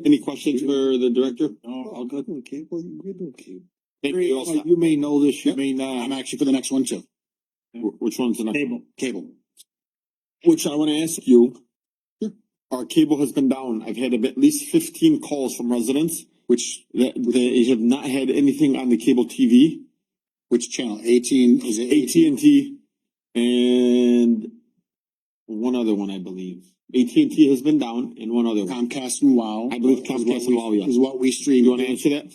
Any questions for the director? No, I'll go to cable. You do cable. Thank you. Also, You may know this, you may not. I'm actually for the next one too. which one's the next? Cable. Cable. Which I want to ask you. Our cable has been down. I've had at least 15 calls from residents, which they have not had anything on the cable TV. Which channel? 18, is it AT&T and one other one, I believe. AT&T has been down and one other one. Comcast and WOW? I believe Comcast and WOW, yeah. Is what we stream. You want to answer that?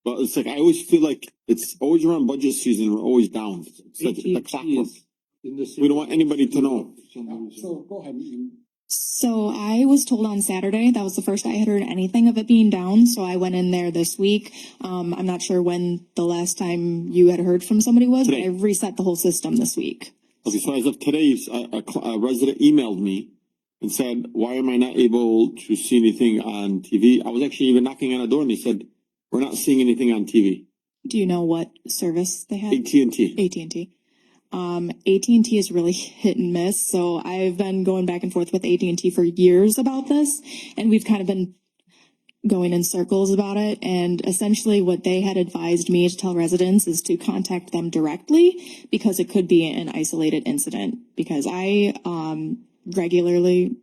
But it's like, I always feel like it's always around budget season, we're always down. It's like the clockwork. We don't want anybody to know. So go ahead. So I was told on Saturday, that was the first I had heard anything of it being down, so I went in there this week. I'm not sure when the last time you had heard from somebody was, Today. but I reset the whole system this week. Okay, so as of today, a resident emailed me and said, why am I not able to see anything on TV? I was actually even knocking on a door and they said, we're not seeing anything on TV. Do you know what service they have? AT&T. AT&T. AT&T is really hit and miss, so I've been going back and forth with AT&T for years about this, and we've kind of been going in circles about it, and essentially what they had advised me to tell residents is to contact them directly, because it could be an isolated incident, because I regularly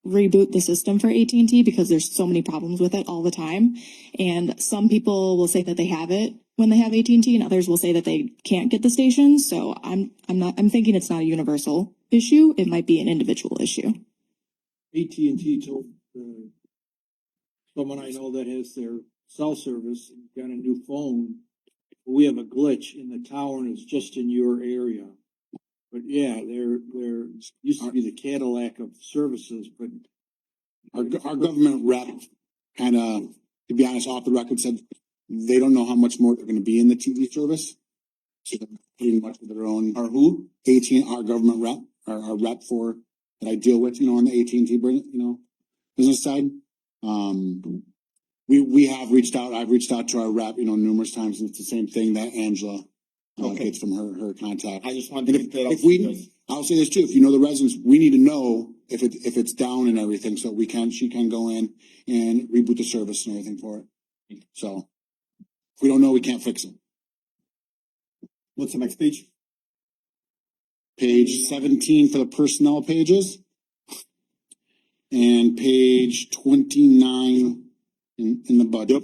reboot the system for AT&T because there's so many problems with it all the time, and some people will say that they have it when they have AT&T, and others will say that they can't get the station. So I'm thinking it's not a universal issue. It might be an individual issue. AT&T told someone I know that has their cell service, got a new phone. We have a glitch in the tower and it's just in your area. But yeah, there used to be the Cadillac of services, but Our government rep kind of, to be honest, off the record said they don't know how much more they're going to be in the TV service. So they're pretty much with their own. Our who? Our government rep, our rep for that I deal with, on the AT&T, business side. We have reached out. I've reached out to our rep, numerous times, and it's the same thing that Angela gets from her contact. I just wanted to get that out. I'll say this too, if you know the residents, we need to know if it's down and everything, so she can go in and reboot the service and everything for it. So, if we don't know, we can't fix it. What's the next page? Page 17 for the personnel pages. And page 29 in the budget.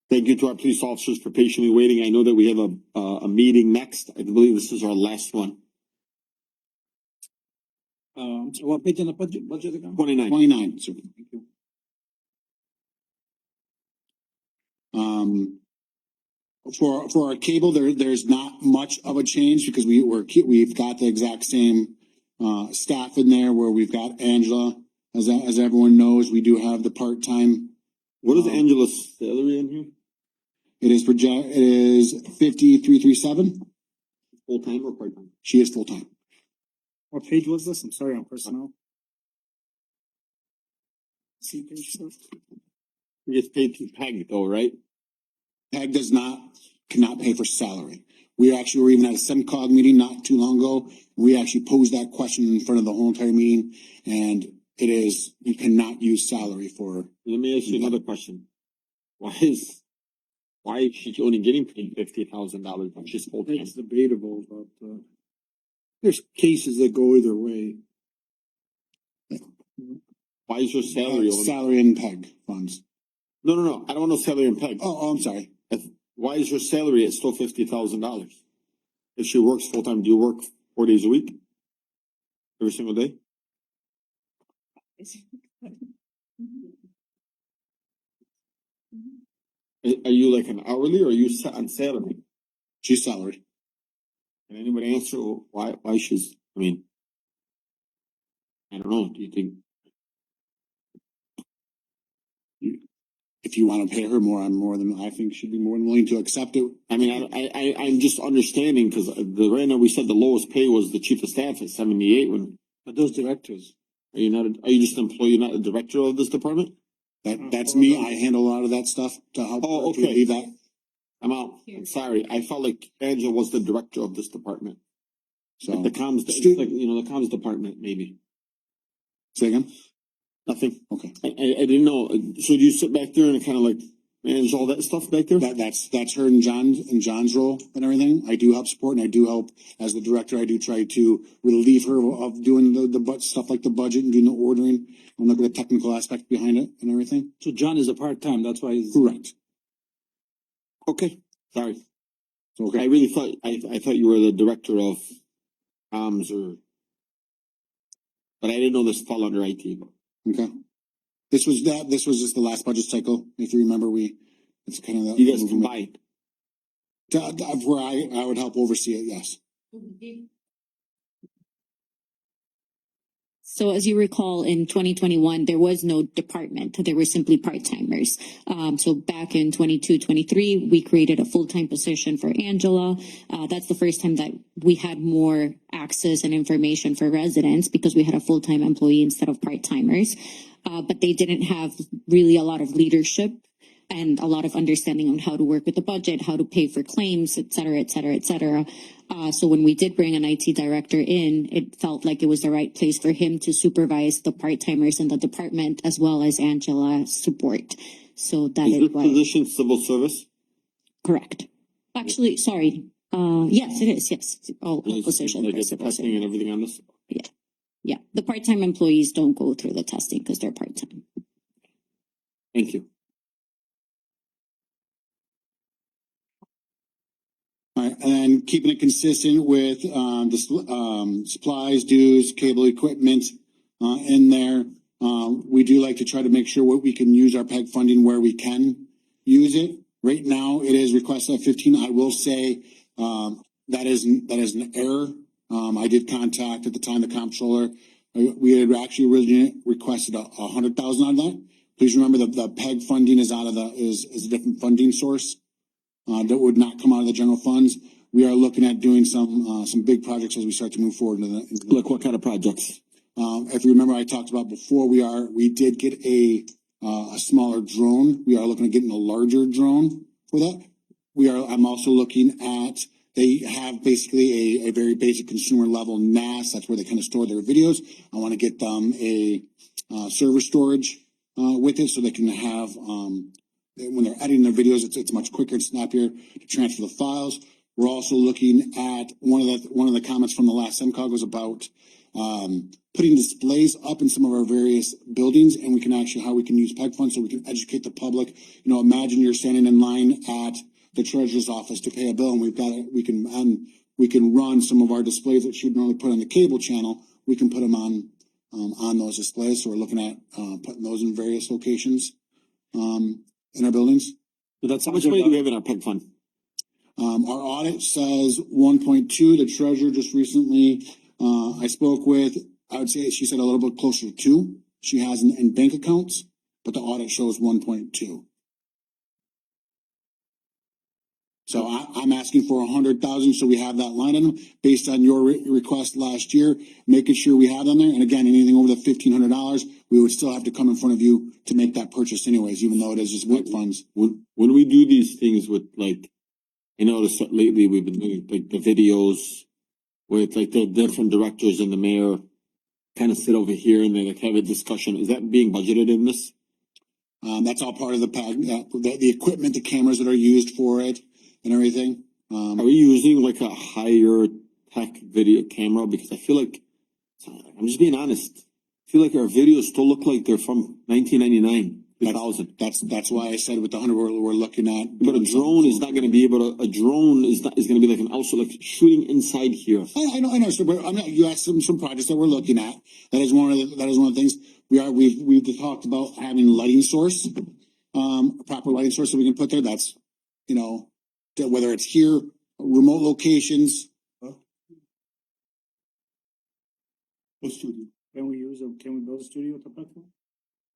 Thank you to our police officers for patiently waiting. I know that we have a meeting next. I believe this is our last one. What page in the budget again? 29. 29, sir. Thank you. For our cable, there's not much of a change because we've got the exact same staff in there where we've got Angela. As everyone knows, we do have the part-time. What is Angela's salary in here? It is 5337. Full-time or part-time? She is full-time. What page was this? I'm sorry, on personnel. See page six. He gets paid through PEG though, right? PEG cannot pay for salary. We actually were even at a SEMCOG meeting not too long ago. We actually posed that question in front of the whole entire meeting, and you cannot use salary for. Let me ask you another question. Why is she only getting paid $50,000 when she's full-time? it's debatable, but there's cases that go either way. Why is her salary only? Salary and PEG funds. No. I don't want no salary and PEG. Oh, I'm sorry. Why is her salary at still $50,000? If she works full-time, do you work 4 days a week? every single day? Are you like an hourly or are you set on salary? She's salary. Can anybody answer why she's, I mean, I don't know, do you think? If you want to pay her more, I think she'd be more than willing to accept it. I mean, I'm just understanding, because right now we said the lowest pay was the chief of staff at 78 when. But those directors, Are you just an employee, not a director of this department? That's me. I handle a lot of that stuff to help. Oh, her to okay. relieve that. I'm out. I'm sorry. I felt like Angela was the director of this department. So Like the comms, it's like, the comms department, maybe. Say again? Nothing. Okay. I didn't know. So do you sit back there and kind of like manage all that stuff back there? That's her and John's role and everything. I do help support and I do help as the director. I do try to relieve her of doing the stuff like the budget and doing the ordering and look at the technical aspect behind it and everything. so John is a part-time, that's why he's. Correct. Okay. Sorry. Okay. I really thought, I thought you were the director of comms but I didn't know this fall under IT. Okay. This was just the last budget cycle. If you remember, it's kind of You guys combined. Where I would help oversee it. Yes. So as you recall, in 2021, there was no department. There were simply part-timers. So back in 22-23, we created a full-time position for Angela. That's the first time that we had more access and information for residents because we had a full-time employee instead of part-timers. But they didn't have really a lot of leadership and a lot of understanding on how to work with the budget, how to pay for claims, et cetera, et cetera, et cetera. So when we did bring an IT director in, it felt like it was the right place for him to supervise the part-timers in the department as well as Angela's support. So that Is is this why. position civil service? Correct. Actually, sorry. Yes, it is. Yes. All positions. Like it's testing and everything on this? Yeah. Yeah. The part-time employees don't go through the testing because they're part-time. Thank you. All right, and then keeping it consistent with the supplies, dues, cable equipment in there. We do like to try to make sure what we can use our PEG funding where we can use it. Right now, it is requested at 15. I will say that is an error. I did contact at the time the comptroller. We had actually originally requested 100,000 out of that. Please remember the PEG funding is is a different funding source. That would not come out of the general funds. We are looking at doing some big projects as we start to move forward into the. Like what kind of projects? If you remember, I talked about before, we did get a smaller drone. We are looking at getting a larger drone for that. I'm also looking at, they have basically a very basic consumer level NAS. That's where they kind of store their videos. I want to get them a server storage with it so they can have when they're editing their videos, it's much quicker and snappier to transfer the files. We're also looking at one of the comments from the last MCOG was about putting displays up in some of our various buildings, and we can actually how we can use PEG funds so we can educate the public. You know, imagine you're standing in line at the treasurer's office to pay a bill, and we can run some of our displays that you'd normally put on the cable channel. We can put them on those displays. So we're looking at putting those in various locations. In our buildings. So that's how much money do we have in our PEG fund? Our audit says 1.2. The treasurer just recently, I spoke with, I would say she said a little bit closer to 2. She has in bank accounts, but the audit shows 1.2. So I'm asking for 100,000, so we have that line item based on your request last year, making sure we have them there. And again, anything over the $1,500, we would still have to come in front of you to make that purchase anyways, even though it is just PEG funds. When we do these things with like, I noticed that lately we've been doing like the videos with like the different directors and the mayor kind of sit over here and they like have a discussion. Is that being budgeted in this? That's all part of the PEG, the equipment, the cameras that are used for it. And everything. Are we using like a higher tech video camera? Because I feel like, I'm just being honest. I feel like our videos still look like they're from 1999. 2,000. That's why I said with the 100 we're looking at. But a drone is not gonna be able to, a drone is gonna be like an also like shooting inside here. I know, sir, but I'm not, you asked some projects that we're looking at. That is one of the things we've talked about having lighting source, proper lighting source that we can put there. That's, you know, whether it's here, remote locations. What studio? Can we build a studio at the platform?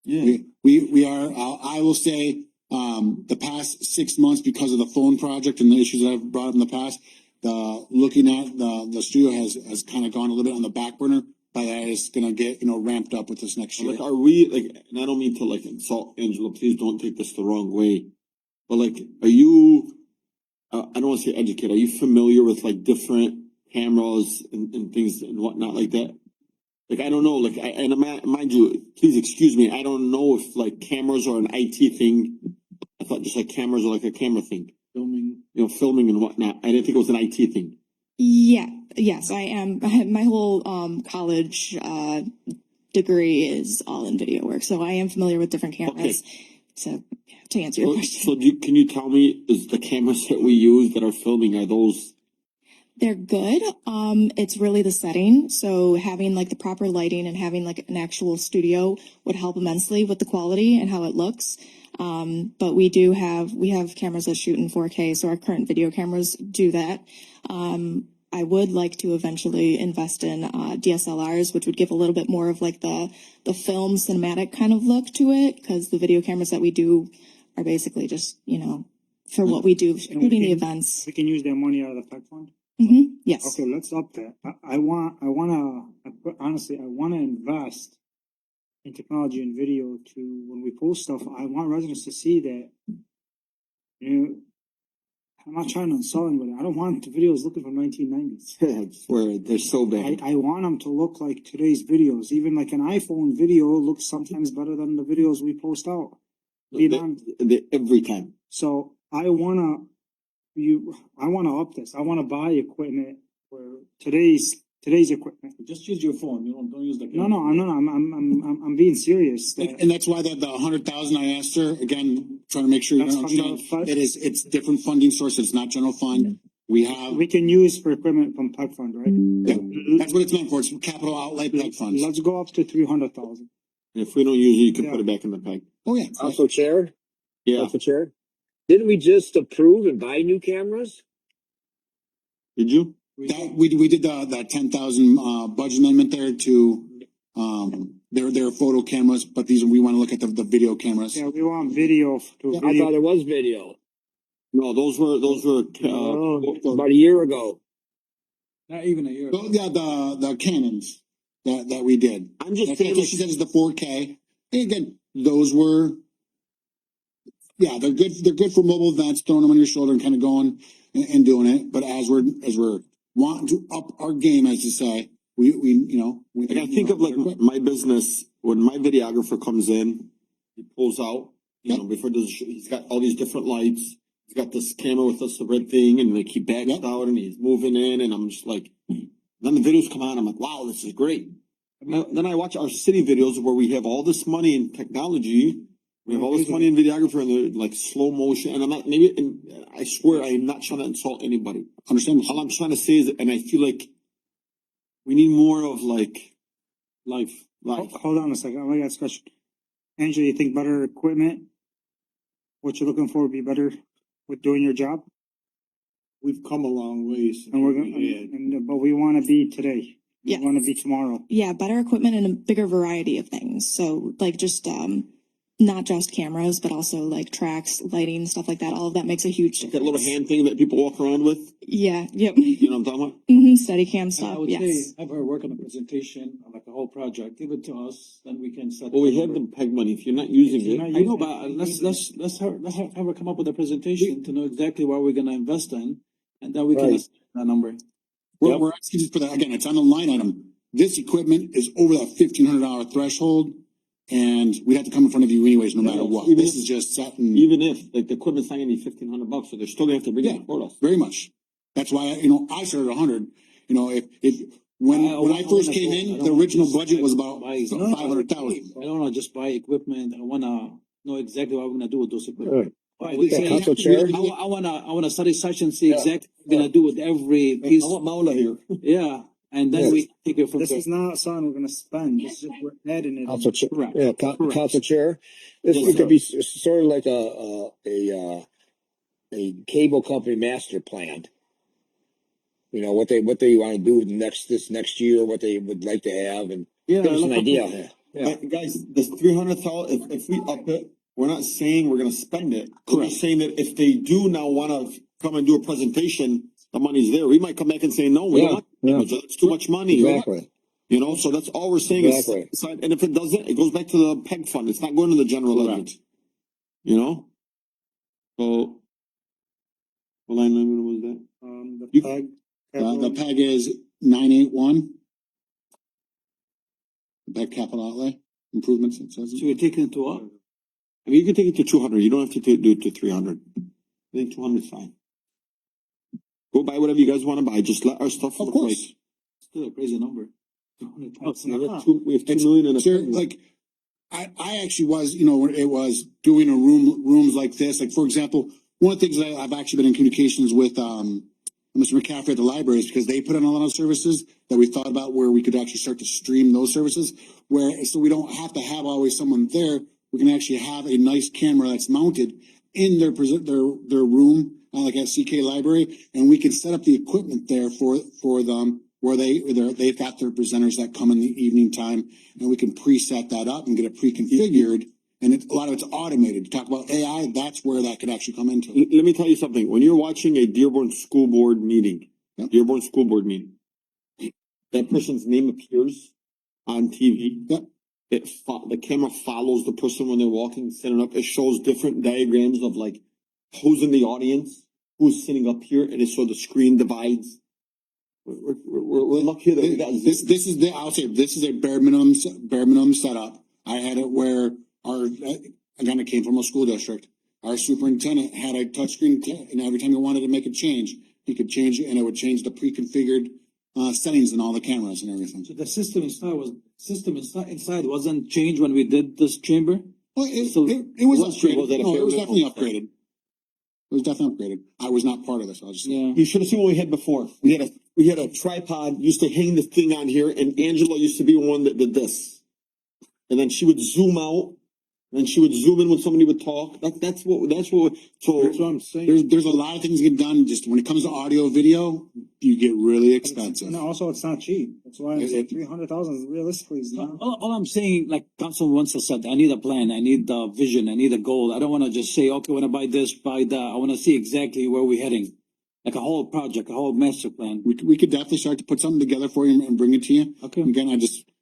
Yeah. We are, I will say, the past 6 months, because of the phone project and the issues that I've brought up in the past, looking at the studio has kind of gone a little bit on the back burner, but that is gonna get, you know, ramped up with this next year. Like, are we like? And I don't mean to like insult Angela. Please don't take this the wrong way. But like, are you? I don't want to say educated. Are you familiar with like different cameras and things and whatnot like that? Like, I don't know. Like, mind you, please excuse me. I don't know if like cameras are an IT thing. I thought just like cameras are like a camera thing. Filming. You know, filming and whatnot. I didn't think it was an IT thing. Yeah, yes, I am. My whole college degree is all in video work, so I am familiar with different cameras. So to answer your question, So can you tell me, is the cameras that we use that are filming, are those? they're good. It's really the setting. So having like the proper lighting and having like an actual studio would help immensely with the quality and how it looks. But we have cameras that shoot in 4K, so our current video cameras do that. I would like to eventually invest in DSLRs, which would give a little bit more of like the film cinematic kind of look to it, because the video cameras that we do are basically just, you know, for what we do, shooting the events. We can use that money out of the PEC fund? Yes. Okay, let's up that. Honestly, I wanna invest in technology and video to, when we post stuff, I want residents to see that, you know, I'm not trying to insult anybody. I don't want the videos looking from 1990s. Where they're so bad. I want them to look like today's videos. Even like an iPhone video looks sometimes better than the videos we post out. Every time. So I wanna up this. I wanna buy equipment where today's equipment. Just use your phone. You don't use the. No, I'm being serious. And that's why the 100,000 I asked her, again, trying to make sure you That's understand, from the fund? it's different funding source, it's not general fund. We can use for equipment from PEC fund, right? Yeah, that's what it's meant for, it's capital outlay PEC funds. Let's go up to 300,000. If we don't use it, you can put it back in the bank. Oh, yeah. Also, Chair? Yeah. Also, Chair? Didn't we just approve and buy new cameras? Did you? We did the 10,000 budget amendment there to their photo cameras, but we wanna look at the video cameras. Yeah, we want video I thought it was video. No, those were About a year ago. Not even a year. Well, yeah, the Canons that we did. I'm just That's saying, what she said is the 4K. And again, those were, yeah, they're good for mobile events, throwing them on your shoulder and kind of going and doing it. But as we're wanting to up our game, as you say, we like, I think of like my business, when my videographer comes in, he pulls out, you know, before he's got all these different lights. He's got this camera with this red thing, and like he backs out and he's moving in, and I'm just like, then the videos come on, I'm like, wow, this is great. Then I watch our city videos where we have all this money in technology. We have all this money in videographer and they're like slow motion. And I'm not, I swear I am not trying to insult anybody. Understand? All I'm trying to say is, and I feel like we need more of like life. Hold on a second. I got a question. Angela, you think better equipment? What you're looking for would be better with doing your job? We've come a long ways. And we're gonna, but we wanna be today. Yeah. We wanna be tomorrow. Yeah, better equipment and a bigger variety of things. So like just not just cameras, but also like tracks, lighting, stuff like that. All of that makes a huge difference. That little hand thing that people walk around with. Yeah. Yep. You know what I'm talking about? Steady cam I stuff. would Yes. say, have her work on a presentation, on like a whole project, give it to us, then we can set. Well, we have the PEG money. If you're not using it, I know, but let's have her come up with a presentation to know exactly what we're gonna invest in, and then we can Right. assess that number. We're asking for that, again, it's on the line item. This equipment is over that $1,500 threshold, and we'd have to come in front of you anyways, no matter what. Even This if- is just setting. even if like the equipment's not gonna be $1,500, so they're still gonna have to bring it for us. Very much. That's why, I started 100, when I first came in, the original budget was about 500,000. I don't wanna just buy equipment, I wanna know exactly what we're gonna do with those equipment. Alright. I would say, Council Chair? I wanna study session, see Yeah. exactly what we're gonna do with every piece. I want Maula here. Yeah, and then Yes. we take it from This there. is not something we're gonna spend, this is, we're adding it. Council Chair, Correct. yeah, Correct. Council Chair, this Yes, could be sort of like a cable company master plan. You know, what they wanna do this next year, what they would like to have, and give us an idea. Yeah. Guys, this 300,000, if we up it, we're not saying we're gonna spend it. We're just saying that if they do now wanna come and do a presentation, the money's there. We might come back and say, no, we don't want, it's too much money. Exactly. You know, so that's all we're saying Exactly. is, and if it doesn't, it goes back to the PEG fund. It's not going to the general ledger. You know? So. What line number was that? The You- PEG. The PEG is 981. PEG capital outlay improvements, it says. So we take it into what? I mean, you can take it to 200. You don't have to do it to 300. I think 200 is fine. Go buy whatever you guys want to buy. Just let our stuff. Of course. Still a crazy number. We have 2 million in a. Sure, like, I actually was, you know, when it was doing rooms like this, like, for example, one of the things that I've actually been in communications with, Mr. McCaffrey at the library is because they put in a lot of services that we thought about where we could actually start to stream those services, where, so we don't have to have always someone there. We can actually have a nice camera that's mounted in their room, like at CK Library, and we can set up the equipment there for them, where they've got their presenters that come in the evening time, and we can preset that up and get it pre-configured, and a lot of it's automated. To talk about AI, that's where that could actually come into. Let me tell you something. When you're watching a Dearborn school board meeting, Yep. Dearborn school board meeting, that person's name appears on TV. Yep. The camera follows the person when they're walking, setting up. It shows different diagrams of like who's in the audience, who's sitting up here, and so the screen divides. We're lucky that we got This is I'll say, this is a bare minimum setup. I had it where again, it came from a school district. Our superintendent had a touchscreen, and every time he wanted to make a change, he could change it, and it would change the pre-configured settings and all the cameras and everything. So the system inside wasn't changed when we did this chamber? Well, it was upgraded. upgraded. No, it was definitely upgraded. It was definitely upgraded. I was not part of this. I'll just. Yeah. You should have seen what we had before. We had a tripod, used to hang this thing on here, and Angela used to be one that did this. And then she would zoom out, and then she would zoom in when somebody would talk. That's what I'm saying. There's a lot of things get done. Just when it comes to audio, video, you get really expensive. And also, it's not cheap, that's why I'm saying 300,000 realistically is not. All I'm saying, like Council once has said, I need a plan, I need the vision, I need a goal. I don't wanna just say, okay, I wanna buy this, buy that. I wanna see exactly where we're heading. Like a whole project, a whole master plan. We could definitely start to put something together for you and bring it to you. Okay. Again, I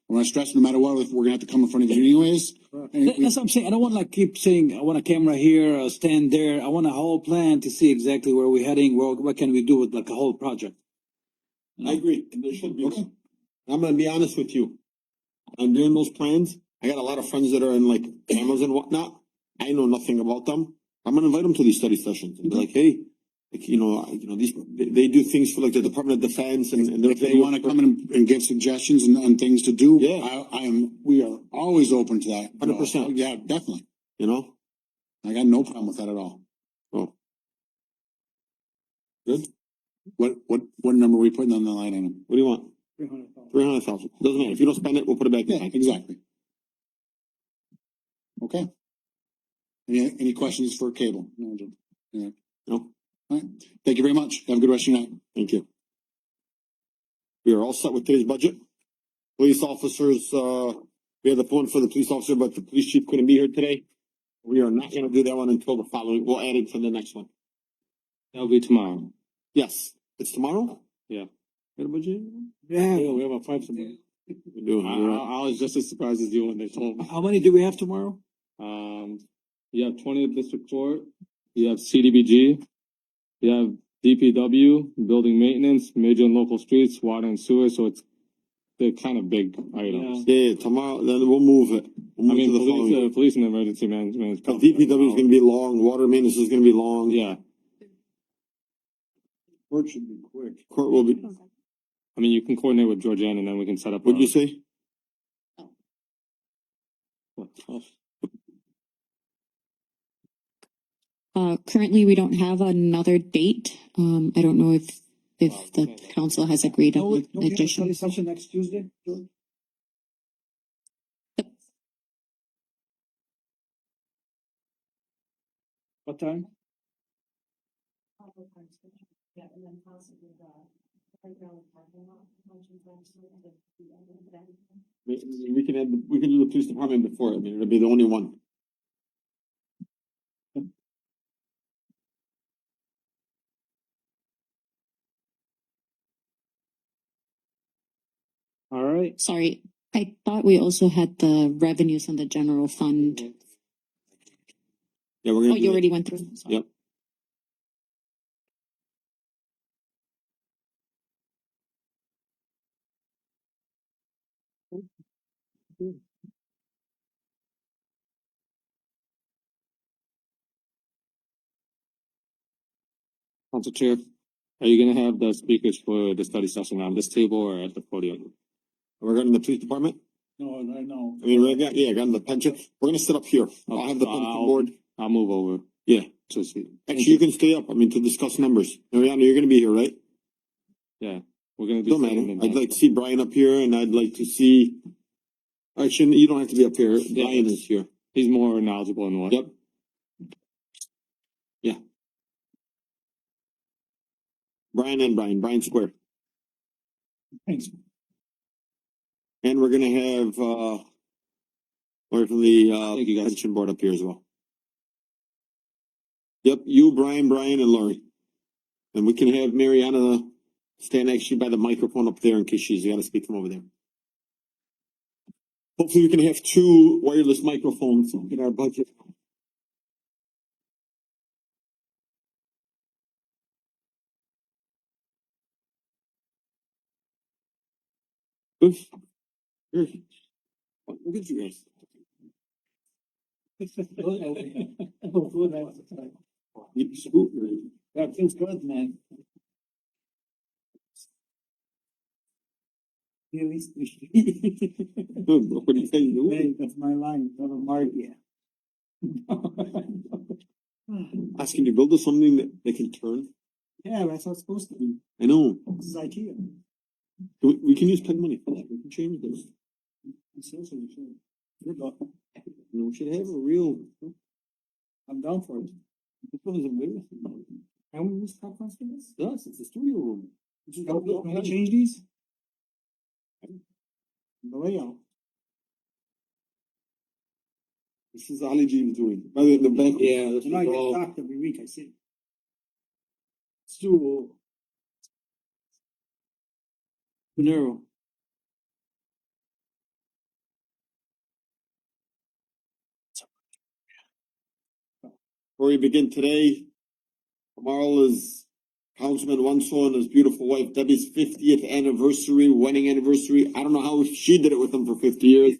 want to stress, no matter what, if we're gonna have to come in front of you anyways. That's what I'm saying. I don't want to like keep saying, I want a camera here, a stand there. I want a whole plan to see exactly where we're heading, what can we do with like a whole project. I agree. And there should be. Okay. I'm gonna be honest with you. I'm doing those plans. I got a lot of friends that are in like cameras and whatnot. I know nothing about them. I'm gonna invite them to these study sessions and be like, hey, like, they do things for like the Department of Defense and If they want to come in and give suggestions and things to do, yeah, we are always open to that. 100%. Yeah, definitely. You know, I got no problem with that at all. Oh, good. What number are we putting on the line item? What do you want? 300,000. Doesn't matter. If you don't spend it, we'll put it back in. Yeah, exactly. Okay. Any questions for cable? No. Yeah. No. All right. Thank you very much. Have a good rest of your night. Thank you. We are all set with today's budget. Police officers, we had the phone for the police officer, but the police chief couldn't be here today. We are not gonna do that one until the following, we'll add it to the next one. That'll be tomorrow. Yes, it's tomorrow? Yeah. Got a budget? Yeah. Yeah, we have a five tomorrow. We're doing I was just as surprised as you when they told me. How many do we have tomorrow? You have 20th District Court, you have CDBG, you have DPW, building maintenance, major and local streets, water and sewer, so they're kind of big items. Yeah, tomorrow, then we'll move it. We'll I move mean, to the following. police and emergency management is DPW is gonna be long, water maintenance is gonna be long. Yeah, Court should be quick. Court will be, I mean, you can coordinate with Georgiana and then we can set up. what'd you say? Currently, we don't have another date. I don't know if the council has agreed on Don't we have a additional. study session next Tuesday? George? What time? Yeah, and then possibly We can do the police department before, I mean, it'll be the only one. All right. Sorry, I thought we also had the revenues on the general fund. Yeah, we're Oh, gonna. you already went through. Sorry. Yep. Council Chair, are you gonna have the speakers for the study session on this table or at the podium? We're going to the police department? No, I know. I mean, we're gonna the pension, we're gonna sit up here, I'll have the pension board. I'll move over. Yeah, To see. actually, you can stay up, I mean, to discuss numbers. Mariana, you're gonna be here, right? Yeah, we're gonna be. Don't matter, I'd like to see Brian up here and I'd like to see. Actually, you don't have to be up here, Brian is here. He's more knowledgeable in what. Yep. Yeah. Brian Square. Thanks. And we're gonna have, or from the, Thank you, guys. pension board up here as well. Yep, you, Brian, and Lori. And we can have Mariana stand actually by the microphone up there in case she's gotta speak from over there. Hopefully we can have 2 wireless microphones in our budget. Oof. Here. Look at you guys. You scoop, right? That feels good, man. At least. Good, bro. What do you say you do? Hey, that's my line, never mark yet. Asking you to build us something that they can turn? Yeah, that's how it's supposed to be. I know. This is IKEA. We can use PEG money for that, we can change this. Seriously, we should. You're done. You know, we should have a real. I'm down for it. This one is amazing. Can we use popcorns for this? Yes, it's a studio room. Can we change these? The layout. This is Ali James doing. By the bank. Yeah, this You know, I is get all. talked every week, I see. So. Panero. Before we begin today, tomorrow is Councilman Wanso and his beautiful wife Debbie's 50th anniversary, wedding anniversary. I don't know how she did it with him for 50 years.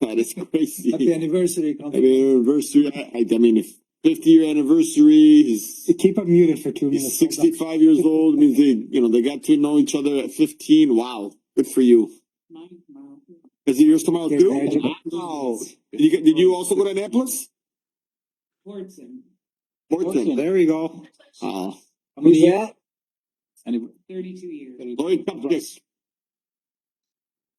That is crazy. Happy anniversary, Councilman. Happy anniversary. I mean, if 50-year anniversary is. Keep it muted for 2 minutes. He's 65 years old. Means they got to know each other at 15. Wow, good for you. Is it yours tomorrow too? Wow. Did you also go to Annapolis? Fortson, Fortson. There we go. Oh. How many Who's years? that? 32 years. Lloyd Cupcake.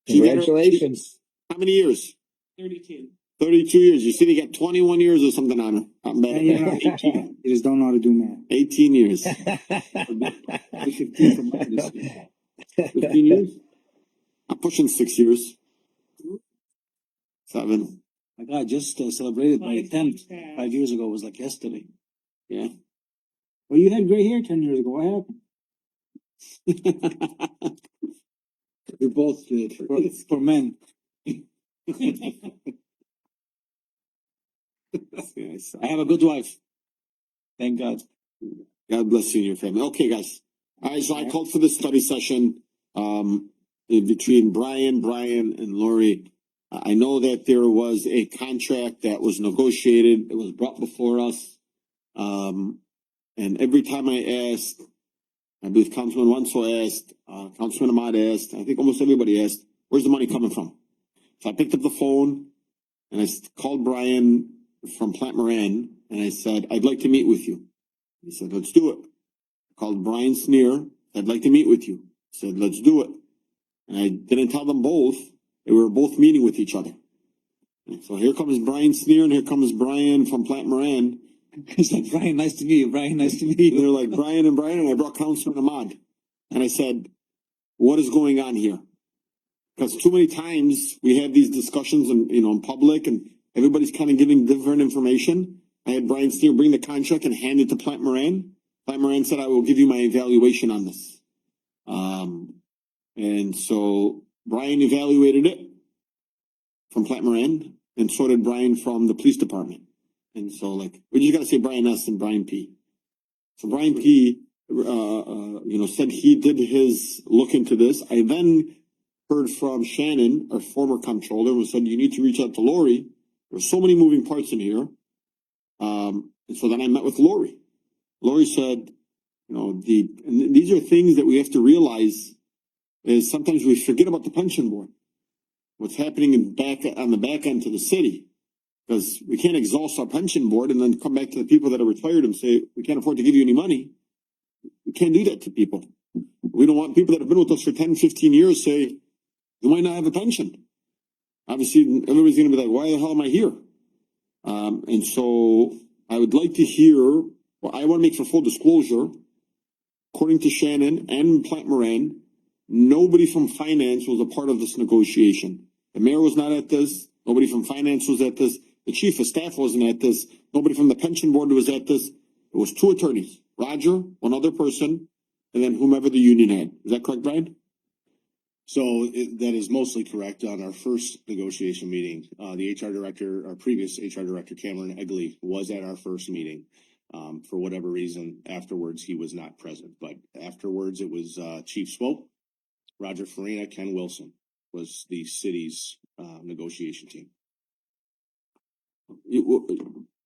Congratulations. How many years? 32. 32 years. You said he got 21 years or something on her. Not bad. And you're not 18. You just don't know how to do math. 18 years. 15 from this year. 15 years? I'm pushing 6 years. 7. My God, just celebrated my 10th 5 years ago. It was like yesterday. Yeah. Well, you had gray hair 10 years ago. What happened? We both did. For men. I have a good wife. Thank God. God bless you and your family. Okay, guys. All right, so I called for this study session in between Brian, and Lori. I know that there was a contract that was negotiated. It was brought before us. And every time I asked, I believe Councilman Wanso asked, Councilman Ahmad asked, I think almost everybody asked, where's the money coming from? So I picked up the phone and I called Brian from Plant Moran, and I said, I'd like to meet with you. He said, let's do it. Called Brian Sneer, I'd like to meet with you. Said, let's do it. And I didn't tell them both. They were both meeting with each other. And so here comes Brian Sneer and here comes Brian from Plant Moran. He's like, Brian, nice to meet you. Brian, nice to meet you. And they're like, Brian, and I brought Councilman Ahmad. And I said, what is going on here? Because too many times we have these discussions in public and everybody's kind of giving different information. I had Brian Sneer bring the contract and hand it to Plant Moran. Plant Moran said, I will give you my evaluation on this. And so Brian evaluated it from Plant Moran, and so did Brian from the police department. And so we just gotta say Brian S. and Brian P. So Brian P, said he did his look into this. I then heard from Shannon, our former comptroller, who said, you need to reach out to Lori. There's so many moving parts in here. And so then I met with Lori. Lori said, and these are things that we have to realize is sometimes we forget about the pension board. What's happening on the back end to the city. Because we can't exhaust our pension board and then come back to the people that are retired and say, we can't afford to give you any money. We can't do that to people. We don't want people that have been with us for 10, 15 years say, you might not have a pension. Obviously, everybody's going to be like, why the hell am I here? And so I would like to hear, I want to make for full disclosure, according to Shannon and Plant Moran, nobody from finance was a part of this negotiation. The mayor was not at this. Nobody from finance was at this. The chief of staff wasn't at this. Nobody from the pension board was at this. It was two attorneys, Roger, one other person, and then whomever the union had. Is that correct, Brian? So that is mostly correct. On our first negotiation meeting, the HR director, our previous HR director, Cameron Egley, was at our first meeting. For whatever reason, afterwards, he was not present. But afterwards, it was Chief Swope, Roger Farina, Ken Wilson was the city's negotiation team.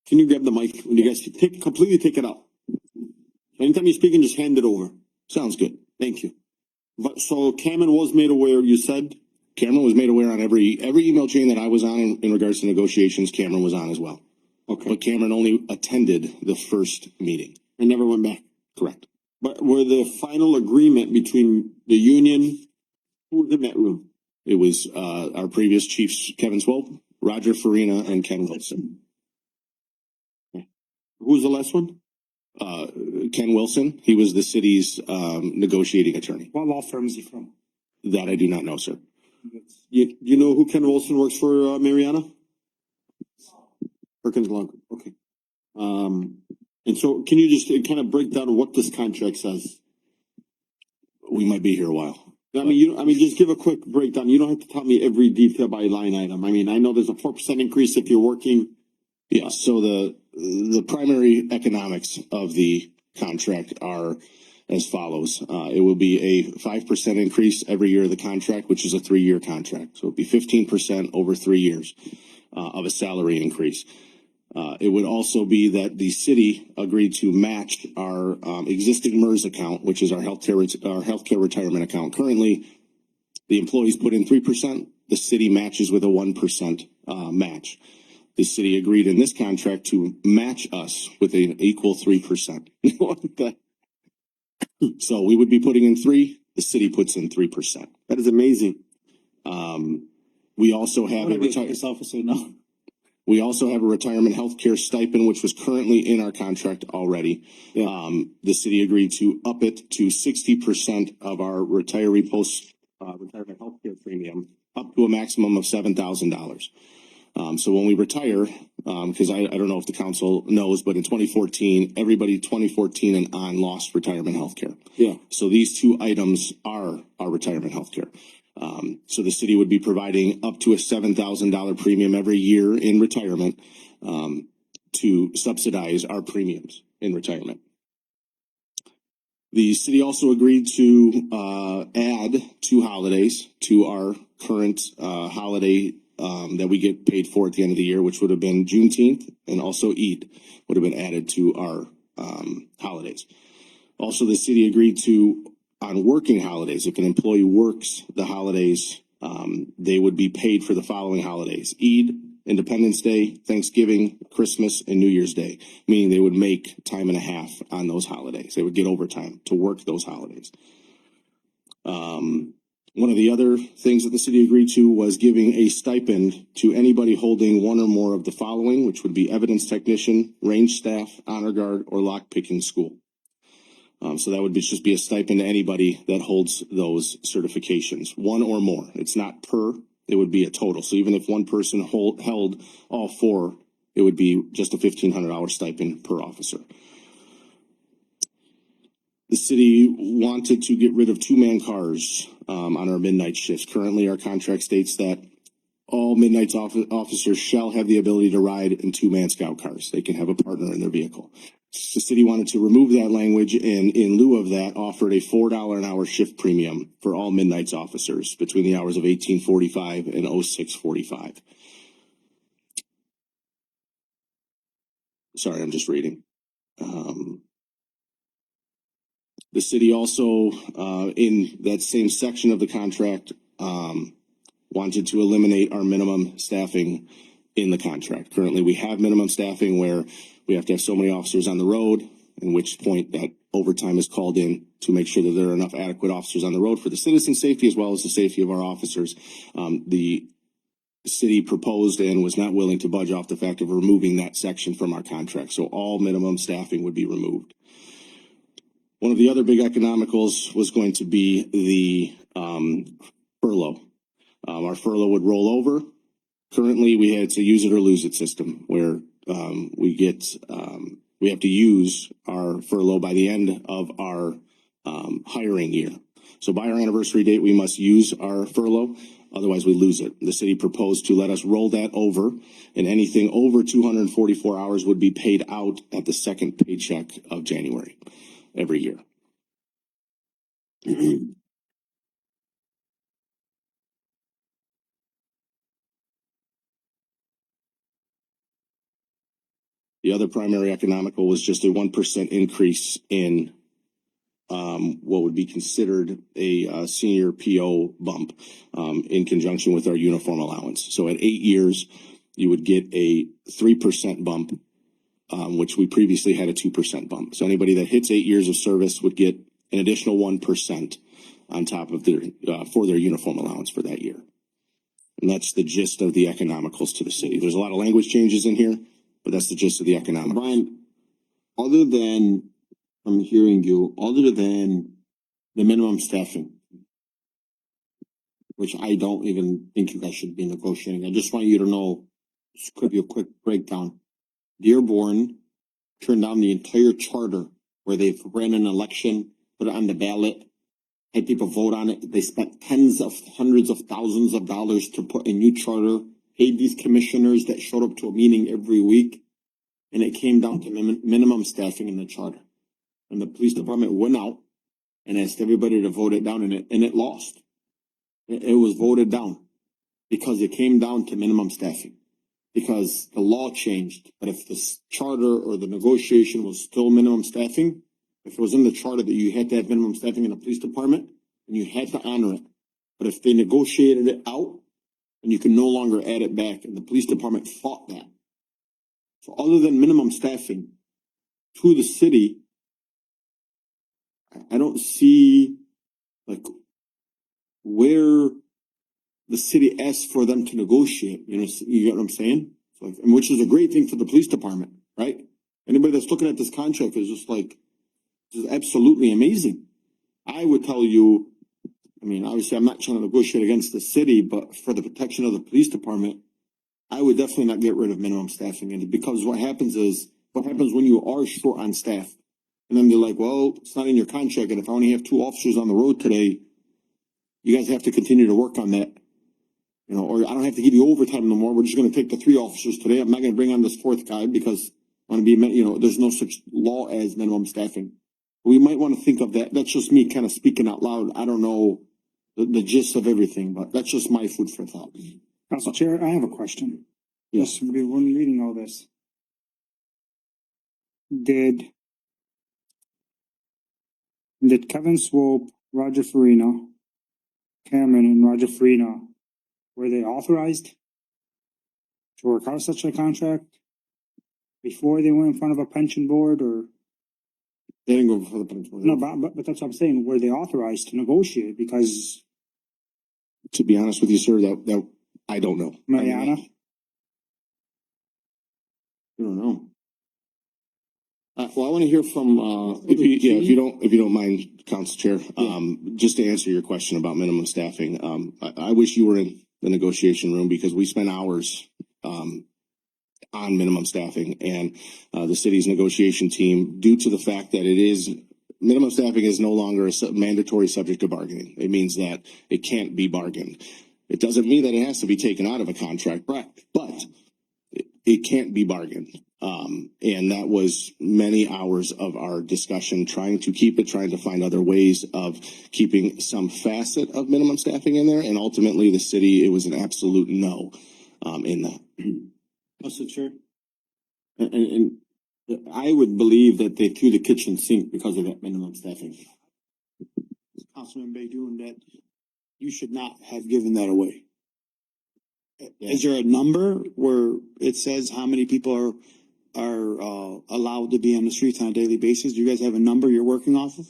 Can you grab the mic when you guys completely take it out? Anytime you're speaking, just hand it over. Sounds good. Thank you. But so Cameron was made aware, you said? Cameron was made aware on every email chain that I was on in regards to negotiations. Cameron was on as well. Okay. But Cameron only attended the first meeting. And never went back. Correct. But were the final agreement between the union, who was in that room? It was our previous chiefs, Kevin Swope, Roger Farina, and Ken Wilson. Okay. Who was the last one? Ken Wilson. He was the city's negotiating attorney. What law firm is he from? That I do not know, sir. You know who Ken Wilson works for, Mariana? Perkins Long. Okay. And so can you just kind of break down what this contract says? We might be here a while. I mean, just give a quick breakdown. You don't have to tell me every detail by line item. I mean, I know there's a 4% increase if you're working. Yeah. So the primary economics of the contract are as follows. It will be a 5% increase every year of the contract, which is a 3-year contract. So it'll be 15% over 3 years of a salary increase. It would also be that the city agreed to match our existing MERS account, which is our healthcare retirement account. Currently, the employees put in 3%. The city matches with a 1% match. The city agreed in this contract to match us with an equal 3%. So we would be putting in 3. The city puts in 3%. That is amazing. We also have We also have a retirement health care stipend, which was currently in our contract already. Yeah. The city agreed to up it to 60% of our retiree retirement health care premium, up to a maximum of $7,000. So when we retire, because I don't know if the council knows, but in 2014, everybody 2014 and on lost retirement health care. Yeah. So these two items are our retirement health care. So the city would be providing up to a $7,000 premium every year in retirement to subsidize our premiums in retirement. The city also agreed to add 2 holidays to our current holiday that we get paid for at the end of the year, which would have been Juneteenth, and also Eid would have been added to our holidays. Also, the city agreed to, on working holidays, if an employee works the holidays, they would be paid for the following holidays: Eid, Independence Day, Thanksgiving, Christmas, and New Year's Day, meaning they would make time and a half on those holidays. They would get overtime to work those holidays. One of the other things that the city agreed to was giving a stipend to anybody holding one or more of the following, which would be evidence technician, range staff, honor guard, or lockpicking school. So that would just be a stipend to anybody that holds those certifications, one or more. It's not per, it would be a total. So even if one person held all four, it would be just a $1,500 stipend per officer. The city wanted to get rid of two-man cars on our midnight shifts. Currently, our contract states that all midnight officers shall have the ability to ride in two-man scout cars. They can have a partner in their vehicle. The city wanted to remove that language and in lieu of that offered a $4 an hour shift premium for all midnights officers between the hours of 18:45 and 06:45. Sorry, I'm just reading. The city also, in that same section of the contract, wanted to eliminate our minimum staffing in the contract. Currently, we have minimum staffing where we have to have so many officers on the road, in which point that overtime is called in to make sure that there are enough adequate officers on the road for the citizen safety as well as the safety of our officers. The city proposed and was not willing to budge off the fact of removing that section from our contract. So all minimum staffing would be removed. One of the other big economicals was going to be the furlough. Our furlough would roll over. Currently, we had a use it or lose it system where we have to use our furlough by the end of our hiring year. So by our anniversary date, we must use our furlough. Otherwise, we lose it. The city proposed to let us roll that over, and anything over 244 hours would be paid out at the second paycheck of January every year. The other primary economical was just a 1% increase in what would be considered a senior PO bump in conjunction with our uniform allowance. So at 8 years, you would get a 3% bump, which we previously had a 2% bump. So anybody that hits 8 years of service would get an additional 1% on top of their for their uniform allowance for that year. And that's the gist of the economicals to the city. There's a lot of language changes in here, but that's the gist of the economicals. Brian, other than, I'm hearing you, other than the minimum staffing, which I don't even think you guys should be negotiating. I just want you to know, just give you a quick breakdown. Dearborn turned down the entire charter where they've ran an election, put it on the ballot, had people vote on it. They spent tens of hundreds of thousands of dollars to put a new charter, paid these commissioners that showed up to a meeting every week, and it came down to minimum staffing in the charter. And the police department went out and asked everybody to vote it down, and it lost. It was voted down because it came down to minimum staffing. Because the law changed, but if the charter or the negotiation was still minimum staffing, if it was in the charter that you had to have minimum staffing in the police department, and you had to honor it. But if they negotiated it out, and you can no longer add it back, and the police department fought that. So other than minimum staffing to the city, I don't see like where the city asked for them to negotiate. You know, you get what I'm saying? So, and which is a great thing for the police department, right? Anybody that's looking at this contract is just like, this is absolutely amazing. I would tell you, I mean, obviously I'm not trying to negotiate against the city, but for the protection of the police department, I would definitely not get rid of minimum staffing. And because what happens when you are short on staff? And then they're like, well, it's not in your contract. And if I only have 2 officers on the road today, you guys have to continue to work on that. You know, or I don't have to give you overtime no more. We're just going to take the 3 officers today. I'm not going to bring on this 4th guy because I want to be, you know, there's no such law as minimum staffing. We might want to think of that. That's just me kind of speaking out loud. I don't know the gist of everything, but that's just my food for thought. Council Chair, I have a question. Yes. When reading all this, did Kevin Swope, Roger Farina, Cameron, and Roger Farina, were they authorized to work out such a contract before they went in front of a pension board, or? They didn't go before the pension board. No, but that's what I'm saying, were they authorized to negotiate? Because To be honest with you, sir, that I don't know. Mariana, I don't know. Well, I want to hear from, If you don't mind, Council Chair, just to answer your question about minimum staffing, I wish you were in the negotiation room because we spent hours, on minimum staffing and, the city's negotiation team, due to the fact that minimum staffing is no longer a mandatory subject of bargaining. It means that it can't be bargained. It doesn't mean that it has to be taken out of a contract, but it can't be bargained. And that was many hours of our discussion, trying to find other ways of keeping some facet of minimum staffing in there. And ultimately the city, it was an absolute no, in that. Council Chair. and I would believe that they threw the kitchen sink because of that minimum staffing. Councilman Baydoun, that you should not have given that away. Yeah. Is there a number where it says how many people are allowed to be on the streets on a daily basis? Do you guys have a number you're working off of?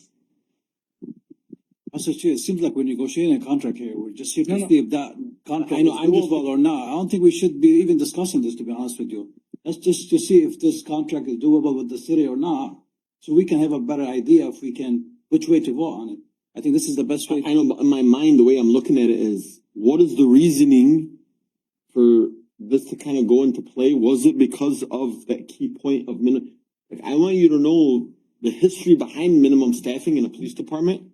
Council Chair, it seems like we're negotiating a contract here. We're just here to No. see if that contract I know, is I'm just- doable or not. I don't think we should be even discussing this, to be honest with you. Let's just to see if this contract is doable with the city or not, so we can have a better idea if we can, which way to vote on it. I think this is the best way. I know, but in my mind, the way I'm looking at it is, what is the reasoning for this to kind of go into play? Was it because of that key point of like, I want you to know the history behind minimum staffing in a police department,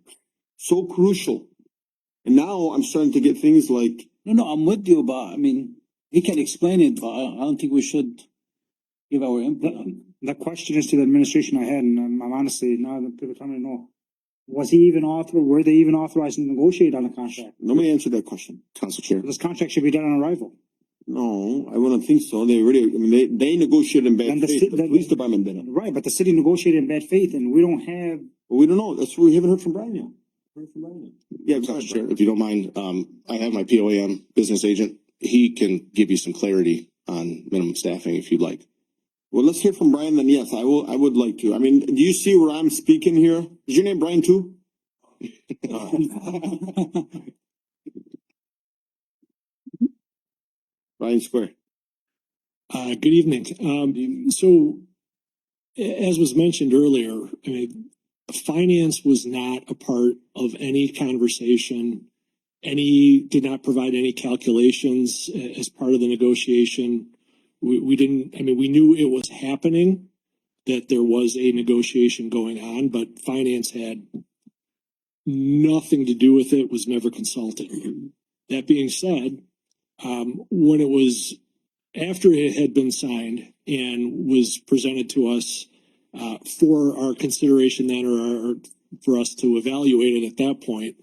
so crucial. And now I'm starting to get things like, No, I'm with you, but I mean, he can explain it, but I don't think we should give our input on it. the question is to the administration I had, and I'm honestly, now that people tell me no. Was he even were they even authorized to negotiate on the contract? nobody answered that question. Council Chair. This contract should be done on arrival. No, I wouldn't think so. They already, I mean, they negotiated in Then bad faith. The police department didn't. Right, but the city negotiated in bad faith, and we don't have. But we don't know. That's what we haven't heard from Brian yet. Yeah, Council Chair, if you don't mind, I have my POAM business agent. He can give you some clarity on minimum staffing if you'd like. Well, let's hear from Brian then. Yes, I would like to. I mean, do you see where I'm speaking here? Is your name Brian too? Brian Square. Good evening. So as was mentioned earlier, I mean, finance was not a part of any conversation. Did not provide any calculations as part of the negotiation. We didn't, I mean, we knew it was happening, that there was a negotiation going on, but finance had nothing to do with it, was never consulted. That being said, when it was after it had been signed and was presented to us for our consideration then, or for us to evaluate it at that point,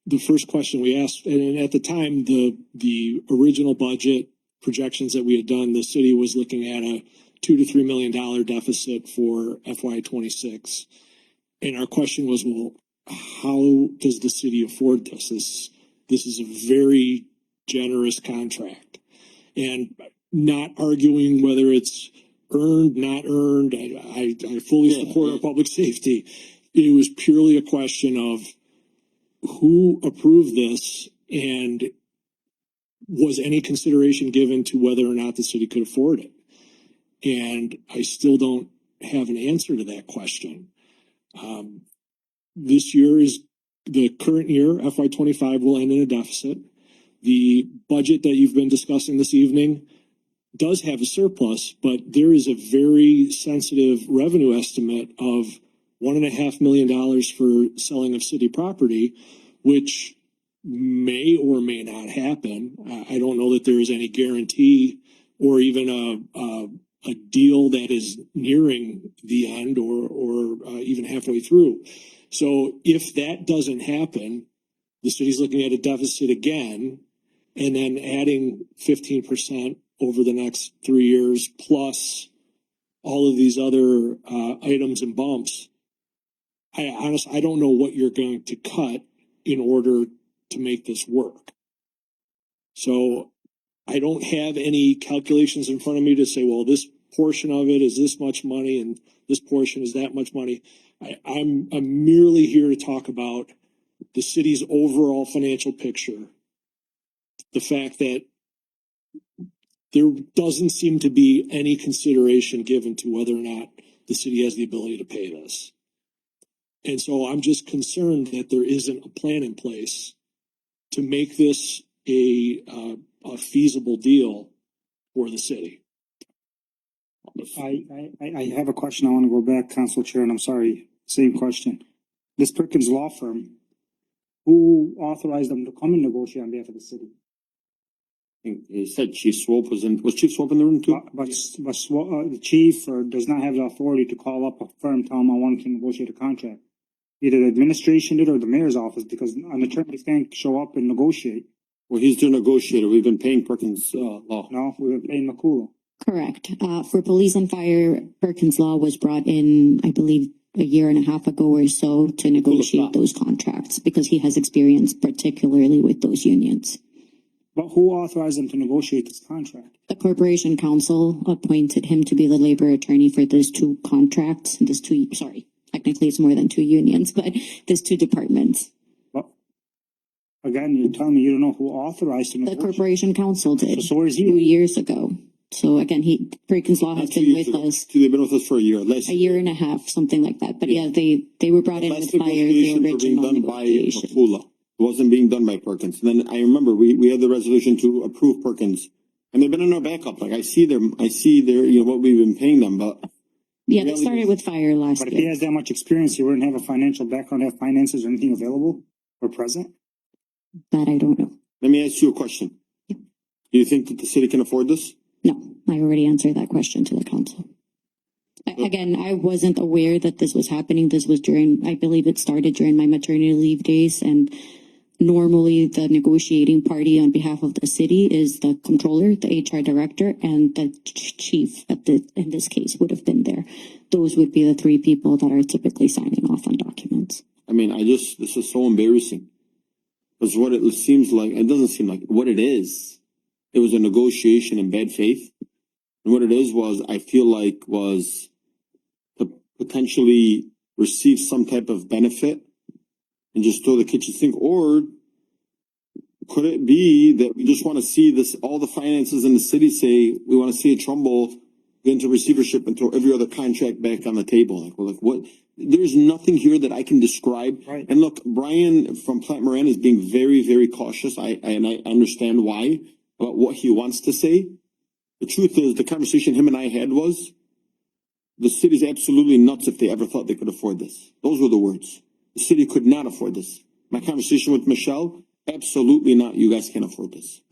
the first question we asked, and at the time, the original budget projections that we had done, the city was looking at a $2 to $3 million deficit for FY26. And our question was, well, how does the city afford this? This is a very generous contract. And not arguing whether it's earned, not earned, I fully support our public safety. It was purely a question of who approved this and was any consideration given to whether or not the city could afford it. And I still don't have an answer to that question. This year is the current year, FY25 will end in a deficit. The budget that you've been discussing this evening does have a surplus, but there is a very sensitive revenue estimate of $1.5 million for selling of city property, which may or may not happen. I don't know that there is any guarantee or even a deal that is nearing the end or even halfway through. So if that doesn't happen, the city's looking at a deficit again, and then adding 15% over the next 3 years, plus all of these other items and bumps. I honestly, I don't know what you're going to cut in order to make this work. So I don't have any calculations in front of me to say, well, this portion of it is this much money and this portion is that much money. I'm merely here to talk about the city's overall financial picture. The fact that there doesn't seem to be any consideration given to whether or not the city has the ability to pay this. And so I'm just concerned that there isn't a plan in place to make this a feasible deal for the city. I have a question. I want to go back, Council Chair, and I'm sorry, same question. This Perkins Law Firm, who authorized them to come and negotiate on behalf of the city? He said Chief Swope was Chief Swope in the room too? But the chief does not have the authority to call up a firm, tell them I want to negotiate a contract. Either the administration did or the mayor's office, because an attorney can't show up and negotiate. Well, he's the negotiator. We've been paying Perkins Law. No, we've been paying Makula. Correct. For police and fire, Perkins Law was brought in, I believe, a year and a half ago or so to negotiate those contracts because he has experience particularly with those unions. But who authorized them to negotiate this contract? The Corporation Council appointed him to be the labor attorney for those two contracts, technically it's more than two unions, but there's two departments. But again, you're telling me you don't know who authorized him. The Corporation Council did. So where is he? 2 years ago. So again, Perkins Law has been with us. They've been with us for a year. A year and a half, something like that. But yeah, they were brought in with fire, the original negotiation. It wasn't being done by Perkins. And then I remember we had the resolution to approve Perkins, and they've been in our backup. Like I see their, what we've been paying them, but. Yeah, they started with fire last But if year. he has that much experience, he wouldn't have a financial background, have finances or anything available or present? That I don't know. Let me ask you a question. Do you think that the city can afford this? No, I already answered that question to the council. Again, I wasn't aware that this was happening. This was I believe it started during my maternity leave days, and normally the negotiating party on behalf of the city is the controller, the HR director, and the chief in this case would have been there. Those would be the three people that are typically signing off on documents. I mean, this is so embarrassing. Because what it seems like, it doesn't seem like what it is. It was a negotiation in bad faith. And what it is I feel like was to potentially receive some type of benefit and just throw the kitchen sink. Or could it be that we just want to see this, all the finances in the city say, we want to see a Trumbull get into receivership and throw every other contract back on the table? Like, well, what? There's nothing here that I can describe. Right. And look, Brian from Plant Moran is being very, very cautious. I understand why, about what he wants to say. The truth is, the conversation him and I had was, the city's absolutely nuts if they ever thought they could afford this. Those were the words. The city could not afford this. My conversation with Michelle, absolutely not. You guys can't afford this.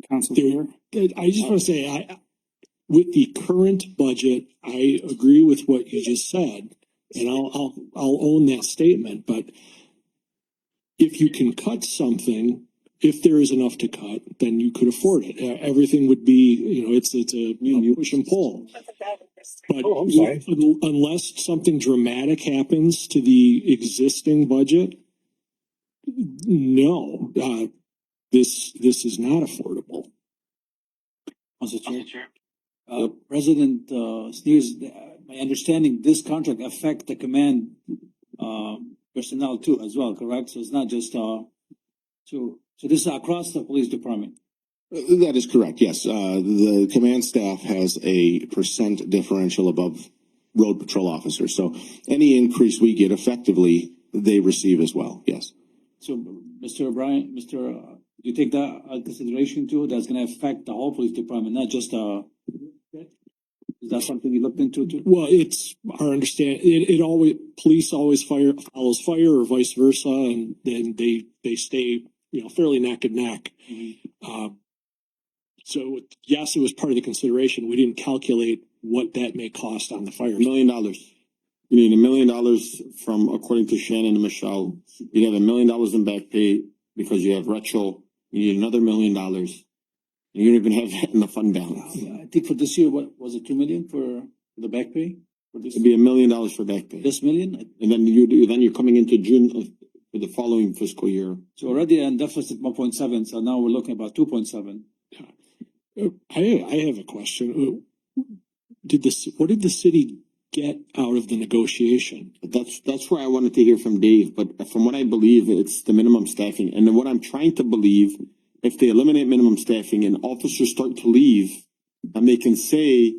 Council Chair? I just want to say, with the current budget, I agree with what you just said, and I'll own that statement. But if you can cut something, if there is enough to cut, then you could afford it. Everything would be, it's a push and pull. But unless something dramatic happens to the existing budget, no, this is not affordable. Council Chair. President Sneers, my understanding, this contract affect the command personnel too as well, correct? So it's not just so this is across the police department. That is correct, yes. The command staff has a % differential above road patrol officers. So any increase we get effectively, they receive as well, yes. So Mr. O'Brien, do you take that consideration too? That's gonna affect the whole police department, not just is that something you looked into too? Well, it's our understanding. Police always follows fire or vice versa, and then they stay, fairly neck and neck. So yes, it was part of the consideration. We didn't calculate what that may cost on the fire. $1 million. You need $1 million from, according to Shannon and Michelle, you have $1 million in back pay because you have retro. You need another $1 million. And you don't even have that in the fund balance. I think for this year, what was it, 2 million for the back pay? For this, It'd be $1 million for back pay. this million? And then you're coming into June. for the following fiscal year. So already in deficit 1.7, so now we're looking about 2.7. I have a question. What did the city get out of the negotiation? That's where I wanted to hear from Dave, but from what I believe, it's the minimum staffing. And then what I'm trying to believe, if they eliminate minimum staffing and officers start to leave, and they can say,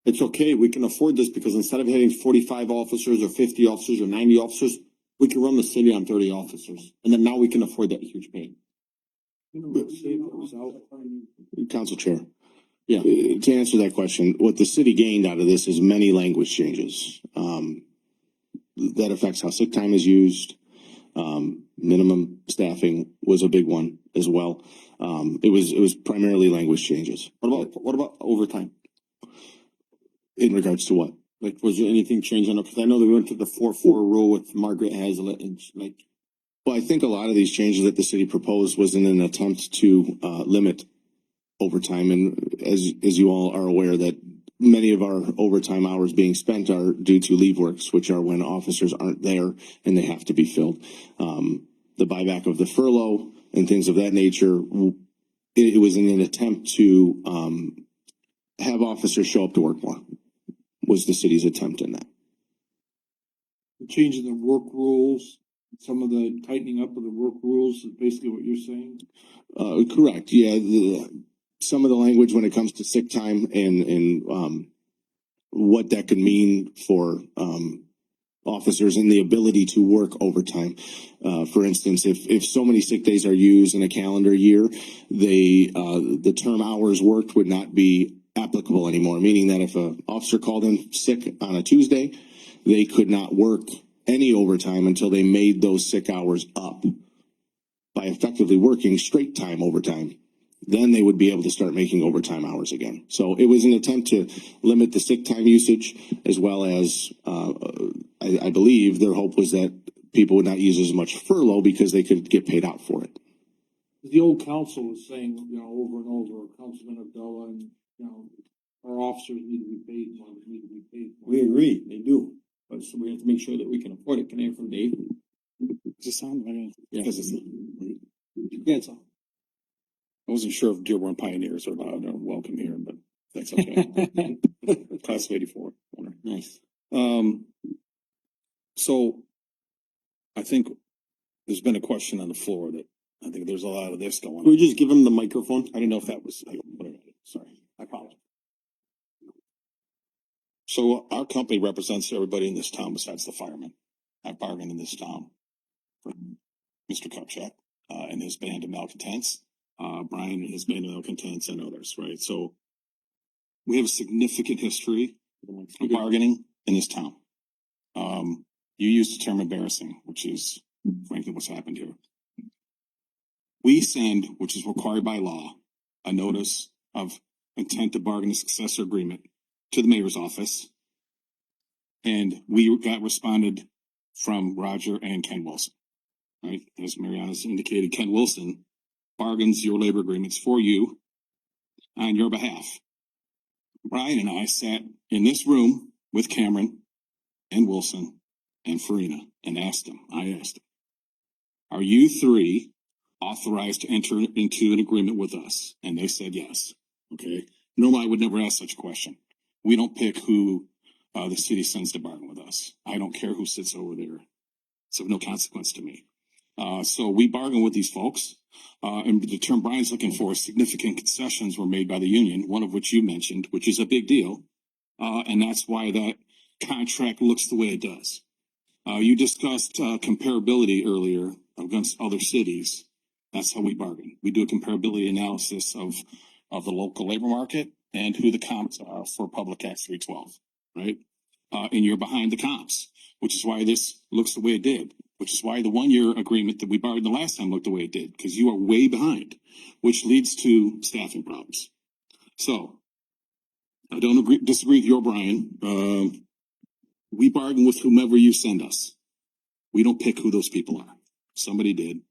it's okay, we can afford this because instead of having 45 officers or 50 officers or 90 officers, we can run the city on 30 officers. And then now we can afford that huge pay. Council Chair. Yeah. To answer that question, what the city gained out of this is many language changes. That affects how sick time is used. Minimum staffing was a big one as well. It was primarily language changes. What about overtime? In regards to what? Like, was there anything changed on it? Because I know they went to the 4-4 rule with Margaret Hazlitt and Well, I think a lot of these changes that the city proposed was in an attempt to limit overtime. And as you all are aware, that many of our overtime hours being spent are due to leave works, which are when officers aren't there and they have to be filled. The buyback of the furlough and things of that nature, it was in an attempt to have officers show up to work more, was the city's attempt in that. Changing the work rules, some of the tightening up of the work rules is basically what you're saying? Correct. Yeah. Some of the language when it comes to sick time and what that could mean for officers and the ability to work overtime. For instance, if so many sick days are used in a calendar year, the term hours worked would not be applicable anymore, meaning that if an officer called in sick on a Tuesday, they could not work any overtime until they made those sick hours up by effectively working straight time overtime. Then they would be able to start making overtime hours again. So it was an attempt to limit the sick time usage, as well as I believe their hope was that people would not use as much furlough because they could get paid out for it. The old council was saying, over and over, Councilman Abdullah, and, our officers need to be paid more, they need to be paid more. we agree, they do. But so we have to make sure that we can afford it. Can I hear from Dave? Does it sound like? Yeah. Because it's, Yeah, it's all. I wasn't sure if Dearborn Pioneers are allowed or welcome here, but that's okay. Class of '84. Nice. So I think there's been a question on the floor that I think there's a lot of this going on. Can we just give him the microphone? I didn't know if that was, sorry, I apologize. So our company represents everybody in this town besides the firemen. I bargain in this town for Mr. Kupchak, and his band of malcontents, Brian and his band of malcontents, and others, right? So we have a significant history of bargaining in this town. You used the term embarrassing, which is frankly what's happened here. We send, which is required by law, a notice of intent to bargain a successor agreement to the mayor's office. And we got responded from Roger and Ken Wilson, right? As Mariana's indicated, Ken Wilson bargains your labor agreements for you on your behalf. Brian and I sat in this room with Cameron and Wilson and Farina and asked them, are you three authorized to enter into an agreement with us? And they said yes. Okay. Normally I would never ask such a question. We don't pick who the city sends to bargain with us. I don't care who sits over there. It's of no consequence to me. So we bargain with these folks. And the term Brian's looking for, significant concessions were made by the union, one of which you mentioned, which is a big deal. And that's why that contract looks the way it does. You discussed comparability earlier against other cities. That's how we bargain. We do a comparability analysis of the local labor market and who the comps are for Public Act 312, right? And you're behind the comps, which is why this looks the way it did, which is why the 1-year agreement that we bargained the last time looked the way it did, because you are way behind, which leads to staffing problems. So I don't disagree with you, Brian. We bargain with whomever you send us. We don't pick who those people are. Somebody did.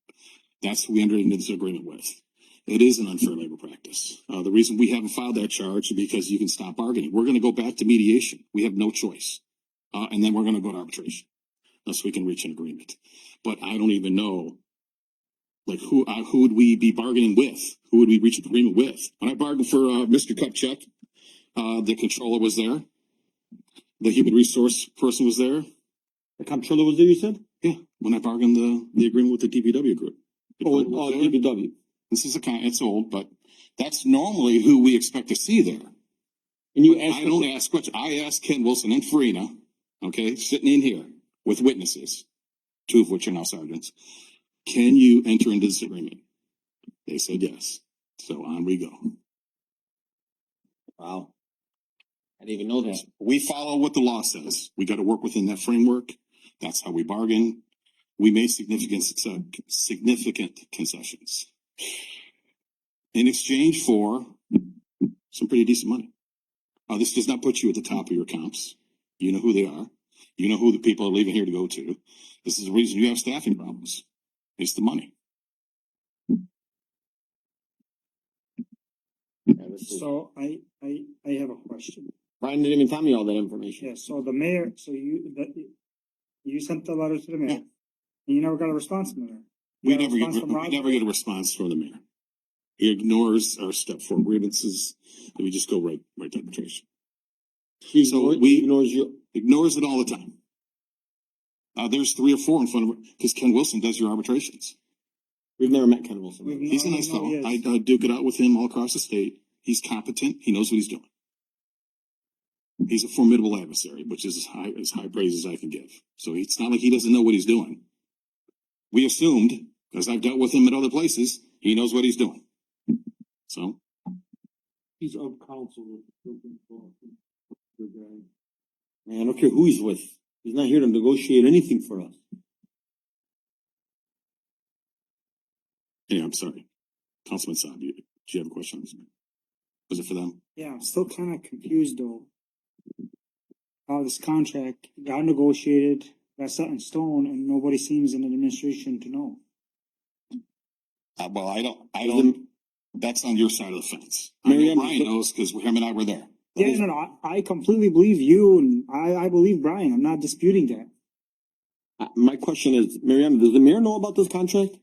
That's who we entered into this agreement with. It is an unfair labor practice. The reason we haven't filed that charge is because you can stop bargaining. We're going to go back to mediation. We have no choice. And then we're going to go to arbitration. so we can reach an agreement. But I don't even know, like, who would we be bargaining with? Who would we reach an agreement with? When I bargained for, Mr. Kupchak, the controller was there. The human resource person was there. The comptroller was there, you said? Yeah, when I bargained the agreement with the DPW group. DPW. This is it's old, but that's normally who we expect to see there. And you I don't ask questions. I asked Ken Wilson and Farina, okay, sitting in here with witnesses, two of which are now sergeants. Can you enter into this agreement? They said yes. So on we go. Wow. I didn't even know that. We follow what the law says. We got to work within that framework. That's how we bargain. We made significant concessions in exchange for some pretty decent money. This does not put you at the top of your comps. You know who they are. You know who the people are leaving here to go to. This is the reason you have staffing problems. It's the money. So I have a question. Brian didn't even tell me all that information. Yeah, so the mayor, you sent the letter to the mayor, and you never got a response from the mayor. We never get a response from the mayor. He ignores our step 4 grievances, and we just go right to arbitration. He ignores it all the time. There's 3 or 4 in front of her, because Ken Wilson does your arbitrations. We've never met Ken Wilson. He's a nice fellow. I duke it out with him all across the state. He's competent. He knows what he's doing. He's a formidable adversary, which is as high praise as I can give. So it's not like he doesn't know what he's doing. We assumed, because I've dealt with him at other places, he knows what he's doing. So. He's of counsel. Man, I don't care who he's with. He's not here to negotiate anything for us. Yeah, I'm sorry. Councilman Saab, do you have a question? Was it for them? Yeah, I'm still kind of confused though. How this contract got negotiated, got set in stone, and nobody seems in the administration to know. Well, I don't. That's on your side of the fence. I know Brian knows because him and I were there. Yeah, no, I completely believe you, and I believe Brian. I'm not disputing that. My question is, Mariana, does the mayor know about this contract?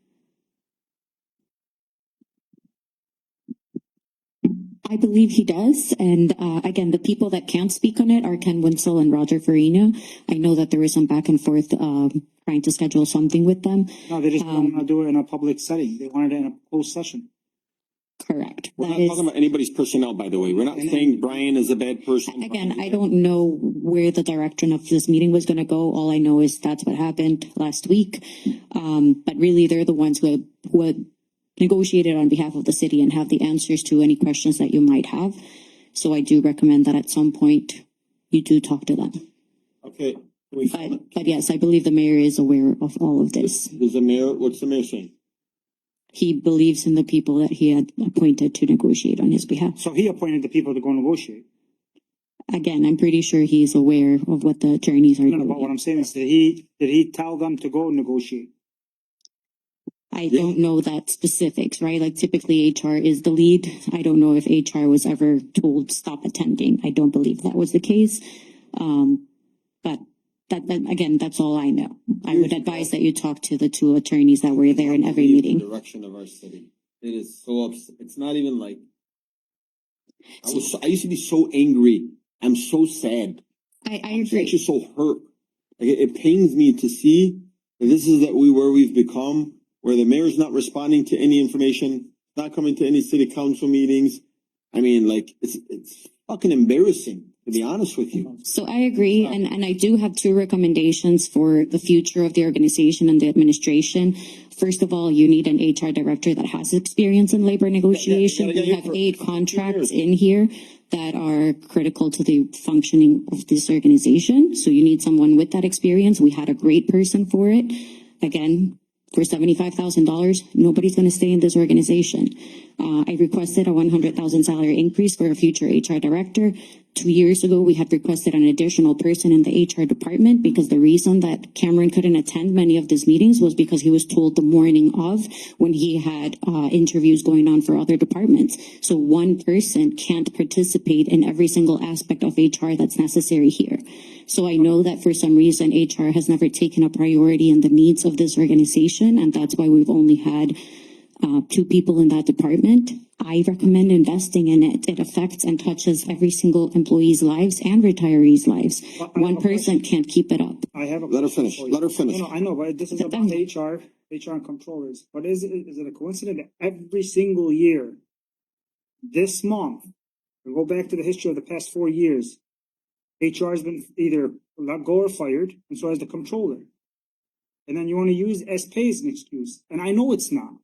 I believe he does, and again, the people that can't speak on it are Ken Winsell and Roger Farina. I know that there is some back and forth trying to schedule something with them. No, they just want to do it in a public setting. They wanted it in a closed session. Correct. We're not talking about anybody's personnel, by the way. We're not saying Brian is a bad person. Again, I don't know where the direction of this meeting was going to go. All I know is that's what happened last week. But really, they're the ones who had negotiated on behalf of the city and have the answers to any questions that you might have. So I do recommend that at some point you do talk to them. Okay. But yes, I believe the mayor is aware of all of this. What's the mayor saying? He believes in the people that he had appointed to negotiate on his behalf. So he appointed the people to go negotiate. Again, I'm pretty sure he's aware of what the attorneys are No, doing. but what I'm saying is, did he tell them to go negotiate? I don't know that specifics, right? Like typically HR is the lead. I don't know if HR was ever told stop attending. I don't believe that was the case. But that again, that's all I know. I would advise that you talk to the 2 attorneys that were there in every meeting. The direction of our city. It is so upset. It's not even like, I used to be so angry. I'm so sad. I I'm agree. actually so hurt. Like, it pains me to see that this is where we've become, where the mayor's not responding to any information, not coming to any city council meetings. I mean, like, it's fucking embarrassing, to be honest with you. So I agree, and I do have 2 recommendations for the future of the organization and the administration. First of all, you need an HR director that has experience in labor negotiation. We have 8 contracts in here that are critical to the functioning of this organization. So you need someone with that experience. We had a great person for it. Again, for $75,000, nobody's going to stay in this organization. I requested a $100,000 salary increase for a future HR director. 2 years ago, we had requested an additional person in the HR department because the reason that Cameron couldn't attend many of these meetings was because he was told the morning of when he had interviews going on for other departments. So one person can't participate in every single aspect of HR that's necessary here. So I know that for some reason HR has never taken a priority in the needs of this organization, and that's why we've only had 2 people in that department. I recommend investing in it. It affects and touches every single employee's lives and retirees' lives. One person can't keep it up. I have a. Let her question finish. for you. Let her finish. No, I know, but this is about HR and controllers. But is it a coincidence that every single year, this month, we go back to the history of the past 4 years, HR has been either let go or fired, and so has the controller. And then you want to use pay as an excuse, and I know it's not.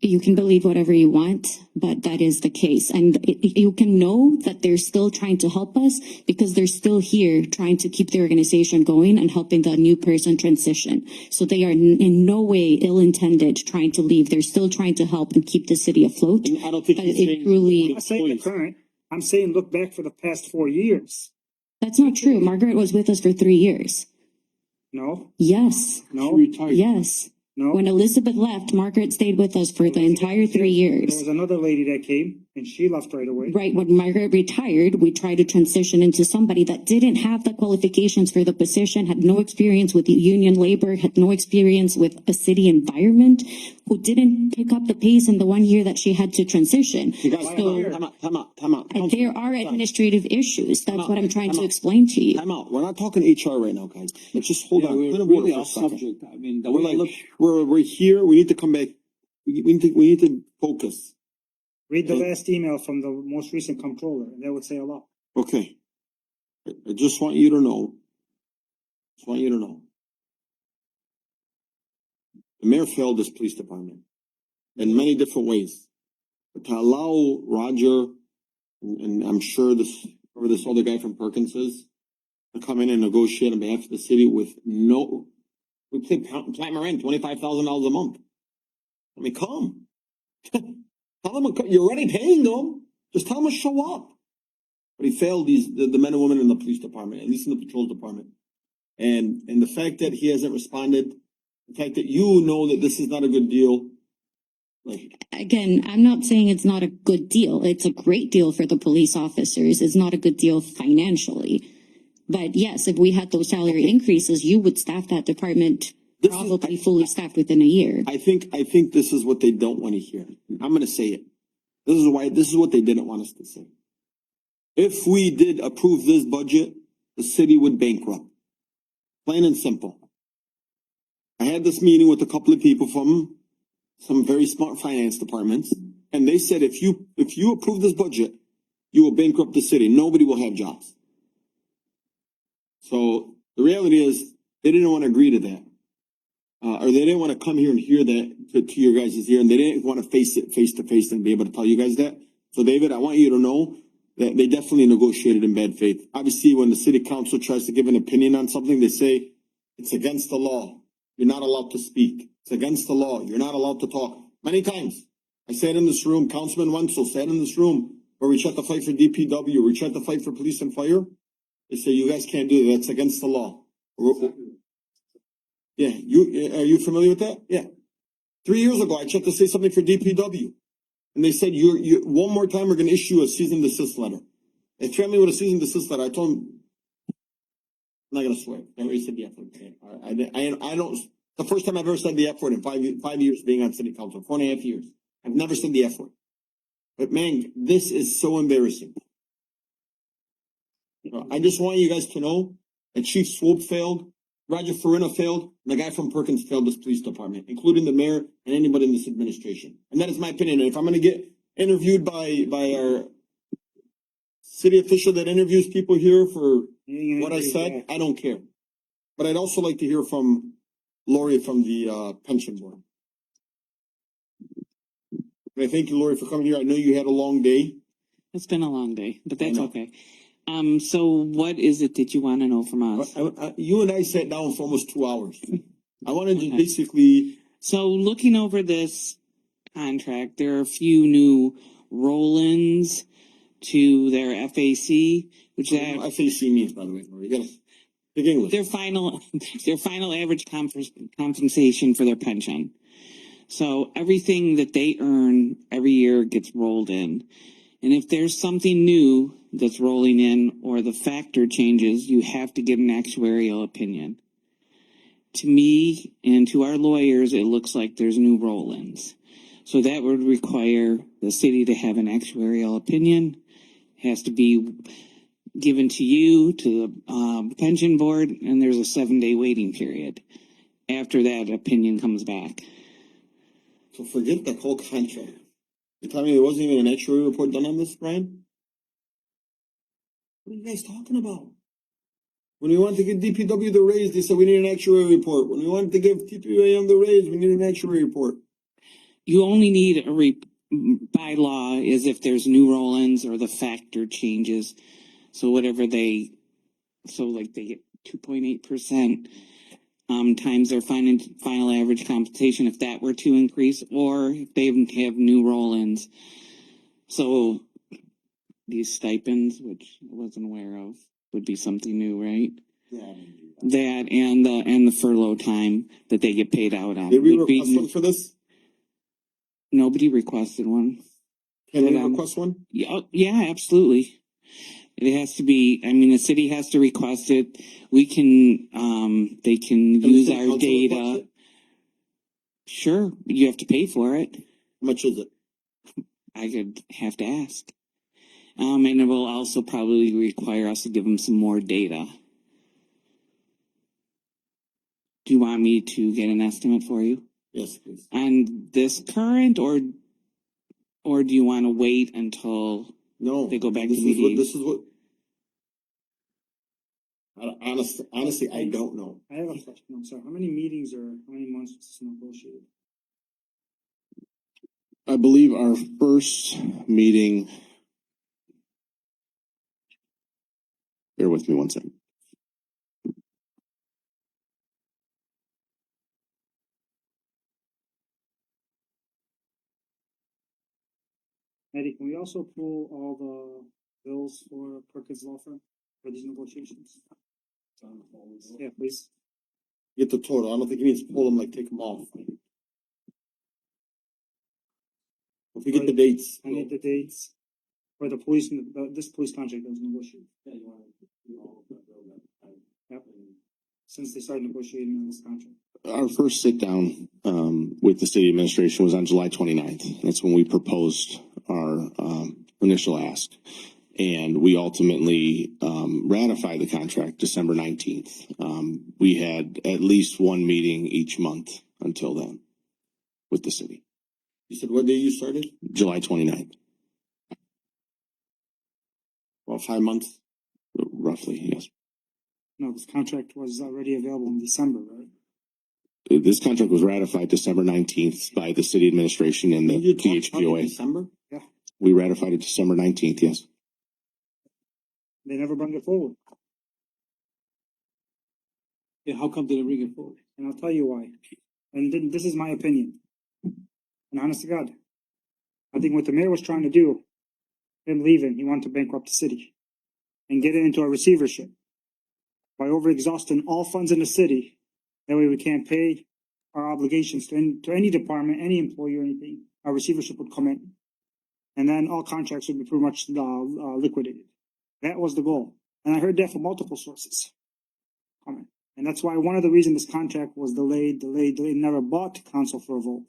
You can believe whatever you want, but that is the case. And you can know that they're still trying to help us because they're still here trying to keep the organization going and helping the new person transition. So they are in no way ill-intended trying to leave. They're still trying to help and keep the city afloat. And I don't think But he's it saying- truly, I'm not saying the current, I'm saying look back for the past 4 years. that's not true. Margaret was with us for 3 years. No, Yes. no, Yes. no. When Elizabeth left, Margaret stayed with us for the entire 3 There years. was another lady that came and she left right away. Right, when Margaret retired, we tried to transition into somebody that didn't have the qualifications for the position, had no experience with union labor, had no experience with a city environment, who didn't pick up the pace in the 1 year that she had to transition. You guys, So time out. there are administrative issues. That's what I'm trying to Time out. explain to you. Time out. We're not talking HR right now, guys. Let's just hold on. We're Kind of really order off for a second. subject. I mean, the We're way I like, look. we're here. We need to come back. We need to focus. Read the last email from the most recent controller, and that would say a lot. Okay. I just want you to know. The mayor failed this police department in many different ways. But to allow Roger, and I'm sure this other guy from Perkins is, to come in and negotiate on behalf of the city with we pay Plant rent $25,000 a month. I mean, come. Tell them you're already paying them. Just tell them to show up. But he failed the men and women in the police department, at least in the patrol department. And the fact that he hasn't responded, the fact that you know that this is not a good deal. Like, Again, I'm not saying it's not a good deal. It's a great deal for the police officers. It's not a good deal financially. But yes, if we had those salary increases, you would staff that department probably fully staffed within a year. I think this is what they don't want to hear. I'm gonna say it. This is what they didn't want us to say. If we did approve this budget, the city would bankrupt. Plain and simple. I had this meeting with a couple of people from some very smart finance departments, and they said if you approve this budget, you will bankrupt the city. Nobody will have jobs. So the reality is they didn't want to agree to that. Or they didn't want to come here and hear that to your guys' ear, and they didn't want to face it face to face and be able to tell you guys that. So David, I want you to know that they definitely negotiated in bad faith. Obviously, when the city council tries to give an opinion on something, they say it's against the law. You're not allowed to speak. It's against the law. You're not allowed to talk. Many times, I sat in this room, Councilman Wenzel sat in this room where we tried to fight for DPW, we tried to fight for police and fire. They say, you guys can't do that. That's against the law. Yeah, are you familiar with that? Yeah. 3 years ago, I tried to say something for DPW. And they said, you one more time, we're gonna issue a cease and desist letter. They threatened me with a cease and desist letter. I told them, I'm not gonna swear. I already said the F word. I don't, the first time I've ever said the F word in 5 years being on city council, 4.5 years. I've never said the F word. But man, this is so embarrassing. I just want you guys to know that Chief Swope failed, Roger Farina failed, and the guy from Perkins failed this police department, including the mayor and anybody in this administration. And that is my opinion. And if I'm gonna get interviewed by our city official that interviews people here for what I said, I don't care. But I'd also like to hear from Lori from the pension board. And I thank you, Lori, for coming here. I know you had a long day. It's been a long day, but that's okay. So what is it that you want to know from us? You and I sat down for almost 2 hours. I wanted to basically. So looking over this contract, there are a few new roll-ins to their FAC, which FAC means, by the way, you gotta speak English. Their final average compensation for their pension. So everything that they earn every year gets rolled in. And if there's something new that's rolling in or the factor changes, you have to get an actuarial opinion. To me and to our lawyers, it looks like there's new roll-ins. So that would require the city to have an actuarial opinion. Has to be given to you, to the pension board, and there's a 7-day waiting period after that opinion comes back. So forget the whole contract. You tell me there wasn't even an actuary report done on this, Brian? What are you guys talking about? When we wanted to give DPW the raise, they said we need an actuary report. When we wanted to give TPAM the raise, we need an actuary report. You only need by law is if there's new roll-ins or the factor changes. So whatever like they get 2.8%, times their final average compensation, if that were to increase, or if they have new roll-ins. So these stipends, which I wasn't aware of, would be something new, right? Yeah. That and the furlough time that they get paid out on. Did we request one for this? Nobody requested one. Can we request one? Yeah, absolutely. It has to be, I mean, the city has to request it. We can, they can use our data. Sure, you have to pay for it. How much is it? I could have to ask. And it will also probably require us to give them some more data. Do you want me to get an estimate for you? Yes, please. On this current, or do you want to wait until they go back to meetings? This is what. Honestly, I don't know. I have a question. I'm sorry. How many meetings or how many months was this negotiated? I believe our first meeting. Bear with me 1 second. Eddie, can we also pull all the bills for Perkins Law Firm for these negotiations? Yeah, please. Get the total. I don't think it means pull them, like take them off. If we get the dates. I need the dates for the police, this police contract that was negotiated. Yep. Since they started negotiating on this contract. Our first sit down with the city administration was on July 29th. That's when we proposed our initial ask. And we ultimately ratified the contract December 19th. We had at least one meeting each month until then with the city. You said what day you started? July 29th. Well, 5 months? Roughly, yes. No, this contract was already available in December, right? This contract was ratified December 19th by the city administration and the DHPOA. December? Yeah. We ratified it December 19th, yes. They never brought it forward. Yeah, how come they didn't bring it forward? And I'll tell you why. And then this is my opinion. And honest to God, I think what the mayor was trying to do, him leaving, he wanted to bankrupt the city and get it into a receivership by over exhausting all funds in the city. That way we can't pay our obligations to any department, any employee or anything. Our receivership would come in. And then all contracts would be pretty much liquidated. That was the goal. And I heard that from multiple sources. And that's why one of the reasons this contract was delayed, never brought to council for a vote.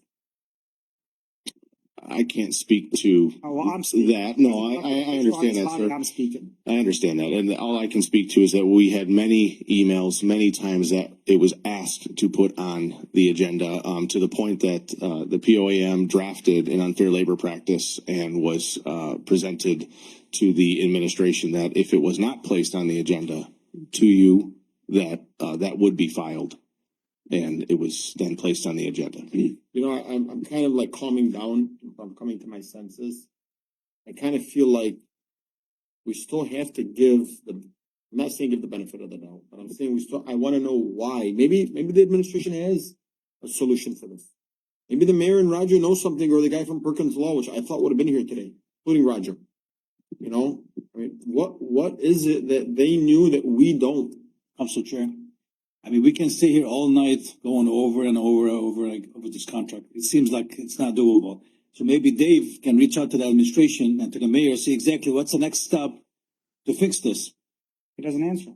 I can't speak to that. No, I understand that, sir. I'm speaking. I understand that. And all I can speak to is that we had many emails, many times that it was asked to put on the agenda, to the point that the POAM drafted an unfair labor practice and was presented to the administration that if it was not placed on the agenda to you, that that would be filed. And it was then placed on the agenda. You know, I'm kind of like calming down. I'm coming to my senses. I kind of feel like we still have to give I'm not saying give the benefit of the doubt, but I'm saying I want to know why. Maybe the administration has a solution for this. Maybe the mayor and Roger know something, or the guy from Perkins Law, which I thought would have been here today, including Roger. You know, I mean, what is it that they knew that we don't? Council Chair, I mean, we can stay here all night going over and over this contract. It seems like it's not doable. So maybe Dave can reach out to the administration and to the mayor, see exactly what's the next step to fix this. He doesn't answer.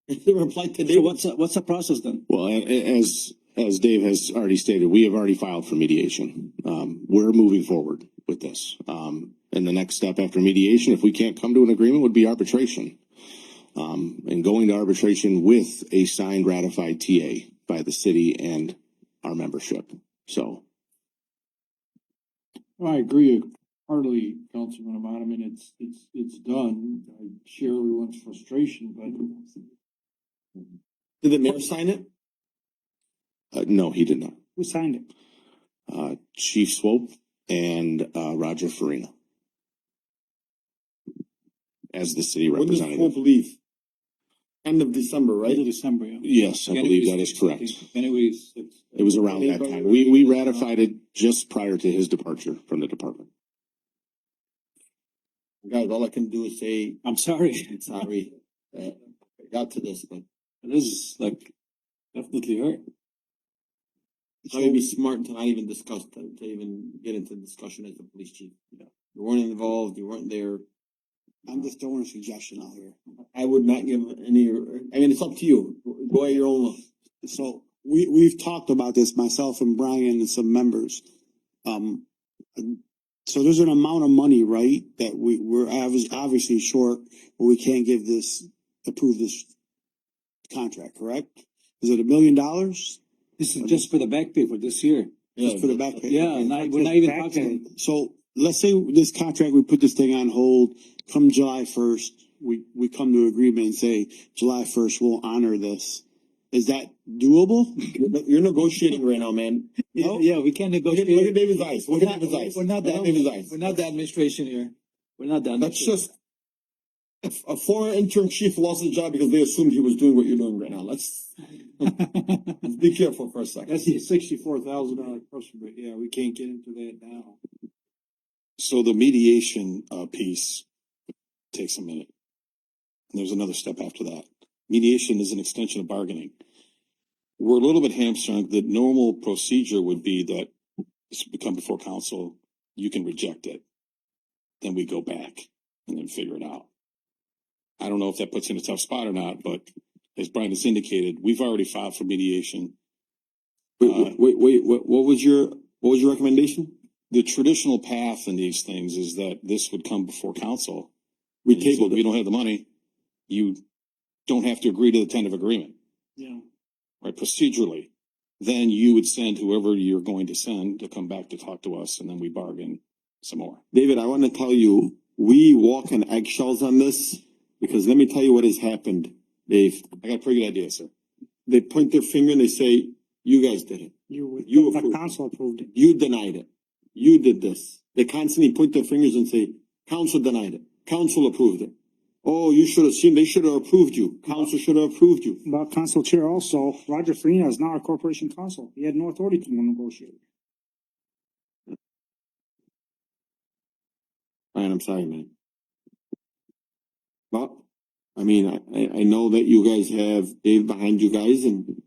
They replied to So Dave. what's the process then? Well, as Dave has already stated, we have already filed for mediation. We're moving forward with this. And the next step after mediation, if we can't come to an agreement, would be arbitration. And going to arbitration with a signed ratified TA by the city and our membership. So. I agree heartily, Councilman Ahmad. I mean, it's done. I share everyone's frustration, but. Did the mayor sign it? No, he did not. Who signed it? Chief Swope and Roger Farina as the city When does Swope representative. leave? End of December, right? End of December, yeah. Yes, I believe that is correct. January 6th. It was around that time. We ratified it just prior to his departure from the department. Guys, all I can do is say, I'm sorry. I'm sorry. Got to this, but It is like definitely hurt. it's not be smart to not even discuss, to even get into discussion as the police chief. You weren't involved, you weren't there. I'm just throwing a suggestion out here. I would not give any, I mean, it's up to you. Go at your own. So we've talked about this, myself and Brian and some members. So there's an amount of money, right, that we're obviously short, but we can't approve this contract, correct? Is it $1 million? This is just for the back pay for this year. Just for the back pay? Yeah, we're not even talking. So let's say this contract, we put this thing on hold, come July 1st, we come to agreement and say, July 1st, we'll honor this. Is that doable? You're negotiating right now, man. Yeah, we can't negotiate. Look at David's eyes. Look at David's eyes. We're not that. David's eyes. We're not the administration here. We're not the That's administration. just a former interim chief lost his job because they assumed he was doing what you're doing right now. Let's be careful for a second. That's a $64,000 question, but yeah, we can't get into that now. So the mediation piece takes a minute. And there's another step after that. Mediation is an extension of bargaining. We're a little bit hamstrung. The normal procedure would be that this would come before council, you can reject it. Then we go back and then figure it out. I don't know if that puts you in a tough spot or not, but as Brian has indicated, we've already filed for mediation. Wait, what was your recommendation? The traditional path in these things is that this would come before council. We tabled it. We don't have the money. You don't have to agree to the tentative agreement. Yeah. Right, procedurally. Then you would send whoever you're going to send to come back to talk to us, and then we bargain some more. David, I want to tell you, we walk on eggshells on this because let me tell you what has happened, Dave. I got a pretty good idea, sir. They point their finger and they say, you guys did it. You The approved. council approved it. You denied it. You did this. They constantly point their fingers and say, council denied it. Council approved it. Oh, you should have seen, they should have approved you. Council should have approved you. But council chair also, Roger Farina is now a corporation counsel. He had no authority to negotiate. Ryan, I'm sorry, man. But, I mean, I know that you guys have Dave behind you guys and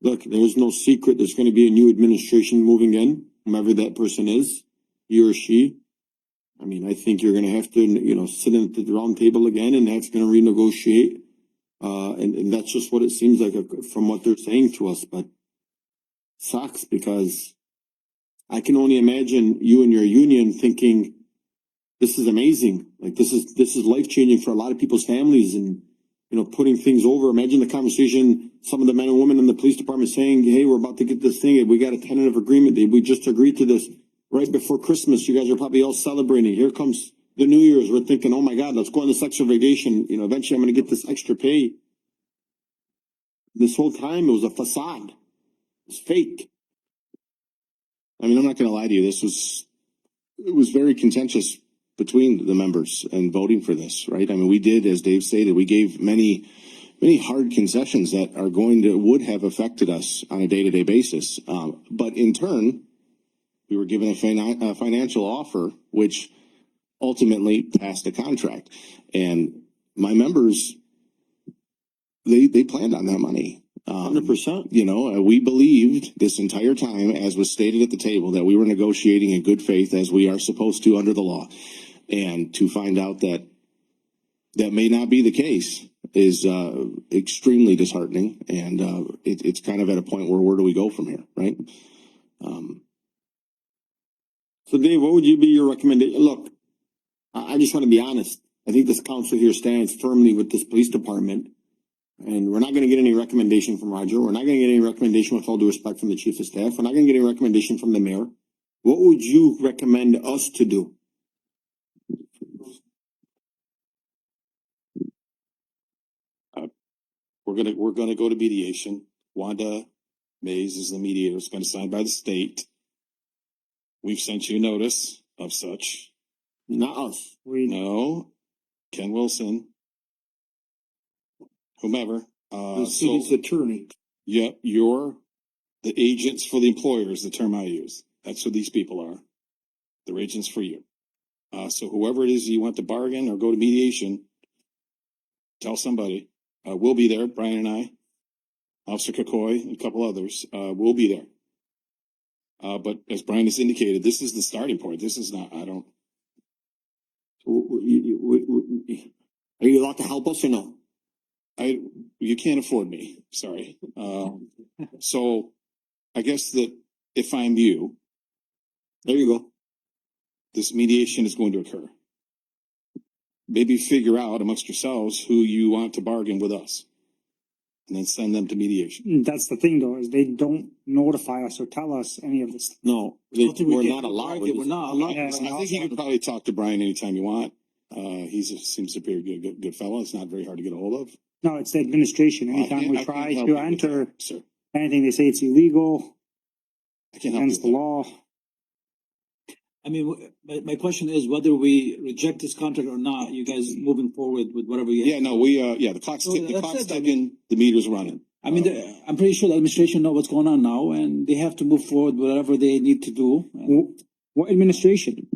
look, there's no secret. There's going to be a new administration moving in, whomever that person is, he or she. I mean, I think you're going to have to, sit at the round table again and that's going to renegotiate. And that's just what it seems like from what they're saying to us, but sucks because I can only imagine you and your union thinking, this is amazing. Like this is life changing for a lot of people's families and, putting things over. Imagine the conversation, some of the men and women in the police department saying, hey, we're about to get this thing. We got a tentative agreement. We just agreed to this right before Christmas. You guys are probably all celebrating. Here comes the New Year's. We're thinking, oh my God, let's go on this extra vacation. Eventually I'm going to get this extra pay. This whole time it was a facade. It's fake. I mean, I'm not going to lie to you. It was very contentious between the members and voting for this, right? I mean, we did, as Dave stated, we gave many hard concessions that would have affected us on a day-to-day basis. But in turn, we were given a financial offer, which ultimately passed the contract. And my members, they planned on that money. 100%. You know, we believed this entire time, as was stated at the table, that we were negotiating in good faith as we are supposed to under the law. And to find out that that may not be the case is extremely disheartening. And it's kind of at a point where do we go from here, right? So Dave, what would you be your recommendation? Look, I just want to be honest. I think this council here stands firmly with this police department. And we're not going to get any recommendation from Roger. We're not going to get any recommendation, with all due respect, from the chief of staff. We're not going to get any recommendation from the mayor. What would you recommend us to do? We're gonna go to mediation. Wanda Mays is the mediator. It's been assigned by the state. We've sent you notice of such. Not us. No, Ken Wilson, whomever. The city's attorney. Yeah, you're the agents for the employer is the term I use. That's who these people are. They're agents for you. So whoever it is you want to bargain or go to mediation, tell somebody. We'll be there, Brian and I, Officer Kokoy, and a couple others. We'll be there. But as Brian has indicated, this is the starting point. This is not, I don't. Are you allowed to help us or no? You can't afford me. Sorry. So I guess that if I'm you, there you go. This mediation is going to occur. Maybe figure out amongst yourselves who you want to bargain with us, and then send them to mediation. That's the thing, though, is they don't notify us or tell us any of this. No, we're not allowed. We're not allowed. I think you could probably talk to Brian anytime you want. Seems to be a good fellow. It's not very hard to get a hold of. No, it's the administration. Anytime we I try can't help to you with enter that, sir. anything, they say it's illegal, I can't help you against with the that. law. I mean, my question is whether we reject this contract or not, you guys moving forward with whatever you. Yeah, no, the clock's So ticking, that's it, I ticking, the meter's running. I mean, I'm pretty sure the administration know what's going on now, and they have to move forward with whatever they need to do. What administration?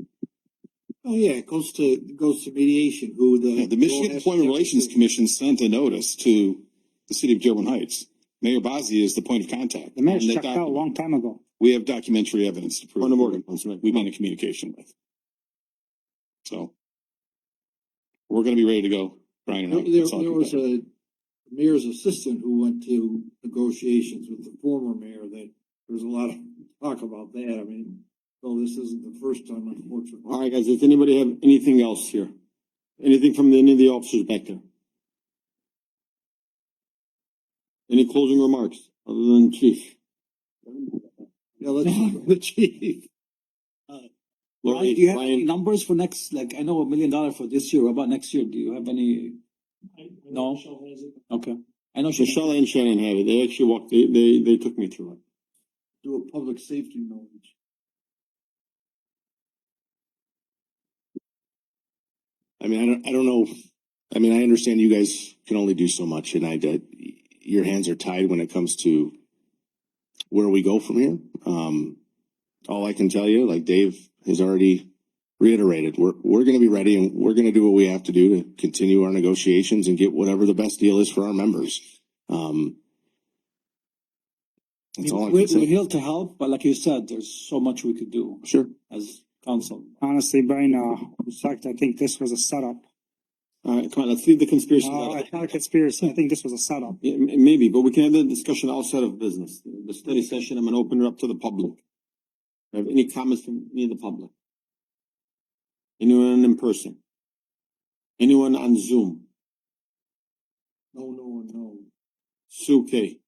Oh, yeah, it goes to mediation, who The Michigan Employment Relations Commission sent a notice to the city of Dearborn Heights. Mayor Bazzi is the point of contact. The mayor's And they checked out a long time ago. We have documentary evidence to prove. Point of order. We've been in communication with. So we're gonna be ready to go, Brian and I. There That's all I can was tell you. a mayor's assistant who went to negotiations with the former mayor, that there's a lot of talk about that. I mean, so this isn't the first time, unfortunately. All right, guys, does anybody have anything else here? Anything from any of the officers back there? Any closing remarks other than chief? Yeah, let's the chief. Ryan, do you have any numbers for next, like, I know $1 million for this year, what about next year? Do you have any? No? Okay. I know Michelle and Shannon have it. They actually walked, they took me through it. Do a public safety knowledge. I mean, I don't know. I mean, I understand you guys can only do so much, and your hands are tied when it comes to where we go from here. All I can tell you, like Dave has already reiterated, we're going to be ready, and we're going to do what we have to do to continue our negotiations and get whatever the best deal is for our members. That's all I can We're say. here to help, but like you said, there's so much we could do. Sure. As council. Honestly, Brian, in fact, I think this was a setup. All right, come on, let's leave the conspiracy. It's not a conspiracy. I think this was a setup. Yeah, maybe, but we can have the discussion outside of business. The study session, I'm gonna open it up to the public. Have any comments from any of the public? Anyone in person? Anyone on Zoom? No. Sue K.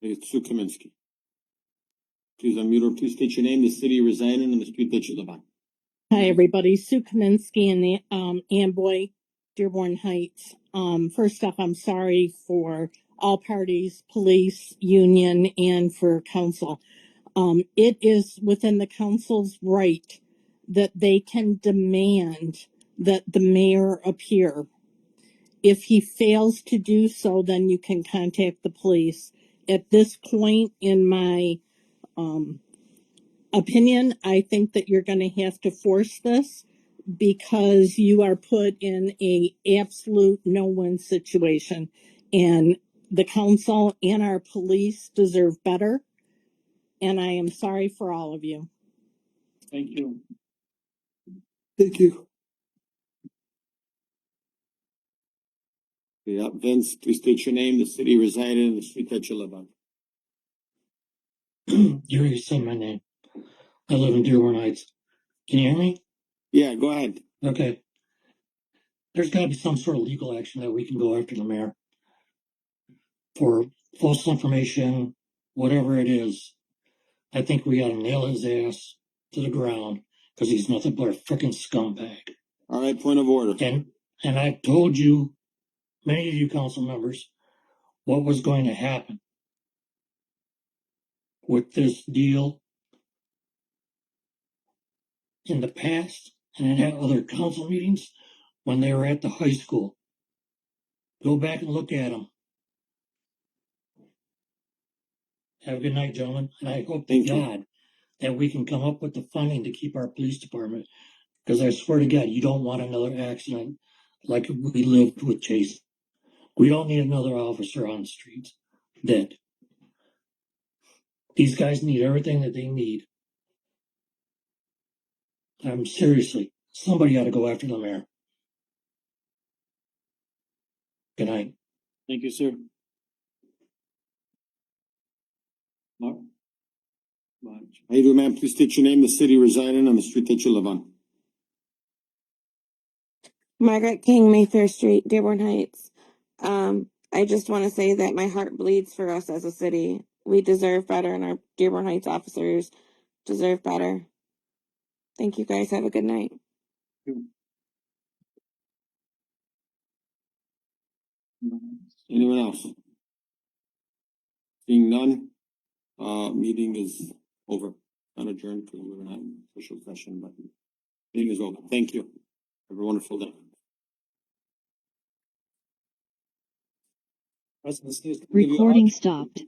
It's Sue Kaminsky. Please unmute her. Please state your name, the city you reside in, and the street that you live on. Hi, everybody. Sue Kaminsky in the Amboy, Dearborn Heights. First off, I'm sorry for all parties, police, union, and for council. It is within the council's right that they can demand that the mayor appear. If he fails to do so, then you can contact the police. At this point in my opinion, I think that you're going to have to force this because you are put in a absolute no-win situation. And the council and our police deserve better. And I am sorry for all of you. Thank you. Thank you. Yeah, Vince, please state your name, the city you reside in, the street that you live on. You already said my name. I live in Dearborn Heights. Can you hear me? Yeah, go ahead. Okay. There's gotta be some sort of legal action that we can go after the mayor for false information, whatever it is. I think we gotta nail his ass to the ground because he's nothing but a freaking scumbag. All right, point of order. And I told you, many of you council members, what was going to happen with this deal in the past and at other council meetings when they were at the high school. Go back and look at them. Have a good night, gentlemen. And I hope to God that we can come up with the funding to keep our police department. Because I swear to God, you don't want another accident like we lived with Jason. We don't need another officer on the streets dead. These guys need everything that they need. Seriously, somebody ought to go after the mayor. Good night. Thank you, sir. Mark? How you doing, man? Please state your name, the city you reside in, and the street that you live on. Margaret King, Mayfair Street, Dearborn Heights. I just want to say that my heart bleeds for us as a city. We deserve better, and our Dearborn Heights officers deserve better. Thank you guys. Have a good night. Anyone else? Seeing none, meeting is over. Not adjourned because we're not in official session, but meeting is over. Thank you. Have a wonderful day. Recording stopped.